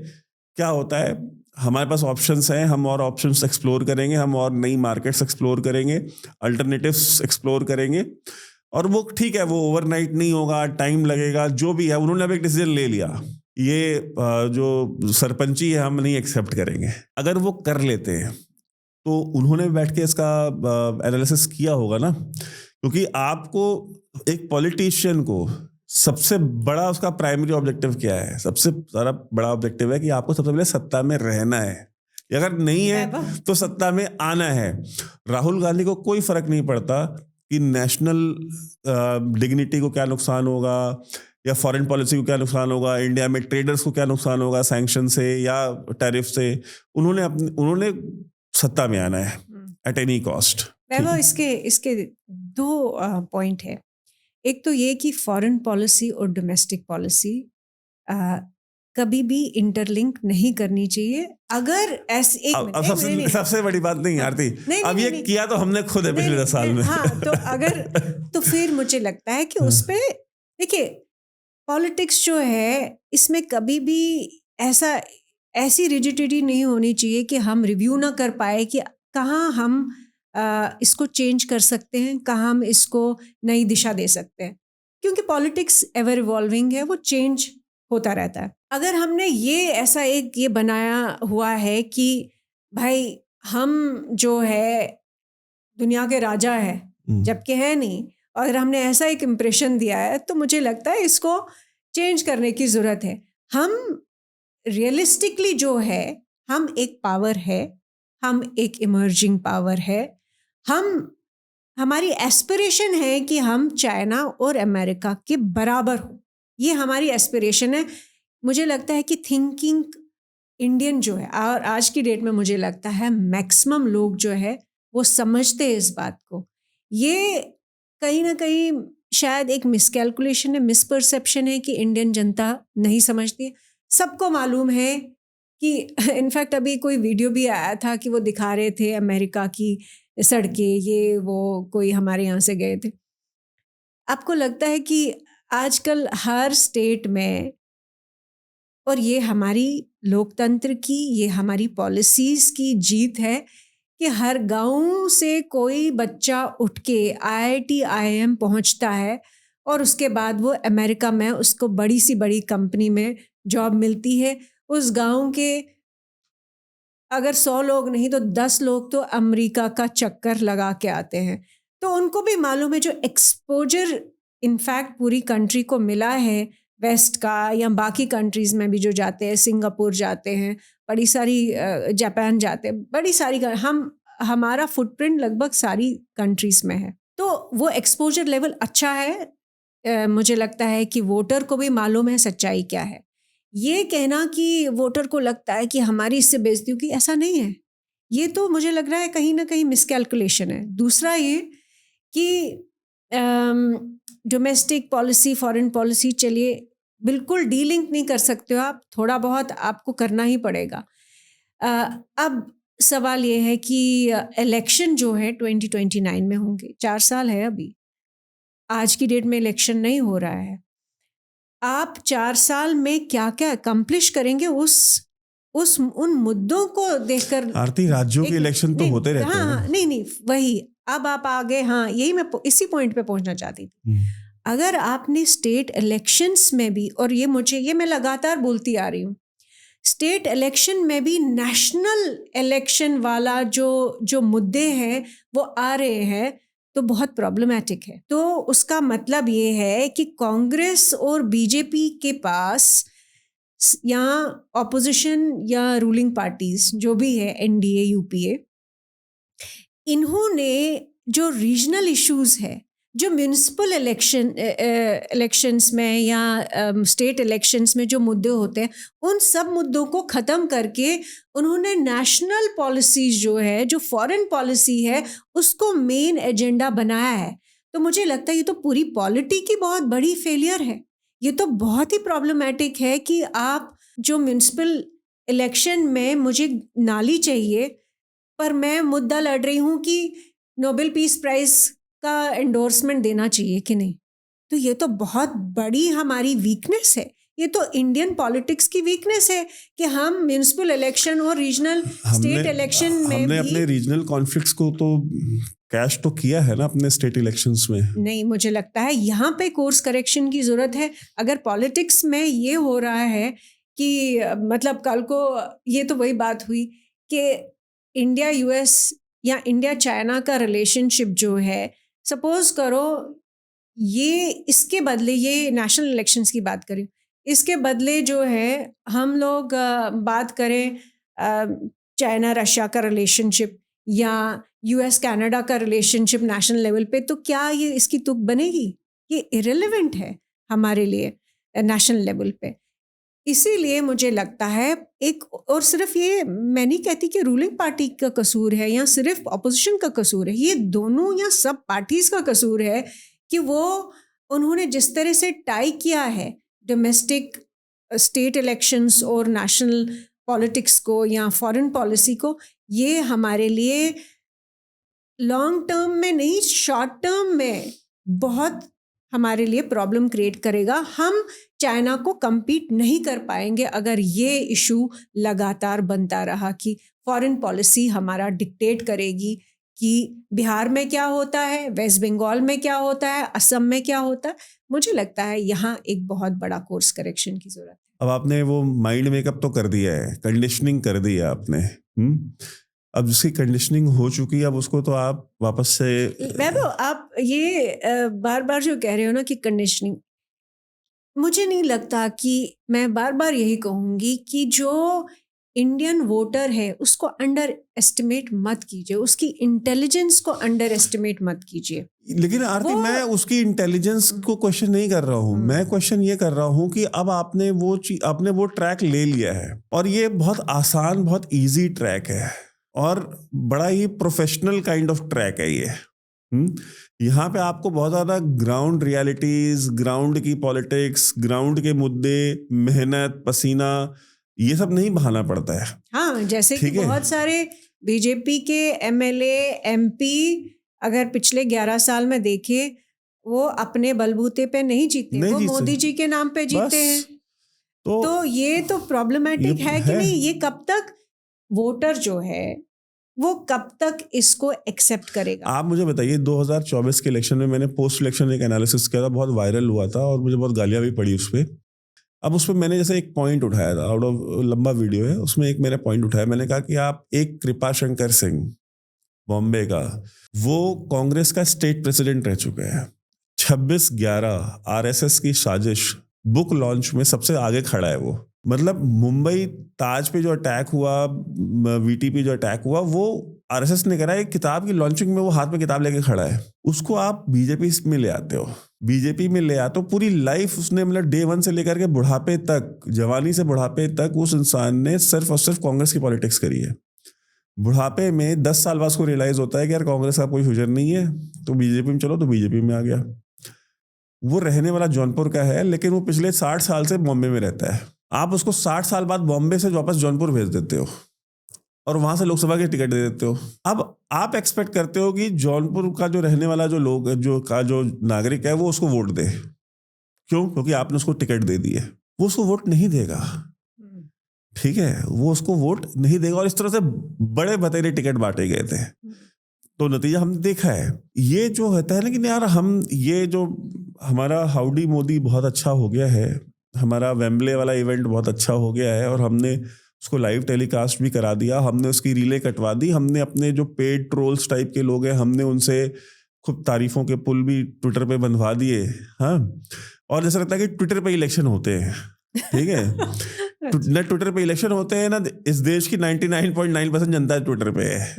क्या होता है। हमारे पास ऑप्शंस हैं, हम और ऑप्शंस एक्सप्लोर करेंगे, हम और नई मार्केट्स एक्सप्लोर करेंगे, अल्टरनेटिव्स एक्सप्लोर करेंगे, और वो ठीक है, वो ओवरनाइट नहीं होगा, टाइम लगेगा, जो भी है। उन्होंने अब एक डिसीजन ले लिया, ये जो सरपंची है हम नहीं एक्सेप्ट करेंगे। अगर वो कर लेते हैं तो उन्होंने बैठ के इसका एनालिसिस किया होगा ना, क्योंकि आपको एक पॉलिटिशियन को सबसे बड़ा उसका प्राइमरी ऑब्जेक्टिव क्या है, सबसे सारा बड़ा ऑब्जेक्टिव है कि आपको सबसे पहले सत्ता में रहना है, अगर नहीं है तो सत्ता में आना है। राहुल गांधी को कोई फर्क नहीं पड़ता कि नेशनल डिग्निटी को क्या नुकसान होगा, या फॉरेन पॉलिसी को क्या नुकसान होगा, इंडिया में ट्रेडर्स को क्या नुकसान होगा सैंक्शन से या टैरिफ से। उन्होंने सत्ता में आना है एट एनी कॉस्ट। वैभव, इसके 2 पॉइंट है। एक तो ये कि फॉरेन पॉलिसी और डोमेस्टिक पॉलिसी कभी भी इंटरलिंक नहीं करनी चाहिए। अगर ऐसे सबसे बड़ी बात नहीं आरती, अब ये किया तो हमने खुद है पिछले 10 साल में। हाँ, तो फिर मुझे लगता है कि उस पे देखिए, पॉलिटिक्स जो है इसमें कभी भी ऐसी रिजिडिटी नहीं होनी चाहिए कि हम रिव्यू ना कर पाए कि कहाँ हम इसको चेंज कर सकते हैं, कहाँ हम इसको नई दिशा दे सकते हैं, क्योंकि पॉलिटिक्स एवर इवॉल्विंग है, वो चेंज होता रहता है। अगर हमने ये बनाया हुआ है कि भाई हम जो है दुनिया के राजा है, जबकि है नहीं, और अगर हमने ऐसा एक इम्प्रेशन दिया है, तो मुझे लगता है इसको चेंज करने की ज़रूरत है। हम रियलिस्टिकली जो है, हम एक पावर है, हम एक इमर्जिंग पावर है, हमारी एस्पिरेशन है कि हम चाइना और अमेरिका के बराबर हो, ये हमारी एस्पिरेशन है। मुझे लगता है कि थिंकिंग इंडियन जो है, और आज की डेट में मुझे लगता है मैक्सिमम लोग जो है वो समझते हैं इस बात को। ये कहीं ना कहीं शायद एक मिसकैलकुलेशन है, मिसपरसेप्शन है कि इंडियन जनता नहीं समझती। सबको मालूम है कि इनफैक्ट अभी कोई वीडियो भी आया था कि वो दिखा रहे थे अमेरिका की सड़कें, ये वो कोई हमारे यहाँ से गए थे। आपको लगता है कि आजकल हर स्टेट में, और ये हमारी लोकतंत्र की, ये हमारी पॉलिसीज़ की जीत है कि हर गांव से कोई बच्चा उठ के IIT IIM पहुंचता है, और उसके बाद वो अमेरिका में उसको बड़ी सी बड़ी कंपनी में जॉब मिलती है। उस गांव के अगर 100 लोग नहीं तो 10 लोग तो अमेरिका का चक्कर लगा के आते हैं। तो उनको भी मालूम है, जो एक्सपोजर इनफैक्ट पूरी कंट्री को मिला है वेस्ट का, या बाकी कंट्रीज़ में भी जो जाते हैं, सिंगापुर जाते हैं, बड़ी सारी जापान जाते हैं, बड़ी सारी हमारा फुटप्रिंट लगभग सारी कंट्रीज़ में है। तो वो एक्सपोजर लेवल अच्छा है। मुझे लगता है कि वोटर को भी मालूम है सच्चाई क्या है। ये कहना कि वोटर को लगता है कि हमारी इससे बेइज्जती होगी, ऐसा नहीं है। ये तो मुझे लग रहा है कहीं ना कहीं मिसकैलकुलेशन है। दूसरा ये कि डोमेस्टिक पॉलिसी, फॉरेन पॉलिसी, चलिए बिल्कुल डीलिंक नहीं कर सकते हो आप, थोड़ा बहुत आपको करना ही पड़ेगा। अब सवाल ये है कि इलेक्शन जो है 2029 में होंगे, 4 साल है अभी, आज की डेट में इलेक्शन नहीं हो रहा है। आप 4 साल में क्या क्या अकम्प्लिश करेंगे उन मुद्दों को देखकर। आरती, राज्यों के इलेक्शन तो नहीं, होते रहते हाँ हैं। हाँ, नहीं नहीं, वही अब आप आगे, हाँ यही मैं इसी पॉइंट पे पहुंचना चाहती थी। अगर आपने स्टेट इलेक्शंस में भी, और ये मैं लगातार बोलती आ रही हूँ, स्टेट इलेक्शन में भी नेशनल इलेक्शन वाला जो मुद्दे हैं वो आ रहे हैं, तो बहुत प्रॉब्लमैटिक है। तो उसका मतलब ये है कि कांग्रेस और बीजेपी के पास या ऑपोजिशन या रूलिंग पार्टीज जो भी है, एनडीए, यूपीए, इन्होंने जो रीजनल इश्यूज है, जो म्यूनिसिपल इलेक्शंस में या स्टेट इलेक्शंस में जो मुद्दे होते हैं, उन सब मुद्दों को ख़त्म करके उन्होंने नेशनल पॉलिसीज जो है, जो फॉरेन पॉलिसी है, उसको मेन एजेंडा बनाया है। तो मुझे लगता है ये तो पूरी पॉलिटी की बहुत बड़ी फेलियर है। ये तो बहुत ही प्रॉब्लमेटिक है कि आप जो म्यूनिसिपल इलेक्शन में मुझे नाली चाहिए, पर मैं मुद्दा लड़ रही हूँ कि नोबेल पीस प्राइज का एंडोर्समेंट देना चाहिए कि नहीं। तो ये तो बहुत बड़ी हमारी वीकनेस है। ये तो इंडियन पॉलिटिक्स की वीकनेस है कि हम म्यूनिसिपल इलेक्शन और रीजनल स्टेट इलेक्शन में हमने भी अपने रीजनल कॉन्फ्लिक्ट्स को तो कैश तो किया है ना अपने स्टेट इलेक्शंस में। नहीं, मुझे लगता है यहाँ पे कोर्स करेक्शन की ज़रूरत है। अगर पॉलिटिक्स में ये हो रहा है कि मतलब कल को ये तो वही बात हुई कि इंडिया यूएस या इंडिया चाइना का रिलेशनशिप जो है, सपोज करो ये इसके बदले, ये नेशनल इलेक्शंस की बात करें, इसके बदले जो है हम लोग बात करें चाइना रशिया का रिलेशनशिप या यूएस कनाडा का रिलेशनशिप नेशनल लेवल पे, तो क्या ये इसकी तुक बनेगी? ये इरेलेवेंट है हमारे लिए नेशनल लेवल पे। इसीलिए मुझे लगता है एक, और सिर्फ ये मैं नहीं कहती कि रूलिंग पार्टी का कसूर है या सिर्फ अपोजिशन का कसूर है, ये दोनों या सब पार्टीज का कसूर है कि वो उन्होंने जिस तरह से टाई किया है डोमेस्टिक स्टेट इलेक्शंस और नेशनल पॉलिटिक्स को या फॉरेन पॉलिसी को, ये हमारे लिए लॉन्ग टर्म में नहीं, शॉर्ट टर्म में बहुत हमारे लिए प्रॉब्लम क्रिएट करेगा। हम चाइना को compete नहीं कर पाएंगे अगर ये इशू लगातार बनता रहा कि फॉरेन पॉलिसी हमारा डिक्टेट करेगी कि बिहार में क्या होता है, वेस्ट बंगाल में क्या होता है, असम में क्या होता है। मुझे लगता है यहाँ एक बहुत बड़ा कोर्स करेक्शन की जरूरत है। अब आपने वो माइंड मेकअप तो कर दिया है, कंडीशनिंग कर दी है आपने। अब जिसकी कंडीशनिंग हो चुकी है, अब उसको तो आप वापस से वैभव, आप ये बार बार जो कह रहे हो ना कि कंडीशनिंग, मुझे नहीं लगता कि, मैं बार बार यही कहूंगी कि जो इंडियन वोटर है उसको अंडर एस्टिमेट मत कीजिए, उसकी इंटेलिजेंस को अंडर एस्टिमेट मत कीजिए। लेकिन आरती, मैं उसकी इंटेलिजेंस को क्वेश्चन नहीं कर रहा हूँ। मैं क्वेश्चन ये कर रहा हूँ कि अब आपने वो ट्रैक ले लिया है, और ये बहुत आसान, बहुत इजी ट्रैक है और बड़ा ही प्रोफेशनल काइंड ऑफ ट्रैक है ये। यहाँ पे आपको बहुत ज्यादा ग्राउंड रियलिटीज, ग्राउंड की पॉलिटिक्स, ग्राउंड के मुद्दे, मेहनत, पसीना, ये सब नहीं बहाना पड़ता है। हाँ, जैसे कि बहुत सारे बीजेपी के एमएलए, एमपी अगर पिछले 11 साल में देखे, वो अपने बलबूते पे नहीं जीते, वो मोदी जी के नाम पे जीते हैं। तो ये तो प्रॉब्लमेटिक है कि नहीं, ये कब तक वोटर जो है वो कब तक इसको एक्सेप्ट करेगा? आप मुझे बताइए, 2024 के इलेक्शन में मैंने पोस्ट इलेक्शन एक एनालिसिस किया था, बहुत वायरल हुआ था और मुझे बहुत गालियां भी पड़ी उस पर। अब उसमें मैंने जैसे एक पॉइंट उठाया था, आउट ऑफ लंबा वीडियो है, उसमें एक मैंने पॉइंट उठाया। मैंने कहा कि आप एक कृपा शंकर सिंह बॉम्बे का, वो कांग्रेस का स्टेट प्रेसिडेंट रह चुके हैं। 26/11 आरएसएस की साजिश बुक लॉन्च में सबसे आगे खड़ा है वो। मतलब मुंबई ताज पे जो अटैक हुआ, वीटी पे जो अटैक हुआ, वो आरएसएस ने करा। एक किताब की लॉन्चिंग में वो हाथ में किताब लेके खड़ा है। उसको आप बीजेपी में ले आते हो। बीजेपी में ले आया तो पूरी लाइफ उसने मतलब डे 1 से लेकर के बुढ़ापे तक, जवानी से बुढ़ापे तक उस इंसान ने सिर्फ और सिर्फ कांग्रेस की पॉलिटिक्स करी है। बुढ़ापे में 10 साल बाद उसको रियलाइज होता है कि यार कांग्रेस का कोई फ्यूचर नहीं है, तो बीजेपी में चलो, तो बीजेपी में आ गया। वो रहने वाला जौनपुर का है, लेकिन वो पिछले 60 साल से बॉम्बे में रहता है। आप उसको 60 साल बाद बॉम्बे से वापस जौनपुर भेज देते हो और वहां से लोकसभा की टिकट दे देते हो। अब आप एक्सपेक्ट करते हो कि जौनपुर का जो रहने वाला जो नागरिक है वो उसको वोट दे। क्यों? क्योंकि आपने उसको टिकट दे दी है। वो उसको वोट नहीं देगा, ठीक है, वो उसको वोट नहीं देगा। और इस तरह से बड़े बतेरे टिकट बांटे गए थे, तो नतीजा हमने देखा है। ये जो होता है ना कि यार हम ये जो हमारा हाउडी मोदी बहुत अच्छा हो गया है, हमारा वेम्बले वाला इवेंट बहुत अच्छा हो गया है, और हमने उसको लाइव टेलीकास्ट भी करा दिया, हमने उसकी रीले कटवा दी, हमने अपने जो पेड ट्रोल्स टाइप के लोग हैं हमने उनसे खूब तारीफों के पुल भी ट्विटर पे बनवा दिए। हाँ, और जैसा लगता है कि ट्विटर पे इलेक्शन होते हैं, ठीक है। न ट्विटर पे इलेक्शन होते हैं ना, इस देश की 99.9% जनता ट्विटर पे है,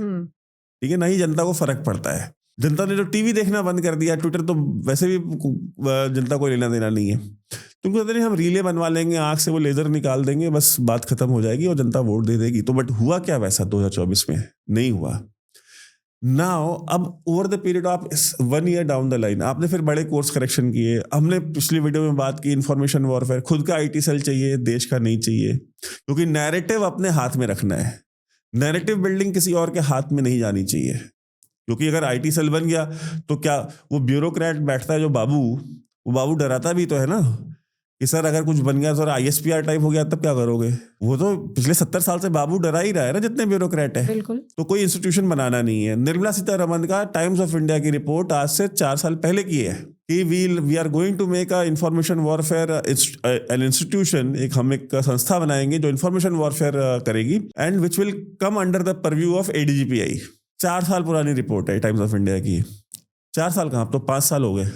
ठीक है, ना ही जनता को फर्क पड़ता है। जनता ने जो टीवी देखना बंद कर दिया, ट्विटर तो वैसे भी जनता को लेना देना नहीं है। तुमको कहते नहीं हम रीले बनवा लेंगे, आंख से वो लेजर निकाल देंगे, बस बात खत्म हो जाएगी और जनता वोट दे देगी। तो बट हुआ क्या वैसा 2024 में? नहीं हुआ। नाउ अब over the period of 1 year down the line आपने फिर बड़े कोर्स करेक्शन किए। हमने पिछली वीडियो में बात की इन्फॉर्मेशन वॉरफेयर, खुद का आईटी सेल चाहिए, देश का नहीं चाहिए, क्योंकि नैरेटिव अपने हाथ में रखना है। नैरेटिव बिल्डिंग किसी और के हाथ में नहीं जानी चाहिए, क्योंकि अगर आईटी सेल बन गया तो क्या वो ब्यूरोक्रेट बैठता है जो बाबू, वो बाबू डराता भी तो है ना कि सर अगर कुछ बन गया, सर आईएसपीआर टाइप हो गया तब क्या करोगे? वो तो पिछले 70 साल से बाबू डरा ही रहा है ना, जितने ब्यूरोक्रेट है। बिल्कुल। तो कोई इंस्टीट्यूशन बनाना नहीं है। निर्मला सीतारमण का टाइम्स ऑफ इंडिया की रिपोर्ट आज से 4 साल पहले की है कि we are going to make a information warfare an institution, हम एक संस्था बनाएंगे जो इंफॉर्मेशन वॉरफेयर करेगी, and which will come under the purview of ADGPI. 4 साल पुरानी रिपोर्ट है टाइम्स ऑफ इंडिया की। 4 साल कहाँ, तो 5 साल हो गए।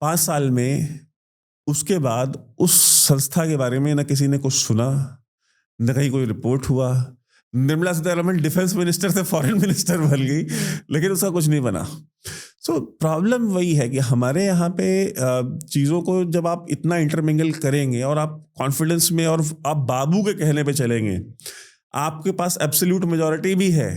5 साल में उसके बाद उस संस्था के बारे में ना किसी ने कुछ सुना, न कहीं कोई रिपोर्ट हुआ। निर्मला सीतारमण डिफेंस मिनिस्टर से फॉरेन मिनिस्टर बन गई, लेकिन उसका कुछ नहीं बना। सो प्रॉब्लम वही है कि हमारे यहाँ पे चीज़ों को जब आप इतना इंटरमिंगल करेंगे और आप कॉन्फिडेंस में और आप बाबू के कहने पे चलेंगे, आपके पास एब्सोल्यूट मेजॉरिटी भी है,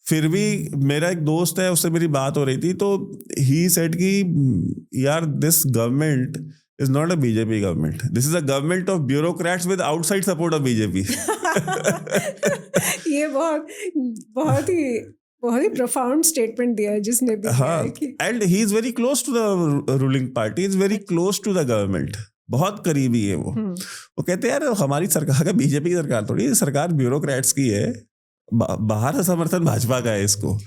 फिर भी मेरा एक दोस्त है, उससे मेरी बात हो रही थी, तो ही सेड कि यार this government is not a BJP government. This is a government of bureaucrats with outside support of BJP. ये बहुत ही profound statement दिया है जिसने भी। हाँ, and he is very close to the ruling party. He is very close to the government. बहुत करीबी है वो। वो कहते हैं यार हमारी सरकार का, बीजेपी की सरकार थोड़ी, सरकार ब्यूरोक्रेट्स की है, बाहर से समर्थन भाजपा का है इसको।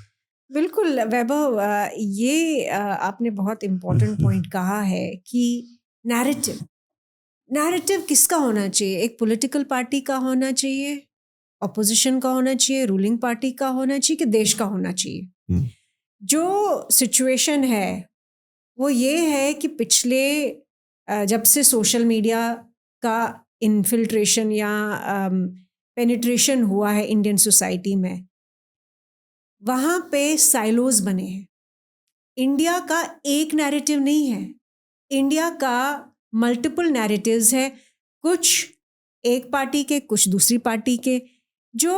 बिल्कुल वैभव, ये आपने बहुत इम्पोर्टेंट पॉइंट कहा है कि नैरेटिव किसका होना चाहिए? एक पॉलिटिकल पार्टी का होना चाहिए, ऑपोजिशन का होना चाहिए, रूलिंग पार्टी का होना चाहिए, कि देश का होना चाहिए? जो सिचुएशन है वो ये है कि पिछले जब से सोशल मीडिया का इन्फिल्ट्रेशन या पेनिट्रेशन हुआ है इंडियन सोसाइटी में, वहाँ पे साइलोज बने हैं। इंडिया का एक नैरेटिव नहीं है, इंडिया का मल्टीपल नैरेटिव्स है, कुछ एक पार्टी के, कुछ दूसरी पार्टी के। जो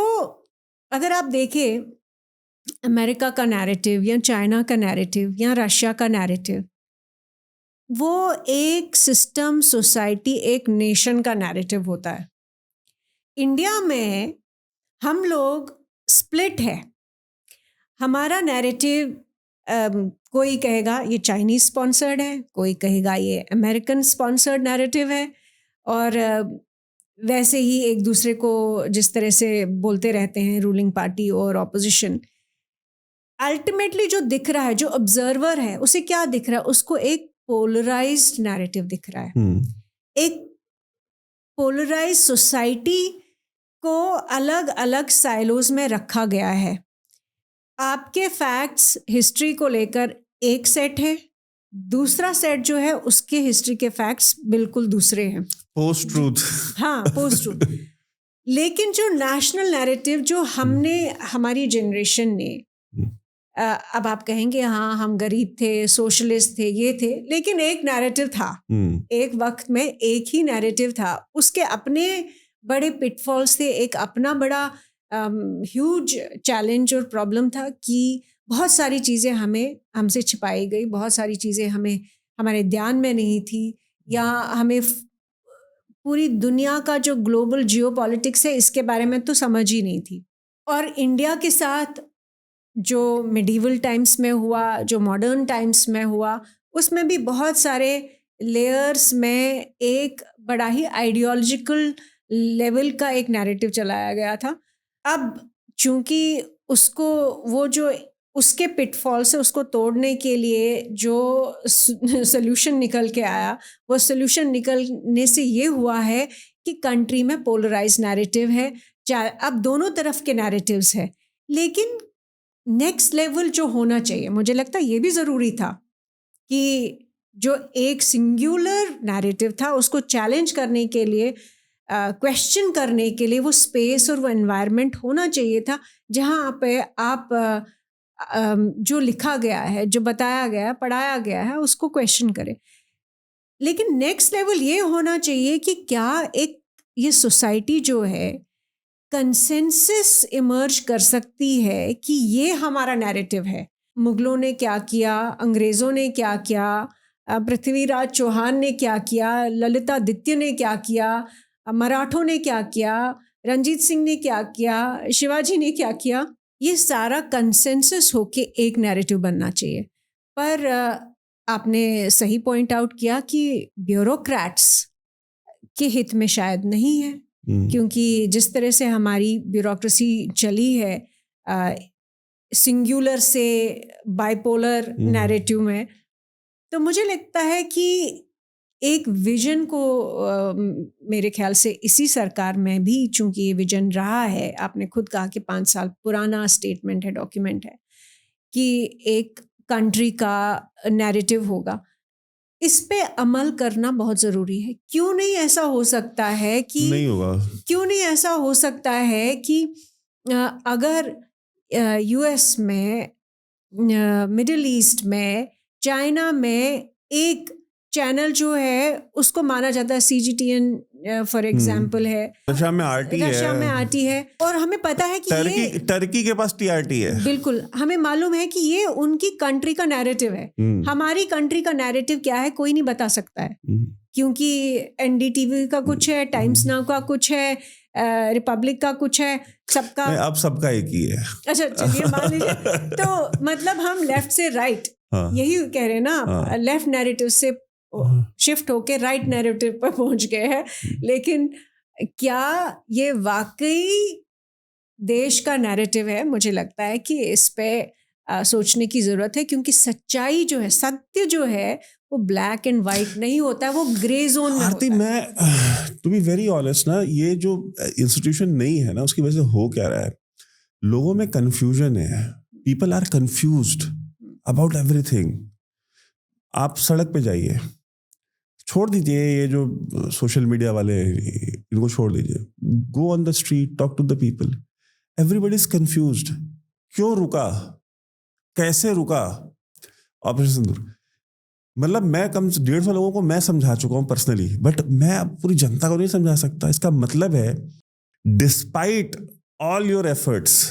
अगर आप देखें अमेरिका का नैरेटिव या चाइना का नैरेटिव या रशिया का नैरेटिव, वो एक सिस्टम, सोसाइटी, एक नेशन का नैरेटिव होता है। इंडिया में हम लोग स्प्लिट है। हमारा नैरेटिव कोई कहेगा ये चाइनीज स्पॉन्सर्ड है, कोई कहेगा ये अमेरिकन स्पॉन्सर्ड नैरेटिव है, और वैसे ही एक दूसरे को जिस तरह से बोलते रहते हैं रूलिंग पार्टी और ऑपोजिशन। अल्टीमेटली जो दिख रहा है, जो ऑब्जर्वर है, उसे क्या दिख रहा है? उसको एक पोलराइज्ड नैरेटिव दिख रहा है। एक पोलराइज्ड सोसाइटी को अलग अलग साइलोज में रखा गया है। आपके फैक्ट्स हिस्ट्री को लेकर एक सेट है, दूसरा सेट जो है उसके हिस्ट्री के फैक्ट्स बिल्कुल दूसरे हैं, पोस्ट ट्रूथ। हाँ, पोस्ट ट्रूथ। लेकिन जो नेशनल नैरेटिव जो हमने, हमारी जनरेशन ने अब आप कहेंगे हाँ हम गरीब थे, सोशलिस्ट थे, ये थे, लेकिन एक नैरेटिव था। एक वक्त में एक ही नैरेटिव था, उसके अपने बड़े पिटफॉल्स थे, एक अपना बड़ा ह्यूज चैलेंज और प्रॉब्लम था कि बहुत सारी चीज़ें हमसे छिपाई गई, बहुत सारी चीज़ें हमारे ध्यान में नहीं थी, या हमें पूरी दुनिया का जो ग्लोबल जियोपॉलिटिक्स है इसके बारे में तो समझ ही नहीं थी। और इंडिया के साथ जो मिडीवल टाइम्स में हुआ, जो मॉडर्न टाइम्स में हुआ, उसमें भी बहुत सारे लेयर्स में एक बड़ा ही आइडियोलॉजिकल लेवल का एक नैरेटिव चलाया गया था। अब चूंकि उसको वो जो उसके पिटफॉल से उसको तोड़ने के लिए जो सोल्यूशन निकल के आया, वो सोल्यूशन निकलने से ये हुआ है कि कंट्री में पोलराइज नैरेटिव है, अब दोनों तरफ के नैरेटिव्स है। लेकिन नेक्स्ट लेवल जो होना चाहिए, मुझे लगता है ये भी ज़रूरी था कि जो एक सिंगुलर नैरेटिव था उसको चैलेंज करने के लिए, क्वेश्चन करने के लिए वो स्पेस और वो एनवायरनमेंट होना चाहिए था जहाँ पे आप जो लिखा गया है, जो बताया गया है, पढ़ाया गया है, उसको क्वेश्चन करें। लेकिन नेक्स्ट लेवल ये होना चाहिए कि क्या एक ये सोसाइटी जो है कंसेंसस इमर्ज कर सकती है कि ये हमारा नैरेटिव है। मुगलों ने क्या किया, अंग्रेज़ों ने क्या किया, पृथ्वीराज चौहान ने क्या किया, ललितादित्य ने क्या किया, मराठों ने क्या किया, रंजीत सिंह ने क्या किया, शिवाजी ने क्या किया, ये सारा कंसेंसस होके एक नैरेटिव बनना चाहिए। पर आपने सही पॉइंट आउट किया कि ब्यूरोक्रेट्स के हित में शायद नहीं है, क्योंकि जिस तरह से हमारी ब्यूरोक्रेसी चली है सिंगुलर से बाइपोलर नैरेटिव में, तो मुझे लगता है कि एक विजन को मेरे ख्याल से इसी सरकार में भी, चूंकि ये विजन रहा है, आपने खुद कहा कि 5 साल पुराना स्टेटमेंट है, डॉक्यूमेंट है, कि एक कंट्री का नैरेटिव होगा, इस पे अमल करना बहुत ज़रूरी है। क्यों नहीं ऐसा हो सकता है कि नहीं होगा, क्यों नहीं ऐसा हो सकता है कि अगर यूएस में, मिडिल ईस्ट में, चाइना में एक चैनल जो है उसको माना जाता है CGTN फॉर एग्जाम्पल है, रशिया में RT है, और हमें पता है कि टर्की के पास TRT है। बिल्कुल, हमें मालूम है कि ये उनकी कंट्री का नैरेटिव है। हमारी कंट्री का नैरेटिव क्या है कोई नहीं बता सकता है, क्योंकि NDTV का कुछ है, टाइम्स नाउ का कुछ है, रिपब्लिक का कुछ है, सबका अब सबका एक ही है। अच्छा चलिए मान लीजिए, तो मतलब हम लेफ्ट से राइट यही कह रहे हैं ना, लेफ्ट नैरेटिव से शिफ्ट होके राइट नैरेटिव पर पहुंच गए हैं। लेकिन क्या ये वाकई देश का नैरेटिव है? मुझे लगता है कि इस पे सोचने की ज़रूरत है, क्योंकि सच्चाई जो है, सत्य जो है, वो ब्लैक एंड वाइट नहीं होता है, वो ग्रे जोन में होता है। मैं टू बी वेरी ऑनेस्ट ना, ये जो इंस्टीट्यूशन नहीं है ना, उसकी वजह से हो क्या रहा है, लोगों में कंफ्यूजन है, people are confused about everything. आप सड़क पे जाइए, छोड़ दीजिए ये जो सोशल मीडिया वाले, इनको छोड़ दीजिए, go on the street, talk to the people, everybody is confused. क्यों रुका, कैसे रुका ऑपरेशन सिंदूर? मतलब मैं कम 150 लोगों को मैं समझा चुका हूं पर्सनली, बट मैं अब पूरी जनता को नहीं समझा सकता। इसका मतलब है डिस्पाइट ऑल योर एफर्ट्स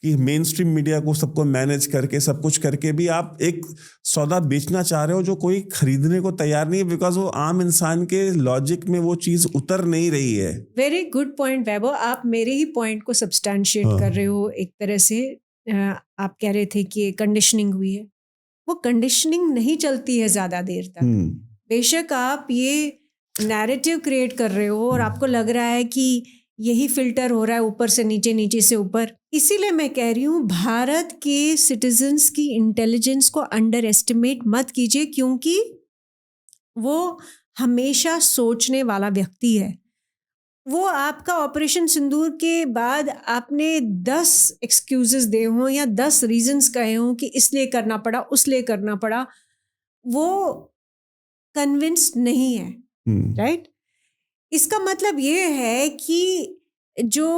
कि मेन स्ट्रीम मीडिया को सबको मैनेज करके सब कुछ करके भी आप एक सौदा बेचना चाह रहे हो जो कोई खरीदने को तैयार नहीं है, बिकॉज वो आम इंसान के लॉजिक में वो चीज उतर नहीं रही है। वेरी गुड पॉइंट वैभव, आप मेरे ही पॉइंट को सब्सटैंशिएट कर रहे हो एक तरह से। आप कह रहे थे कि कंडीशनिंग हुई है, वो कंडीशनिंग नहीं चलती है ज्यादा देर तक। बेशक आप ये नैरेटिव क्रिएट कर रहे हो और आपको लग रहा है कि यही फिल्टर हो रहा है ऊपर से नीचे, नीचे से ऊपर। इसीलिए मैं कह रही हूँ भारत के सिटीजन्स की इंटेलिजेंस को अंडर एस्टिमेट मत कीजिए, क्योंकि वो हमेशा सोचने वाला व्यक्ति है। वो आपका ऑपरेशन सिंदूर के बाद आपने 10 एक्सक्यूजेस दे हों या 10 रीजंस कहे हों कि इसलिए करना पड़ा, उसलिए करना पड़ा, वो कन्विंस्ड नहीं है, राइट? इसका मतलब ये है कि जो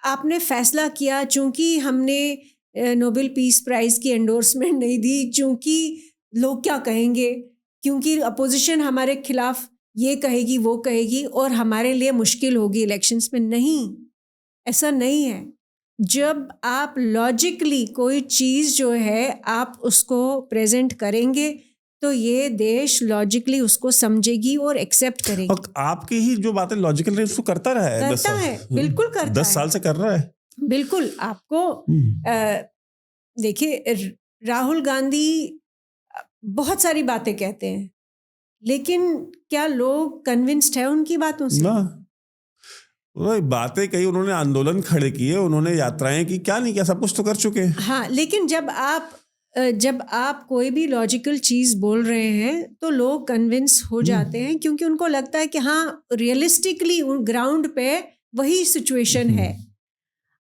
आपने फैसला किया, चूंकि हमने नोबेल पीस प्राइज की एंडोर्समेंट नहीं दी, क्योंकि लोग क्या कहेंगे, क्योंकि अपोजिशन हमारे खिलाफ ये कहेगी वो कहेगी और हमारे लिए मुश्किल होगी इलेक्शंस में। नहीं, ऐसा नहीं है। जब आप लॉजिकली कोई चीज़ जो है आप उसको प्रेजेंट करेंगे तो ये देश लॉजिकली उसको समझेगी और एक्सेप्ट करेगी। और आपकी ही जो बातें लॉजिकल रही उसको करता रहा है 10 करता साल। है, बिल्कुल करता 10 साल से कर रहा है। बिल्कुल। आपको देखिए, राहुल गांधी बहुत सारी बातें कहते हैं, लेकिन क्या लोग कन्विंस्ड है उनकी बातों से? ना, वही बातें कही, उन्होंने आंदोलन खड़े किए, उन्होंने यात्राएं की, क्या नहीं किया, सब कुछ तो कर चुके हैं। हाँ, लेकिन जब आप कोई भी लॉजिकल चीज़ बोल रहे हैं तो लोग कन्विंस हो जाते हैं, क्योंकि उनको लगता है कि हाँ, रियलिस्टिकली ग्राउंड पे वही सिचुएशन है।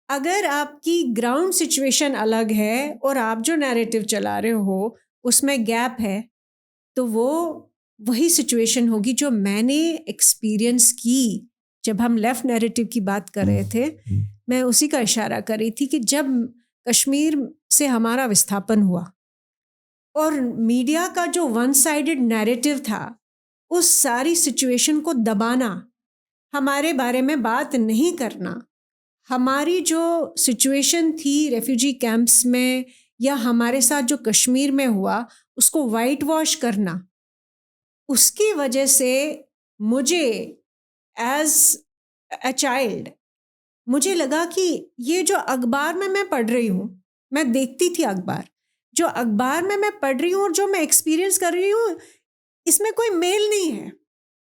अगर आपकी ग्राउंड सिचुएशन अलग है और आप जो नैरेटिव चला रहे हो उसमें गैप है, तो वो वही सिचुएशन होगी जो मैंने एक्सपीरियंस की। जब हम लेफ्ट नैरेटिव की बात कर रहे थे, मैं उसी का इशारा कर रही थी कि जब कश्मीर से हमारा विस्थापन हुआ और मीडिया का जो वन साइडेड नैरेटिव था, उस सारी सिचुएशन को दबाना, हमारे बारे में बात नहीं करना, हमारी जो सिचुएशन थी रेफ्यूजी कैंप्स में या हमारे साथ जो कश्मीर में हुआ उसको वाइट वॉश करना, उसकी वजह से मुझे एज अ चाइल्ड मुझे लगा कि ये जो अखबार में मैं पढ़ रही हूँ, मैं देखती थी अखबार, जो अखबार में मैं पढ़ रही हूँ और जो मैं एक्सपीरियंस कर रही हूँ, इसमें कोई मेल नहीं है।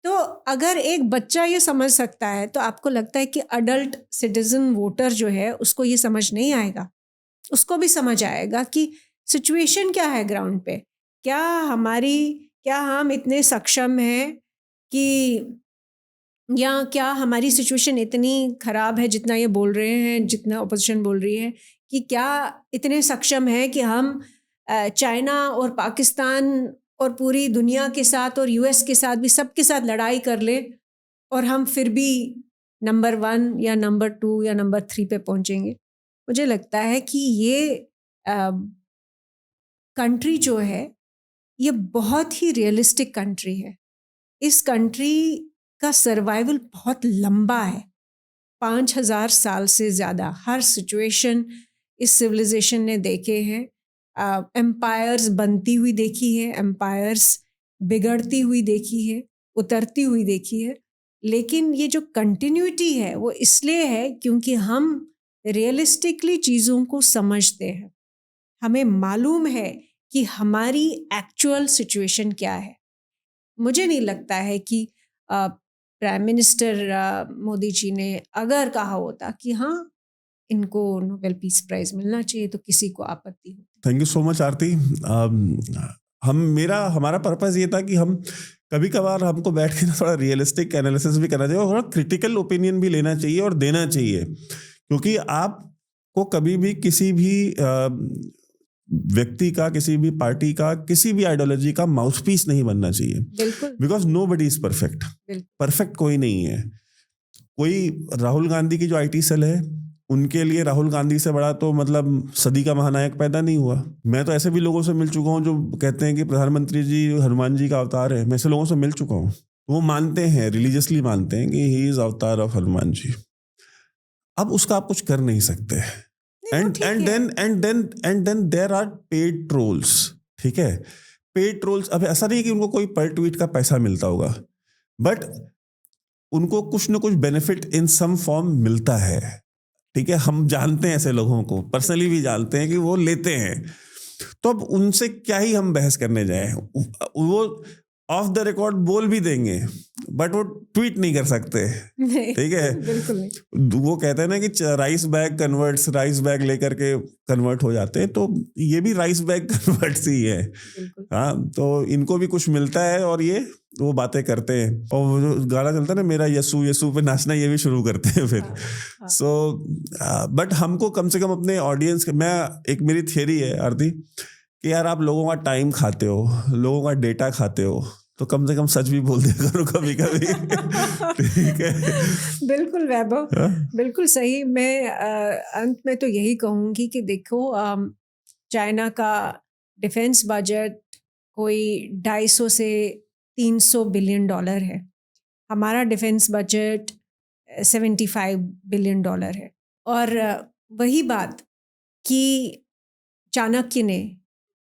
तो अगर एक बच्चा ये समझ सकता है तो आपको लगता है कि अडल्ट सिटीजन वोटर जो है उसको ये समझ नहीं आएगा? उसको भी समझ आएगा कि सिचुएशन क्या है ग्राउंड पे, क्या हम इतने सक्षम हैं कि, या क्या हमारी सिचुएशन इतनी ख़राब है जितना ये बोल रहे हैं, जितना अपोजिशन बोल रही है, कि क्या इतने सक्षम है कि हम चाइना और पाकिस्तान और पूरी दुनिया के साथ और यूएस के साथ भी, सबके साथ लड़ाई कर ले और हम फिर भी नंबर 1 या नंबर 2 या नंबर 3 पे पहुंचेंगे? मुझे लगता है कि ये कंट्री जो है ये बहुत ही रियलिस्टिक कंट्री है। इस कंट्री का सर्वाइवल बहुत लंबा है, 5000 साल से ज़्यादा। हर सिचुएशन इस सिविलाइजेशन ने देखे हैं। एम्पायर्स बनती हुई देखी है, एम्पायर्स बिगड़ती हुई देखी है, उतरती हुई देखी है, लेकिन ये जो कंटिन्यूटी है वो इसलिए है क्योंकि हम रियलिस्टिकली चीज़ों को समझते हैं। हमें मालूम है कि हमारी एक्चुअल सिचुएशन क्या है। मुझे नहीं लगता है कि प्राइम मिनिस्टर मोदी जी ने अगर कहा होता कि हाँ, इनको नोबेल पीस प्राइज मिलना चाहिए, तो किसी को आपत्ति होती। थैंक यू सो मच आरती। हमारा पर्पस ये था कि हम कभी कभार हमको बैठ के थोड़ा रियलिस्टिक एनालिसिस भी करना चाहिए और थोड़ा क्रिटिकल ओपिनियन भी लेना चाहिए और देना चाहिए, क्योंकि आपको कभी भी किसी भी व्यक्ति का, किसी भी पार्टी का, किसी भी आइडियोलॉजी का माउथपीस नहीं बनना चाहिए। बिल्कुल, because nobody is perfect. Perfect कोई नहीं है। कोई राहुल गांधी की जो आईटी सेल है, उनके लिए राहुल गांधी से बड़ा तो मतलब सदी का महानायक पैदा नहीं हुआ। मैं तो ऐसे भी लोगों से मिल चुका हूँ जो कहते हैं कि प्रधानमंत्री जी हनुमान जी का अवतार है। मैं ऐसे लोगों से मिल चुका हूँ, वो मानते हैं, रिलीजियसली मानते हैं कि he is avatar of Hanuman ji. अब उसका आप कुछ कर नहीं सकते। And then there are paid trolls. ठीक है, पेड ट्रोल्स। अब ऐसा नहीं कि उनको कोई पर ट्वीट का पैसा मिलता होगा, बट उनको कुछ ना कुछ बेनिफिट इन सम फॉर्म मिलता है। ठीक है, हम जानते हैं ऐसे लोगों को, पर्सनली भी जानते हैं कि वो लेते हैं। तो अब उनसे क्या ही हम बहस करने जाए। वो ऑफ द रिकॉर्ड बोल भी देंगे, बट वो ट्वीट नहीं कर सकते। ठीक है, बिल्कुल नहीं। वो कहते हैं ना कि rice bag converts, rice bag लेकर के कन्वर्ट हो जाते हैं, तो ये भी राइस बैग कन्वर्ट्स ही है। हाँ, तो इनको भी कुछ मिलता है और ये वो बातें करते हैं। और वो जो गाना चलता है ना, मेरा यसू यसू पे नाचना, ये भी शुरू करते हैं फिर। सो बट हमको कम से कम अपने ऑडियंस, मेरी थियरी है आरती कि यार आप लोगों का टाइम खाते हो, लोगों का डेटा खाते हो, तो कम से कम सच भी बोल दिया करो कभी कभी। ठीक है। बिल्कुल वैभव, हाँ? बिल्कुल सही। मैं अंत में तो यही कहूँगी कि देखो, चाइना का डिफेंस बजट कोई 250 से 300 बिलियन डॉलर है। हमारा डिफेंस बजट 75 बिलियन डॉलर है। और वही बात कि चाणक्य ने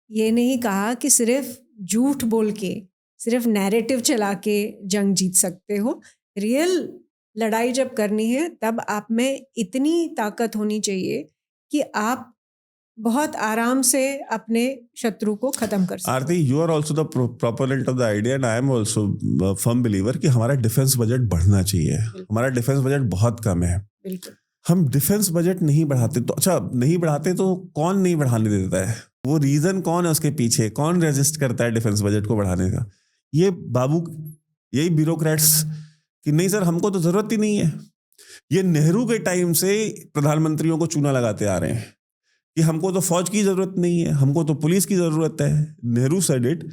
ये नहीं कहा कि सिर्फ झूठ बोल के, सिर्फ नैरेटिव चला के जंग जीत सकते हो। रियल लड़ाई जब करनी है तब आप में इतनी ताकत होनी चाहिए कि आप बहुत आराम से अपने शत्रु को खत्म कर सकते Aarti, you are also the proponent of the idea and I am also firm believer कि हमारा डिफेंस बजट बढ़ना चाहिए। हमारा डिफेंस बजट बहुत कम है। बिल्कुल। हम डिफेंस बजट नहीं बढ़ाते तो अच्छा, नहीं बढ़ाते तो कौन नहीं बढ़ाने देता है? वो रीजन कौन है उसके पीछे? कौन रेजिस्ट करता है डिफेंस बजट को बढ़ाने का? ये बाबू, यही ब्यूरोक्रेट्स कि नहीं सर हमको तो जरूरत ही नहीं है। ये नेहरू के टाइम से प्रधानमंत्रियों को चूना लगाते आ रहे हैं कि हमको तो फौज की जरूरत नहीं है, हमको तो पुलिस की जरूरत है। Nehru said it,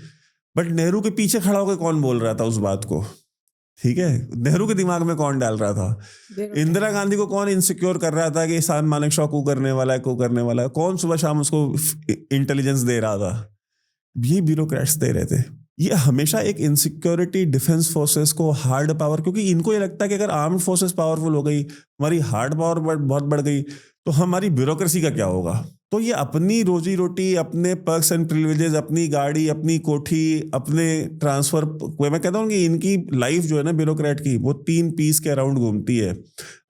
but Nehru के पीछे खड़ा होकर कौन बोल रहा था उस बात को? ठीक है, नेहरू के दिमाग में कौन डाल रहा था? इंदिरा गांधी को कौन इनसिक्योर कर रहा था कि साम मानेक शॉ को करने वाला है, को करने वाला है? कौन सुबह शाम उसको इंटेलिजेंस दे रहा था? ये ब्यूरोक्रेट्स दे रहे थे। ये हमेशा एक इनसिक्योरिटी डिफेंस फोर्सेस को हार्ड पावर, क्योंकि इनको ये लगता है कि अगर आर्म्ड फोर्सेस पावरफुल हो गई, हमारी हार्ड पावर बहुत बढ़ गई, तो हमारी ब्यूरोक्रेसी का क्या होगा? तो ये अपनी रोजी रोटी, अपने पर्क्स एंड प्रिविलेजेस, अपनी गाड़ी, अपनी कोठी, अपने ट्रांसफर, मैं कहता हूँ कि इनकी लाइफ जो है ना ब्यूरोक्रेट की, वो 3 पीस के अराउंड घूमती है।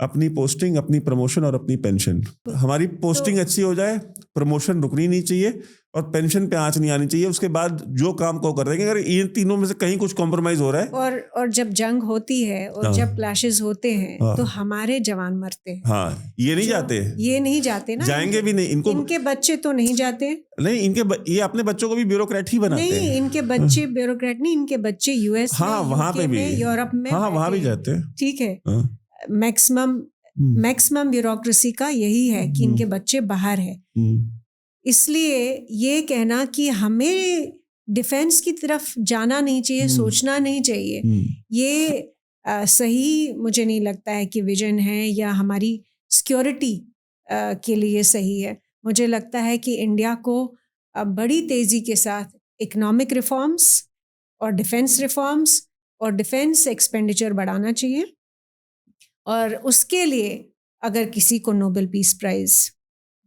अपनी पोस्टिंग, अपनी प्रमोशन और अपनी पेंशन। हमारी पोस्टिंग अच्छी हो जाए, प्रमोशन रुकनी नहीं चाहिए और पेंशन पे आंच नहीं आनी चाहिए। उसके बाद जो काम को कर देंगे, अगर इन तीनों में से कहीं कुछ कॉम्प्रोमाइज हो रहा है, और जब जंग होती है और जब क्लैशेस होते हैं, तो हमारे जवान मरते हैं। हाँ, ये नहीं जाते, ये नहीं जाते ना, जाएंगे भी नहीं। इनके बच्चे तो नहीं जाते नहीं, ये अपने बच्चों को भी ब्यूरोक्रेट ही बनाते हैं। नहीं, इनके बच्चे ब्यूरोक्रेट नहीं, इनके बच्चे यूएस हाँ, में, वहां पे भी, यूरोप में, हाँ वहां भी जाते हैं। ठीक है। मैक्सिमम ब्यूरोक्रेसी का यही है कि इनके बच्चे बाहर है। इसलिए ये कहना कि हमें डिफेंस की तरफ जाना नहीं चाहिए, सोचना नहीं चाहिए, ये सही मुझे नहीं लगता है कि विजन है या हमारी सिक्योरिटी के लिए सही है। मुझे लगता है कि इंडिया को बड़ी तेज़ी के साथ इकोनॉमिक रिफॉर्म्स और डिफेंस रिफॉर्म्स और डिफेंस एक्सपेंडिचर बढ़ाना चाहिए। और उसके लिए अगर किसी को नोबेल पीस प्राइज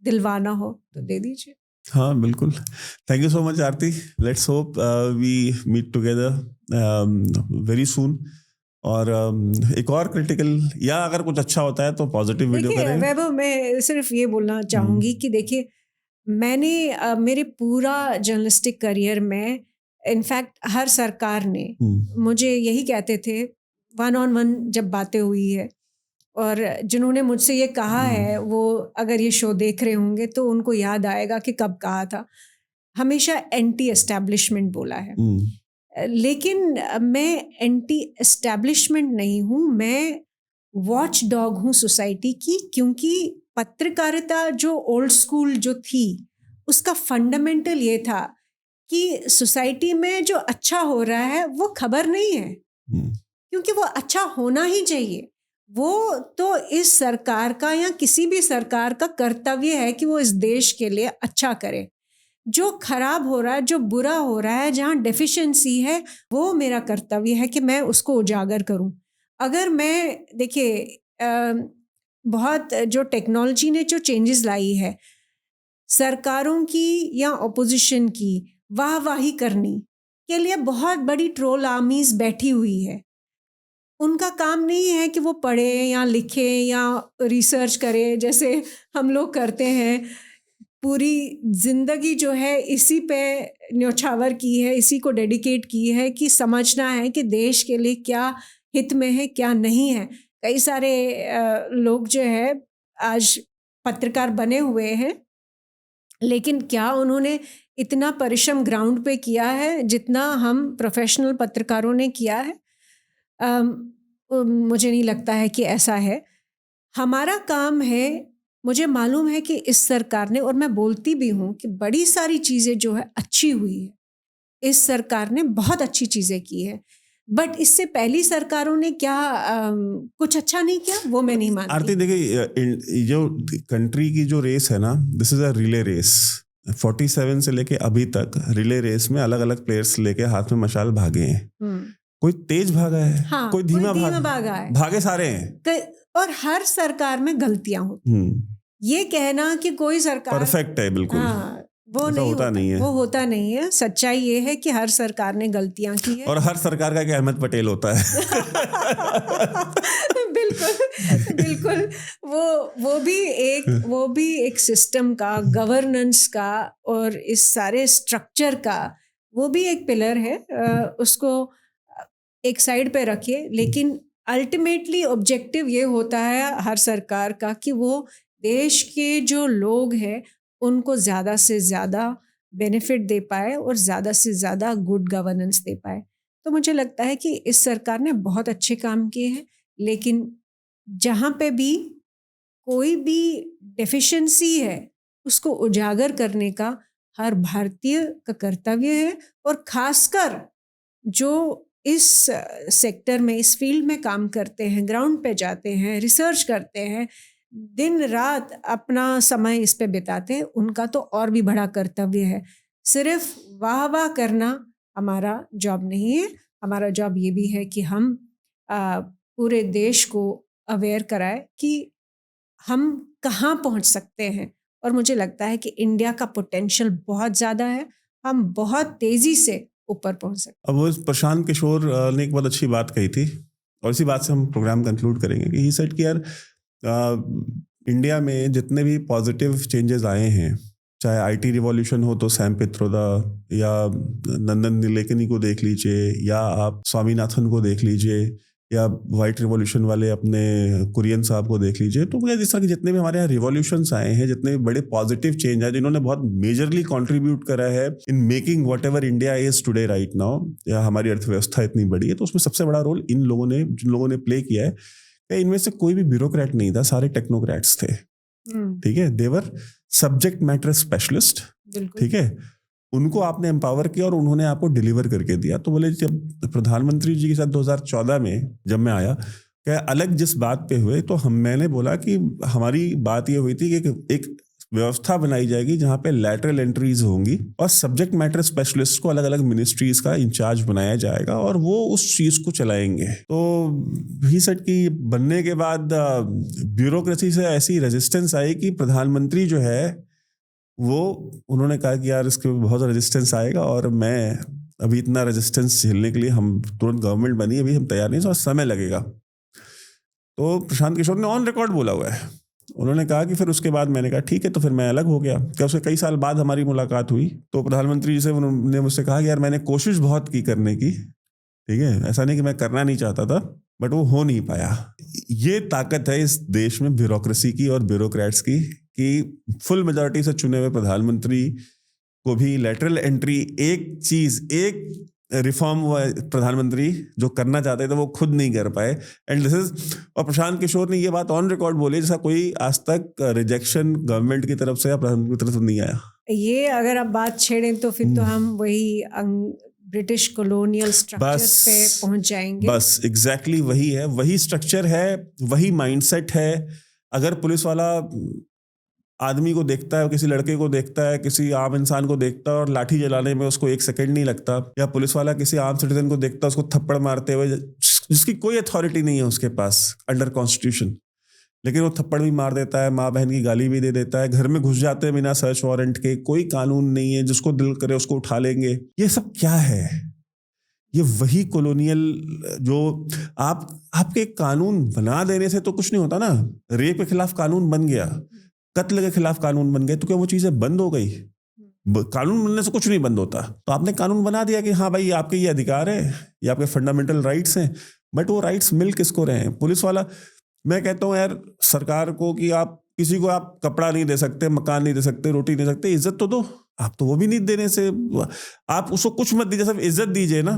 दिलवाना हो तो दे दीजिए। हाँ बिल्कुल। Thank you so much Aarti. Let's hope we meet together very soon. और एक और क्रिटिकल या अगर कुछ अच्छा होता है तो पॉजिटिव वीडियो करें। वैभव, मैं सिर्फ ये बोलना चाहूँगी कि देखिए, मैंने मेरे पूरा जर्नलिस्टिक करियर में, इनफैक्ट हर सरकार ने मुझे यही कहते थे, 1-on-1 जब बातें हुई है और जिन्होंने मुझसे ये कहा है वो अगर ये शो देख रहे होंगे तो उनको याद आएगा कि कब कहा था। हमेशा एंटी एस्टैब्लिशमेंट बोला है, लेकिन मैं एंटी एस्टैब्लिशमेंट नहीं हूँ, मैं वॉच डॉग हूँ सोसाइटी की। क्योंकि पत्रकारिता जो ओल्ड स्कूल जो थी, उसका फंडामेंटल ये था कि सोसाइटी में जो अच्छा हो रहा है वो खबर नहीं है, क्योंकि वो अच्छा होना ही चाहिए। वो तो इस सरकार का या किसी भी सरकार का कर्तव्य है कि वो इस देश के लिए अच्छा करे। जो खराब हो रहा है, जो बुरा हो रहा है, जहाँ डेफिशिएंसी है, वो मेरा कर्तव्य है कि मैं उसको उजागर करूं। अगर मैं, देखिए, बहुत जो टेक्नोलॉजी ने जो चेंजेस लाई है, सरकारों की या ऑपोजिशन की वाहवाही करने के लिए बहुत बड़ी ट्रोल आर्मीज बैठी हुई है। उनका काम नहीं है कि वो पढ़े या लिखे या रिसर्च करे जैसे हम लोग करते हैं। पूरी जिंदगी जो है इसी पे न्योछावर की है, इसी को डेडिकेट की है कि समझना है कि देश के लिए क्या हित में है, क्या नहीं है। कई सारे लोग जो है आज पत्रकार बने हुए हैं, लेकिन क्या उन्होंने इतना परिश्रम ग्राउंड पे किया है जितना हम प्रोफेशनल पत्रकारों ने किया है? मुझे नहीं लगता है कि ऐसा है। हमारा काम है, मुझे मालूम है कि इस सरकार ने, और मैं बोलती भी हूँ कि बड़ी सारी चीज़ें जो है अच्छी हुई है, इस सरकार ने बहुत अच्छी चीज़ें की है, बट इससे पहली सरकारों ने क्या कुछ अच्छा नहीं किया, वो मैं नहीं मानती। आरती देखिए, जो कंट्री की जो रेस है ना, this is a relay race. 47 से लेके अभी तक रिले रेस में अलग अलग प्लेयर्स लेके हाथ में मशाल भागे हैं। कोई तेज भागा है, हाँ, कोई धीमा भागा है, भागे सारे हैं। और हर सरकार में गलतियां होती। ये कहना कि कोई सरकार परफेक्ट है, बिल्कुल हाँ, वो नहीं होता नहीं है। वो होता नहीं है। सच्चाई ये है कि हर सरकार ने गलतियां की है, और हर सरकार का एक अहमद पटेल होता है। बिल्कुल बिल्कुल। वो भी एक सिस्टम का, गवर्नेंस का और इस सारे स्ट्रक्चर का वो भी एक पिलर है। उसको एक साइड पे रखिए, लेकिन अल्टीमेटली ऑब्जेक्टिव ये होता है हर सरकार का कि वो देश के जो लोग हैं उनको ज़्यादा से ज़्यादा बेनिफिट दे पाए और ज़्यादा से ज़्यादा गुड गवर्नेंस दे पाए। तो मुझे लगता है कि इस सरकार ने बहुत अच्छे काम किए हैं, लेकिन जहाँ पे भी कोई भी डेफिशिएंसी है उसको उजागर करने का हर भारतीय का कर्तव्य है। और खासकर जो इस सेक्टर में, इस फील्ड में काम करते हैं, ग्राउंड पे जाते हैं, रिसर्च करते हैं, दिन रात अपना समय इस पे बिताते हैं, उनका तो और भी बड़ा कर्तव्य है। सिर्फ वाह वाह करना हमारा जॉब नहीं है। हमारा जॉब ये भी है कि हम पूरे देश को अवेयर कराए कि हम कहाँ पहुँच सकते हैं। और मुझे लगता है कि इंडिया का पोटेंशियल बहुत ज़्यादा है, हम बहुत तेज़ी से ऊपर पहुँच सकते। अब वो प्रशांत किशोर ने एक बहुत अच्छी बात कही थी, और इसी बात से हम प्रोग्राम कंक्लूड करेंगे कि ही सेड कि यार इंडिया में जितने भी पॉजिटिव चेंजेस आए हैं, चाहे आईटी रिवॉल्यूशन हो तो सैम पित्रोदा, या नंदन नीलेकनी को देख लीजिए, या आप स्वामीनाथन को देख लीजिए, या वाइट रिवॉल्यूशन वाले अपने कुरियन साहब को देख लीजिए, तो इस तरह के जितने भी हमारे यहाँ रिवॉल्यूशंस आए हैं, जितने भी बड़े पॉजिटिव चेंज आए जिन्होंने बहुत मेजरली कंट्रीब्यूट करा है in making whatever India is today right now, या हमारी अर्थव्यवस्था इतनी बड़ी है, तो उसमें सबसे बड़ा रोल इन लोगों ने, जिन लोगों ने प्ले किया है, इनमें से कोई भी ब्यूरोक्रेट नहीं था, सारे टेक्नोक्रेट्स थे। ठीक है, देवर सब्जेक्ट मैटर स्पेशलिस्ट। ठीक है, उनको आपने एम्पावर किया और उन्होंने आपको डिलीवर करके दिया। तो बोले जब प्रधानमंत्री जी के साथ 2014 में जब मैं आया, क्या अलग जिस बात पे हुए, तो मैंने बोला कि हमारी बात ये हुई थी कि एक व्यवस्था बनाई जाएगी जहां पे लैटरल एंट्रीज होंगी और सब्जेक्ट मैटर स्पेशलिस्ट को अलग अलग मिनिस्ट्रीज का इंचार्ज बनाया जाएगा और वो उस चीज को चलाएंगे। तो ही सेड कि बनने के बाद ब्यूरोक्रेसी से ऐसी रेजिस्टेंस आई कि प्रधानमंत्री जो है वो, उन्होंने कहा कि यार इसके बहुत रेजिस्टेंस आएगा और मैं अभी इतना रेजिस्टेंस झेलने के लिए हम तुरंत गवर्नमेंट बनी, अभी हम तैयार नहीं, तो समय लगेगा। तो प्रशांत किशोर ने ऑन रिकॉर्ड बोला हुआ है, उन्होंने कहा कि फिर उसके बाद मैंने कहा ठीक है, तो फिर मैं अलग हो गया। क्या उसके कई साल बाद हमारी मुलाकात हुई तो प्रधानमंत्री जी से उन्होंने मुझसे कहा कि यार मैंने कोशिश बहुत की करने की, ठीक है, ऐसा नहीं कि मैं करना नहीं चाहता था, बट वो हो नहीं पाया। ये ताकत है इस देश में ब्यूरोक्रेसी की और ब्यूरोक्रेट्स की कि फुल मेजॉरिटी से चुने हुए प्रधानमंत्री को भी लेटरल एंट्री, एक रिफॉर्म प्रधानमंत्री जो करना चाहते थे वो खुद नहीं कर पाए। एंड दिस इज, और प्रशांत किशोर ने ये बात ऑन रिकॉर्ड बोली जैसा कोई आज तक रिजेक्शन गवर्नमेंट की तरफ से या प्रधानमंत्री की तरफ से नहीं आया। ये अगर आप बात छेड़ें तो फिर तो हम वही ब्रिटिश कॉलोनियल स्ट्रक्चर पे पहुंच जाएंगे। बस एग्जैक्टली वही है, वही स्ट्रक्चर है, वही माइंडसेट है। अगर पुलिस वाला आदमी को देखता है, किसी लड़के को देखता है, किसी आम इंसान को देखता है और लाठी जलाने में उसको एक सेकंड नहीं लगता, या पुलिस वाला किसी आम सिटीजन को देखता है उसको थप्पड़ मारते हुए, जिसकी कोई अथॉरिटी नहीं है उसके पास अंडर कॉन्स्टिट्यूशन, लेकिन वो थप्पड़ भी मार देता है, माँ बहन की गाली भी दे देता है, घर में घुस जाते हैं बिना सर्च वारंट के, कोई कानून नहीं है, जिसको दिल करे उसको उठा लेंगे। ये सब क्या है? ये वही कॉलोनियल, जो आपके कानून बना देने से तो कुछ नहीं होता ना। रेप के खिलाफ कानून बन गया, कत्ल के खिलाफ कानून बन गए, तो क्या वो चीजें बंद हो गई? कानून बनने से कुछ नहीं बंद होता। तो आपने कानून बना दिया कि हाँ भाई आपके ये अधिकार है, ये आपके फंडामेंटल राइट्स हैं, बट वो राइट्स मिल किसको रहे हैं? पुलिस वाला, मैं कहता हूँ यार सरकार को कि आप किसी को आप कपड़ा नहीं दे सकते, मकान नहीं दे सकते, रोटी नहीं दे सकते, इज्जत तो दो। आप तो वो भी नहीं देने से, आप उसको कुछ मत दीजिए, सब इज्जत दीजिए ना।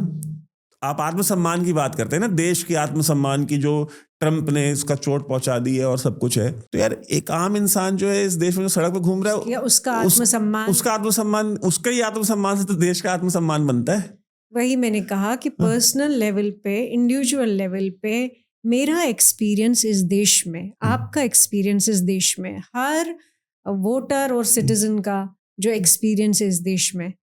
आप आत्मसम्मान की बात करते हैं ना, देश की आत्मसम्मान की, जो ट्रम्प ने इसका चोट पहुंचा दी है और सब कुछ है। तो यार एक आम इंसान जो है इस देश में जो सड़क पे घूम रहा है, या उसका आत्मसम्मान, उसका ही आत्मसम्मान से तो देश का आत्मसम्मान बनता है। वही मैंने कहा कि पर्सनल लेवल पे, इंडिविजुअल लेवल पे मेरा एक्सपीरियंस इस देश में, आपका एक्सपीरियंस इस देश में, हर वोटर और सिटीजन का जो एक्सपीरियंस है इस देश में,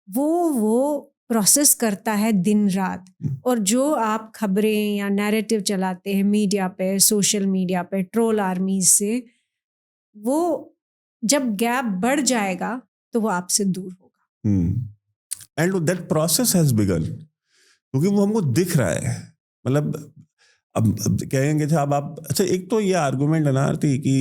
वो प्रोसेस करता है दिन रात। और जो आप खबरें या नैरेटिव चलाते हैं मीडिया पे, सोशल मीडिया पे, ट्रोल आर्मीज से, वो जब गैप बढ़ जाएगा तो वो आपसे दूर होगा। And that process has begin, क्योंकि वो हमको दिख रहा है। मतलब अब कहेंगे जब आप, अच्छा एक तो ये आर्गुमेंट है ना आरती कि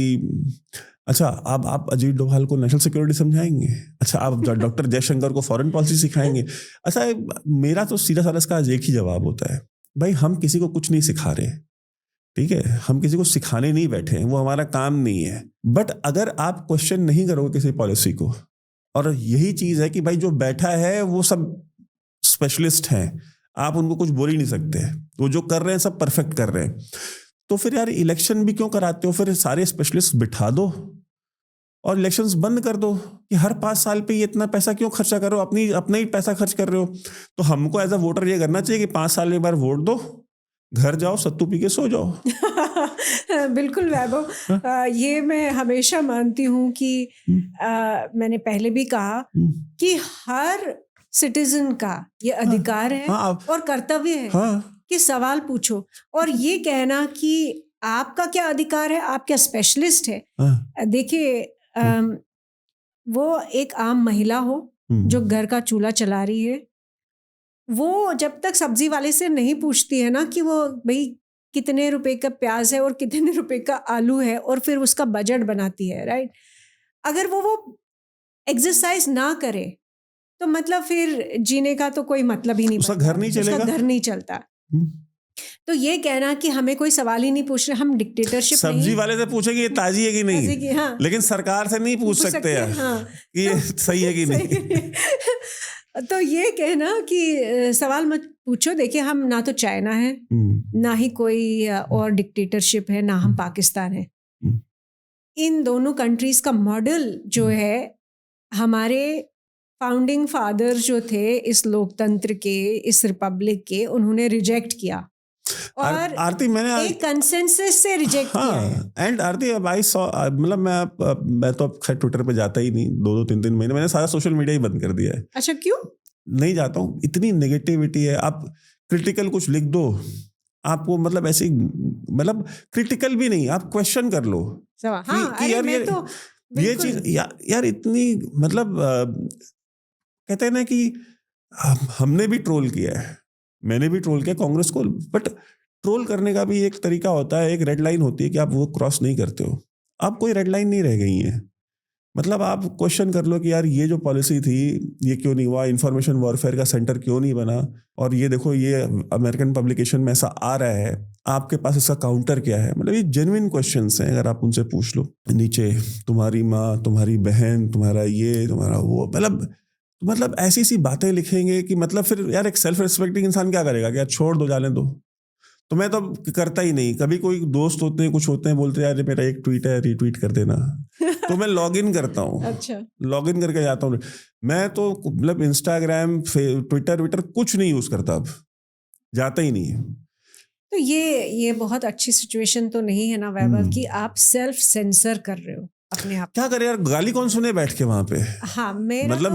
अच्छा आप अजीत डोभाल को नेशनल सिक्योरिटी समझाएंगे, अच्छा आप डॉक्टर जयशंकर को फॉरेन पॉलिसी सिखाएंगे। अच्छा मेरा तो सीधा साधा इसका आज एक ही जवाब होता है, भाई हम किसी को कुछ नहीं सिखा रहे, ठीक है, हम किसी को सिखाने नहीं बैठे हैं, वो हमारा काम नहीं है। बट अगर आप क्वेश्चन नहीं करोगे किसी पॉलिसी को, और यही चीज है कि भाई जो बैठा है वो सब स्पेशलिस्ट हैं, आप उनको कुछ बोल ही नहीं सकते, वो जो कर रहे हैं सब परफेक्ट कर रहे हैं, तो फिर यार इलेक्शन भी क्यों कराते हो? फिर सारे स्पेशलिस्ट बिठा दो और इलेक्शंस बंद कर दो कि हर 5 साल पे ये इतना पैसा क्यों खर्चा करो, अपना ही पैसा खर्च कर रहे हो। तो हमको एज अ वोटर ये करना चाहिए कि 5 साल में एक बार वोट दो, घर जाओ, सत्तू पी के सो जाओ। बिल्कुल वैभव, ये मैं हमेशा मानती हूँ कि मैंने पहले भी कहा कि हर सिटीजन का ये अधिकार है और कर्तव्य है कि सवाल पूछो। और ये कहना कि आपका क्या अधिकार है, आप क्या स्पेशलिस्ट है, देखिए वो एक आम महिला हो जो घर का चूल्हा चला रही है, वो जब तक सब्जी वाले से नहीं पूछती है ना कि वो भाई कितने रुपए का प्याज है और कितने रुपए का आलू है, और फिर उसका बजट बनाती है, राइट। अगर वो एक्सरसाइज ना करे तो मतलब फिर जीने का तो कोई मतलब ही नहीं, उसका घर नहीं चलेगा, उसका घर नहीं चलता। तो ये कहना कि हमें कोई सवाल ही नहीं पूछ रहे, हम डिक्टेटरशिप नहीं, सब्जी वाले से पूछेंगे ये ताजी है कि नहीं, हाँ, लेकिन सरकार से नहीं पूछ सकते यार कि ये सही है कि नहीं। तो ये कहना कि सवाल मत पूछो, देखिए हम ना तो चाइना है, ना ही कोई और डिक्टेटरशिप है, ना हम पाकिस्तान है। इन दोनों कंट्रीज का मॉडल जो है, हमारे फाउंडिंग फादर जो थे इस लोकतंत्र के, इस रिपब्लिक के, उन्होंने रिजेक्ट किया और आरती मैंने एक कंसेंसस से रिजेक्ट किया है। एंड आरती अब आई सॉ, मतलब मैं तो अब खैर ट्विटर पे जाता ही नहीं, 2-3 महीने मैंने सारा सोशल मीडिया ही बंद कर दिया है। अच्छा, क्यों नहीं जाता हूँ? इतनी नेगेटिविटी है। आप क्रिटिकल कुछ लिख दो, आपको मतलब ऐसे, मतलब क्रिटिकल भी नहीं, आप क्वेश्चन कर लो कि यार ये चीज यार इतनी, मतलब कहते हैं ना कि हमने भी ट्रोल किया है, मैंने भी ट्रोल किया कांग्रेस को, बट ट्रोल करने का भी एक तरीका होता है, एक रेड लाइन होती है कि आप वो क्रॉस नहीं करते हो। अब कोई रेड लाइन नहीं रह गई है, मतलब आप क्वेश्चन कर लो कि यार ये जो पॉलिसी थी ये क्यों नहीं हुआ, इंफॉर्मेशन वॉरफेयर का सेंटर क्यों नहीं बना, और ये देखो ये अमेरिकन पब्लिकेशन में ऐसा आ रहा है, आपके पास इसका काउंटर क्या है। मतलब ये जेन्युइन क्वेश्चंस हैं, अगर आप उनसे पूछ लो। नीचे तुम्हारी माँ, तुम्हारी बहन, तुम्हारा ये, तुम्हारा वो, मतलब ऐसी सी बातें लिखेंगे कि मतलब फिर यार एक सेल्फ रिस्पेक्टिंग इंसान क्या करेगा कि यार छोड़ दो, जाने दो। तो मैं तो करता ही नहीं। कभी कोई दोस्त होते हैं, कुछ होते हैं, बोलते हैं यार मेरा एक ट्वीट है, रीट्वीट कर देना, तो मैं लॉग इन करता हूँ। अच्छा, लॉग इन करके जाता हूँ। मैं तो मतलब इंस्टाग्राम, ट्विटर कुछ नहीं यूज करता, अब जाता ही नहीं है। तो ये बहुत अच्छी सिचुएशन तो नहीं है ना वैभव कि आप सेल्फ सेंसर कर रहे हो अपने आप। क्या करे यार, गाली कौन सुने बैठ के वहां पे। हाँ, मतलब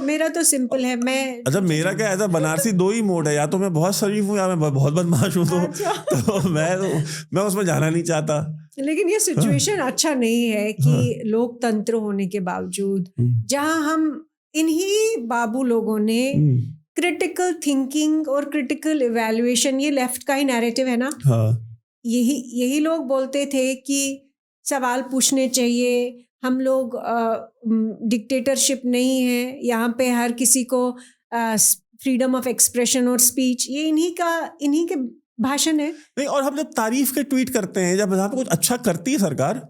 मेरा तो सिंपल है। मैं अच्छा, मेरा क्या ऐसा बनारसी 2 ही मोड है, या तो मैं बहुत शरीफ हूँ या मैं बहुत बदमाश हूँ। तो मैं उसमें जाना नहीं चाहता। लेकिन ये सिचुएशन अच्छा नहीं है कि लोकतंत्र होने के बावजूद, जहां हम इन्हीं बाबू लोगों ने क्रिटिकल थिंकिंग और क्रिटिकल इवैल्यूएशन, ये लेफ्ट का ही नैरेटिव है ना, यही लोग बोलते थे कि सवाल पूछने चाहिए, हम लोग डिक्टेटरशिप नहीं है, यहाँ पे हर किसी को फ्रीडम ऑफ एक्सप्रेशन और स्पीच, ये इन्हीं के भाषण है। नहीं, और हम जब तारीफ के ट्वीट करते हैं, जब यहाँ पे कुछ अच्छा करती है सरकार,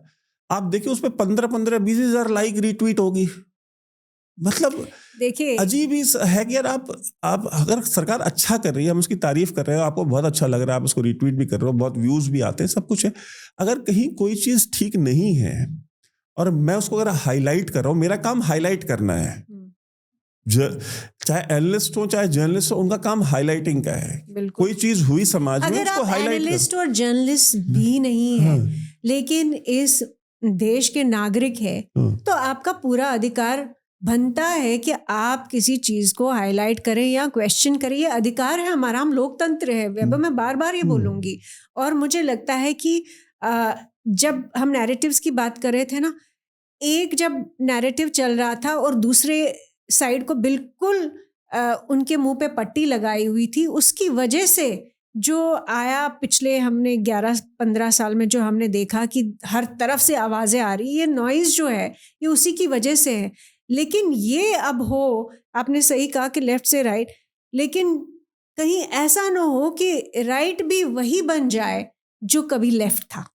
आप देखिए उस पर 15-20 हज़ार लाइक रीट्वीट होगी। मतलब देखिए अजीब ही है कि यार आप अगर सरकार अच्छा कर रही है, हम उसकी तारीफ कर रहे हो, आपको बहुत अच्छा लग रहा है, आप उसको रिट्वीट भी कर रहे हो, बहुत व्यूज भी आते हैं, सब कुछ है। अगर कहीं कोई चीज ठीक नहीं है और मैं उसको अगर हाईलाइट कर रहा हूँ, मेरा काम हाईलाइट करना है। चाहे एनालिस्ट हो चाहे जर्नलिस्ट हो, उनका काम हाईलाइटिंग का है। बिल्कुल। कोई चीज हुई समाज में, अगर उसको आप हाईलाइट एनालिस्ट और जर्नलिस्ट भी नहीं है, लेकिन इस देश के नागरिक है, तो आपका पूरा अधिकार बनता है कि आप किसी चीज को हाईलाइट करें या क्वेश्चन करें। ये अधिकार है हमारा, हम लोकतंत्र है। वैभव, मैं बार बार ये बोलूंगी। और मुझे लगता है कि जब हम नैरेटिव्स की बात कर रहे थे ना, एक जब नैरेटिव चल रहा था और दूसरे साइड को बिल्कुल उनके मुंह पे पट्टी लगाई हुई थी, उसकी वजह से जो आया पिछले हमने 11-15 साल में जो हमने देखा कि हर तरफ से आवाज़ें आ रही, ये नॉइज़ जो है ये उसी की वजह से है। लेकिन ये अब हो, आपने सही कहा कि लेफ्ट से राइट, लेकिन कहीं ऐसा ना हो कि राइट भी वही बन जाए जो कभी लेफ्ट था।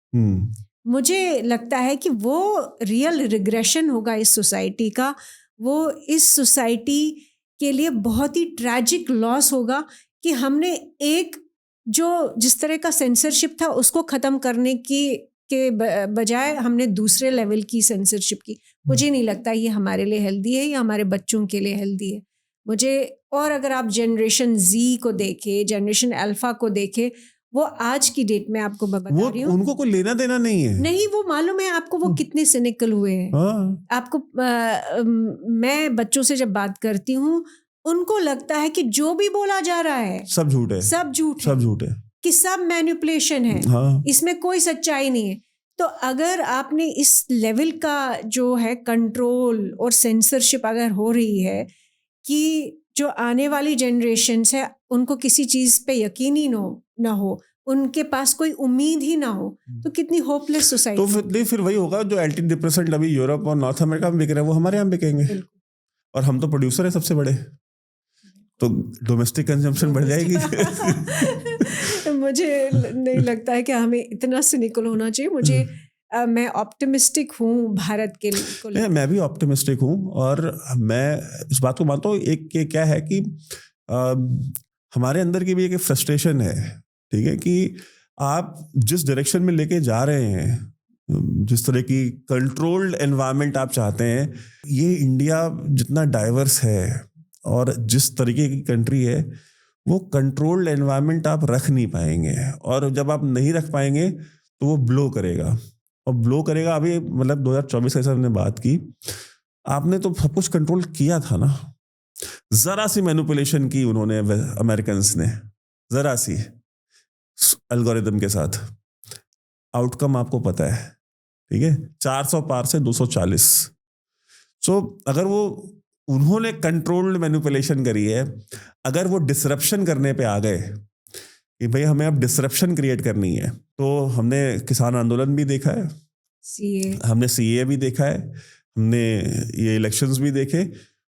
मुझे लगता है कि वो रियल रिग्रेशन होगा इस सोसाइटी का, वो इस सोसाइटी के लिए बहुत ही ट्रैजिक लॉस होगा कि हमने एक जो जिस तरह का सेंसरशिप था उसको ख़त्म करने के बजाय हमने दूसरे लेवल की सेंसरशिप की। मुझे नहीं लगता ये हमारे लिए हेल्दी है या हमारे बच्चों के लिए हेल्दी है। और अगर आप जनरेशन जी को देखें, जनरेशन अल्फा को देखें, वो आज की डेट में आपको मैं बता रही हूँ, उनको कोई लेना देना नहीं है। नहीं, वो मालूम है आपको वो कितने सिनिकल हुए हैं। आपको मैं बच्चों से जब बात करती हूँ, उनको लगता है कि जो भी बोला जा रहा है सब झूठ है, सब झूठ है, कि सब मैनिपुलेशन है। इसमें कोई सच्चाई नहीं है। तो अगर आपने इस लेवल का जो है कंट्रोल और सेंसरशिप अगर हो रही है कि जो आने वाली जनरेशन्स है उनको किसी चीज पे यकीन ही ना हो, उनके पास कोई उम्मीद ही ना हो, तो कितनी होपलेस सोसाइटी। तो फिर वही होगा जो एंटी डिप्रेसेंट अभी यूरोप और नॉर्थ अमेरिका में बिक रहे हैं, वो हमारे यहाँ बिकेंगे। और हम तो प्रोड्यूसर है सबसे बड़े, तो डोमेस्टिक कंजम्पशन बढ़ जाएगी। मुझे नहीं लगता है कि हमें इतना सिनिकल होना चाहिए। मैं ऑप्टिमिस्टिक हूँ भारत के लिए। मैं भी ऑप्टिमिस्टिक हूँ और मैं इस बात को मानता हूँ। एक क्या है कि हमारे अंदर की भी एक फ्रस्ट्रेशन है, ठीक है, कि आप जिस डायरेक्शन में लेके जा रहे हैं, जिस तरह की कंट्रोल्ड एनवायरनमेंट आप चाहते हैं, ये इंडिया जितना डाइवर्स है और जिस तरीके की कंट्री है, वो कंट्रोल्ड एनवायरनमेंट आप रख नहीं पाएंगे। और जब आप नहीं रख पाएंगे तो वो ब्लो करेगा, और ब्लो करेगा। अभी मतलब 2024 से हमने बात की, आपने तो सब कुछ कंट्रोल किया था ना, जरा सी मैनिपुलेशन की उन्होंने अमेरिकन्स ने, जरा सी एल्गोरिदम के साथ, आउटकम आपको पता है, ठीक है, 400 पार से 240। सो अगर वो उन्होंने कंट्रोल्ड मैनिपुलेशन करी है, अगर वो डिसरप्शन करने पे आ गए कि भाई हमें अब डिसरप्शन क्रिएट करनी है, तो हमने किसान आंदोलन भी देखा है, हमने सीए भी देखा है, हमने ये इलेक्शंस भी देखे,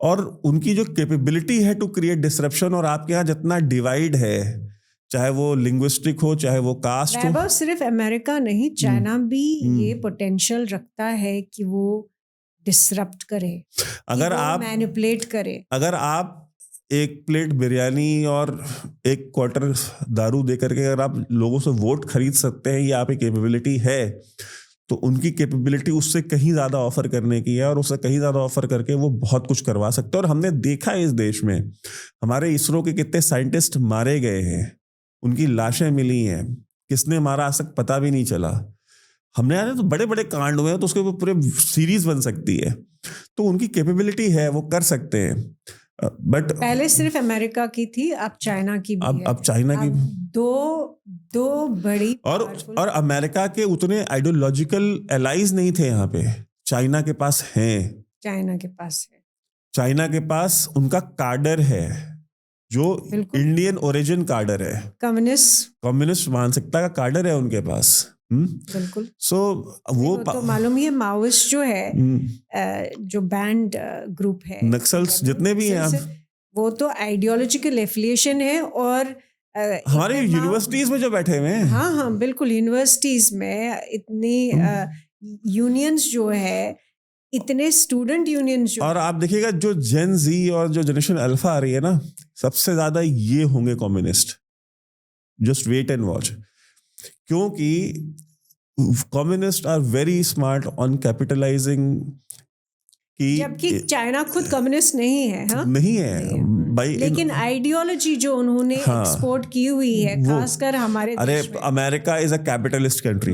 और उनकी जो कैपेबिलिटी है टू क्रिएट डिसरप्शन, और आपके यहाँ जितना डिवाइड है, चाहे वो लिंग्विस्टिक हो चाहे वो कास्ट हो। सिर्फ अमेरिका नहीं, चाइना भी ये पोटेंशियल रखता है कि वो डिसरप्ट करे, अगर आप मैनिपुलेट करे। अगर आप एक प्लेट बिरयानी और एक क्वार्टर दारू दे करके अगर आप लोगों से वोट खरीद सकते हैं, ये आपकी कैपेबिलिटी है, तो उनकी कैपेबिलिटी उससे कहीं ज़्यादा ऑफर करने की है, और उससे कहीं ज़्यादा ऑफर करके वो बहुत कुछ करवा सकते हैं। और हमने देखा है इस देश में, हमारे इसरो के कितने साइंटिस्ट मारे गए हैं, उनकी लाशें मिली हैं, किसने मारा आज तक पता भी नहीं चला। हमने यहाँ तो बड़े बड़े कांड हुए हैं, तो उसके ऊपर पूरे सीरीज बन सकती है। तो उनकी कैपेबिलिटी है, वो कर सकते हैं। बट पहले सिर्फ अमेरिका की थी, अब चाइना की भी है। अब चाइना की दो बड़ी और अमेरिका के उतने आइडियोलॉजिकल एलाइज नहीं थे यहाँ पे, चाइना के पास हैं। चाइना के पास उनका कार्डर है जो इंडियन ओरिजिन कार्डर है, कम्युनिस्ट मानसिकता का कार्डर है उनके पास। बिल्कुल। वो तो मालूम ही है, माओइस्ट जो है, जो बैंड ग्रुप है, नक्सल्स जितने भी हैं, वो तो आइडियोलॉजिकल एफिलिएशन है। और हमारे यूनिवर्सिटीज में जो बैठे हुए हैं, हाँ बिल्कुल, यूनिवर्सिटीज में इतनी यूनियंस जो है, इतने स्टूडेंट यूनियंस जो और आप देखिएगा जो जेन जी और जो जनरेशन अल्फा आ रही है ना, सबसे ज्यादा ये होंगे communist. Just wait and watch. क्योंकि communist are very smart on capitalising. जबकि चाइना खुद कम्युनिस्ट नहीं है. हाँ, नहीं है भाई. लेकिन आइडियोलॉजी जो उन्होंने एक्सपोर्ट की हुई है, खासकर हमारे अरे देश में. America is a capitalist country.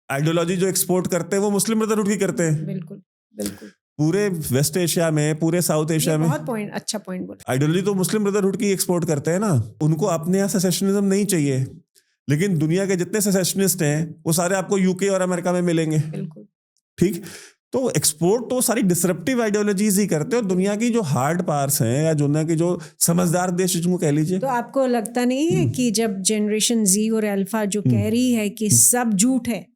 Ideology जो एक्सपोर्ट करते हैं वो मुस्लिम ब्रदरहुड की करते हैं. बिल्कुल बिल्कुल. पूरे वेस्ट एशिया में, पूरे साउथ एशिया में बहुत अच्छा पॉइंट बोला. आइडियोलॉजी तो मुस्लिम ब्रदरहुड की एक्सपोर्ट करते हैं ना. उनको अपने यहाँ सेसेशनिज्म नहीं चाहिए, लेकिन दुनिया के जितने सेसेशनिस्ट हैं वो सारे आपको यूके और अमेरिका में मिलेंगे. बिल्कुल ठीक. तो एक्सपोर्ट तो सारी डिसरप्टिव आइडियोलॉजीज ही करते हैं. और दुनिया की जो हार्ड पावर्स हैं या दुनिया की जो समझदार देश जिनको कह लीजिए. तो आपको लगता नहीं है कि जब जनरेशन जी और अल्फा जो कह रही है कि सब झूठ है,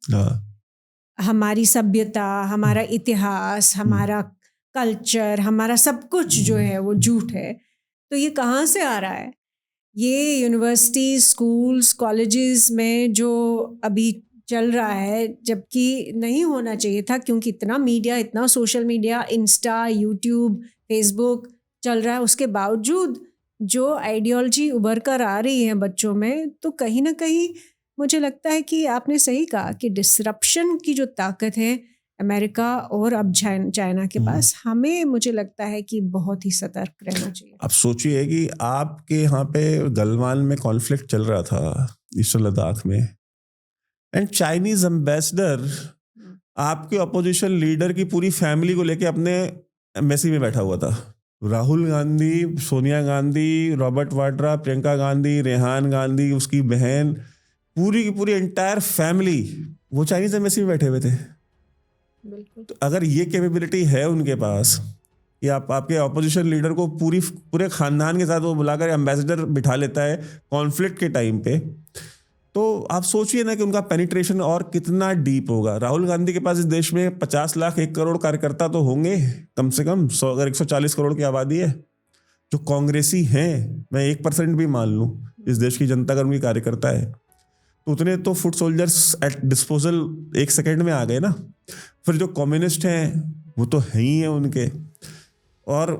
हमारी सभ्यता, हमारा इतिहास, हमारा कल्चर, हमारा सब कुछ जो है वो झूठ है, तो ये कहाँ से आ रहा है? ये यूनिवर्सिटी, स्कूल्स, कॉलेजेस में जो अभी चल रहा है, जबकि नहीं होना चाहिए था, क्योंकि इतना मीडिया, इतना social media, Insta, YouTube, Facebook चल रहा है, उसके बावजूद जो आइडियोलॉजी उभर कर आ रही है बच्चों में, तो कहीं ना कहीं मुझे लगता है कि आपने सही कहा कि डिसरप्शन की जो ताकत है अमेरिका और अब चाइना के पास, हमें मुझे लगता है कि बहुत ही सतर्क रहना चाहिए. आप सोचिए कि आपके यहाँ पे गलवान में कॉन्फ्लिक्ट चल रहा था, ईस्टर्न लद्दाख में, एंड चाइनीज एम्बेसडर आपके अपोजिशन लीडर की पूरी फैमिली को लेके अपने एम्बेसी में बैठा हुआ था. राहुल गांधी, सोनिया गांधी, रॉबर्ट वाड्रा, प्रियंका गांधी, रेहान गांधी, उसकी बहन, पूरी की पूरी एंटायर फैमिली वो चाइनीज एम्बेसी में बैठे हुए थे. बिल्कुल. तो अगर ये कैपेबिलिटी है उनके पास कि आपके ऑपोजिशन लीडर को पूरे खानदान के साथ वो बुलाकर एम्बेसडर बिठा लेता है कॉन्फ्लिक्ट के टाइम पे, तो आप सोचिए ना कि उनका पेनिट्रेशन और कितना डीप होगा. राहुल गांधी के पास इस देश में 50 लाख 1 करोड़ कार्यकर्ता तो होंगे कम से कम. अगर 140 करोड़ की आबादी है, जो कांग्रेसी हैं, मैं 1% भी मान लूँ इस देश की जनता अगर उनकी कार्यकर्ता है, तो उतने तो foot soldiers at disposal 1 second में आ गए ना. फिर जो कम्युनिस्ट हैं वो तो है ही है उनके. और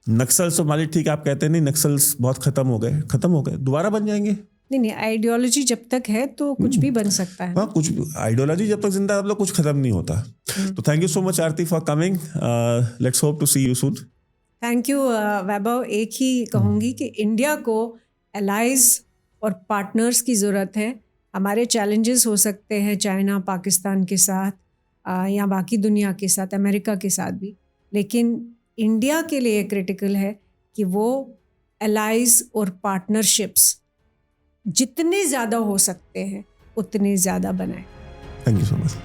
नक्सल्स तो मालिक, ठीक आप कहते हैं नहीं, नक्सल्स बहुत खत्म हो गए, दोबारा बन जाएंगे. नहीं, आइडियोलॉजी जब तक है तो कुछ भी बन सकता है. हाँ, कुछ आइडियोलॉजी जब तक जिंदा है मतलब कुछ खत्म नहीं होता. तो thank you so much Aarti for coming. Let's hope to see you soon. Thank you Vaibhav. एक ही कहूँगी कि इंडिया को एलाइज और पार्टनर्स की ज़रूरत है. हमारे चैलेंजेस हो सकते हैं चाइना, पाकिस्तान के साथ या बाकी दुनिया के साथ, अमेरिका के साथ भी, लेकिन इंडिया के लिए क्रिटिकल है कि वो एलाइज और पार्टनरशिप्स जितने ज़्यादा हो सकते हैं उतने ज़्यादा बनाएं. Thank you so much.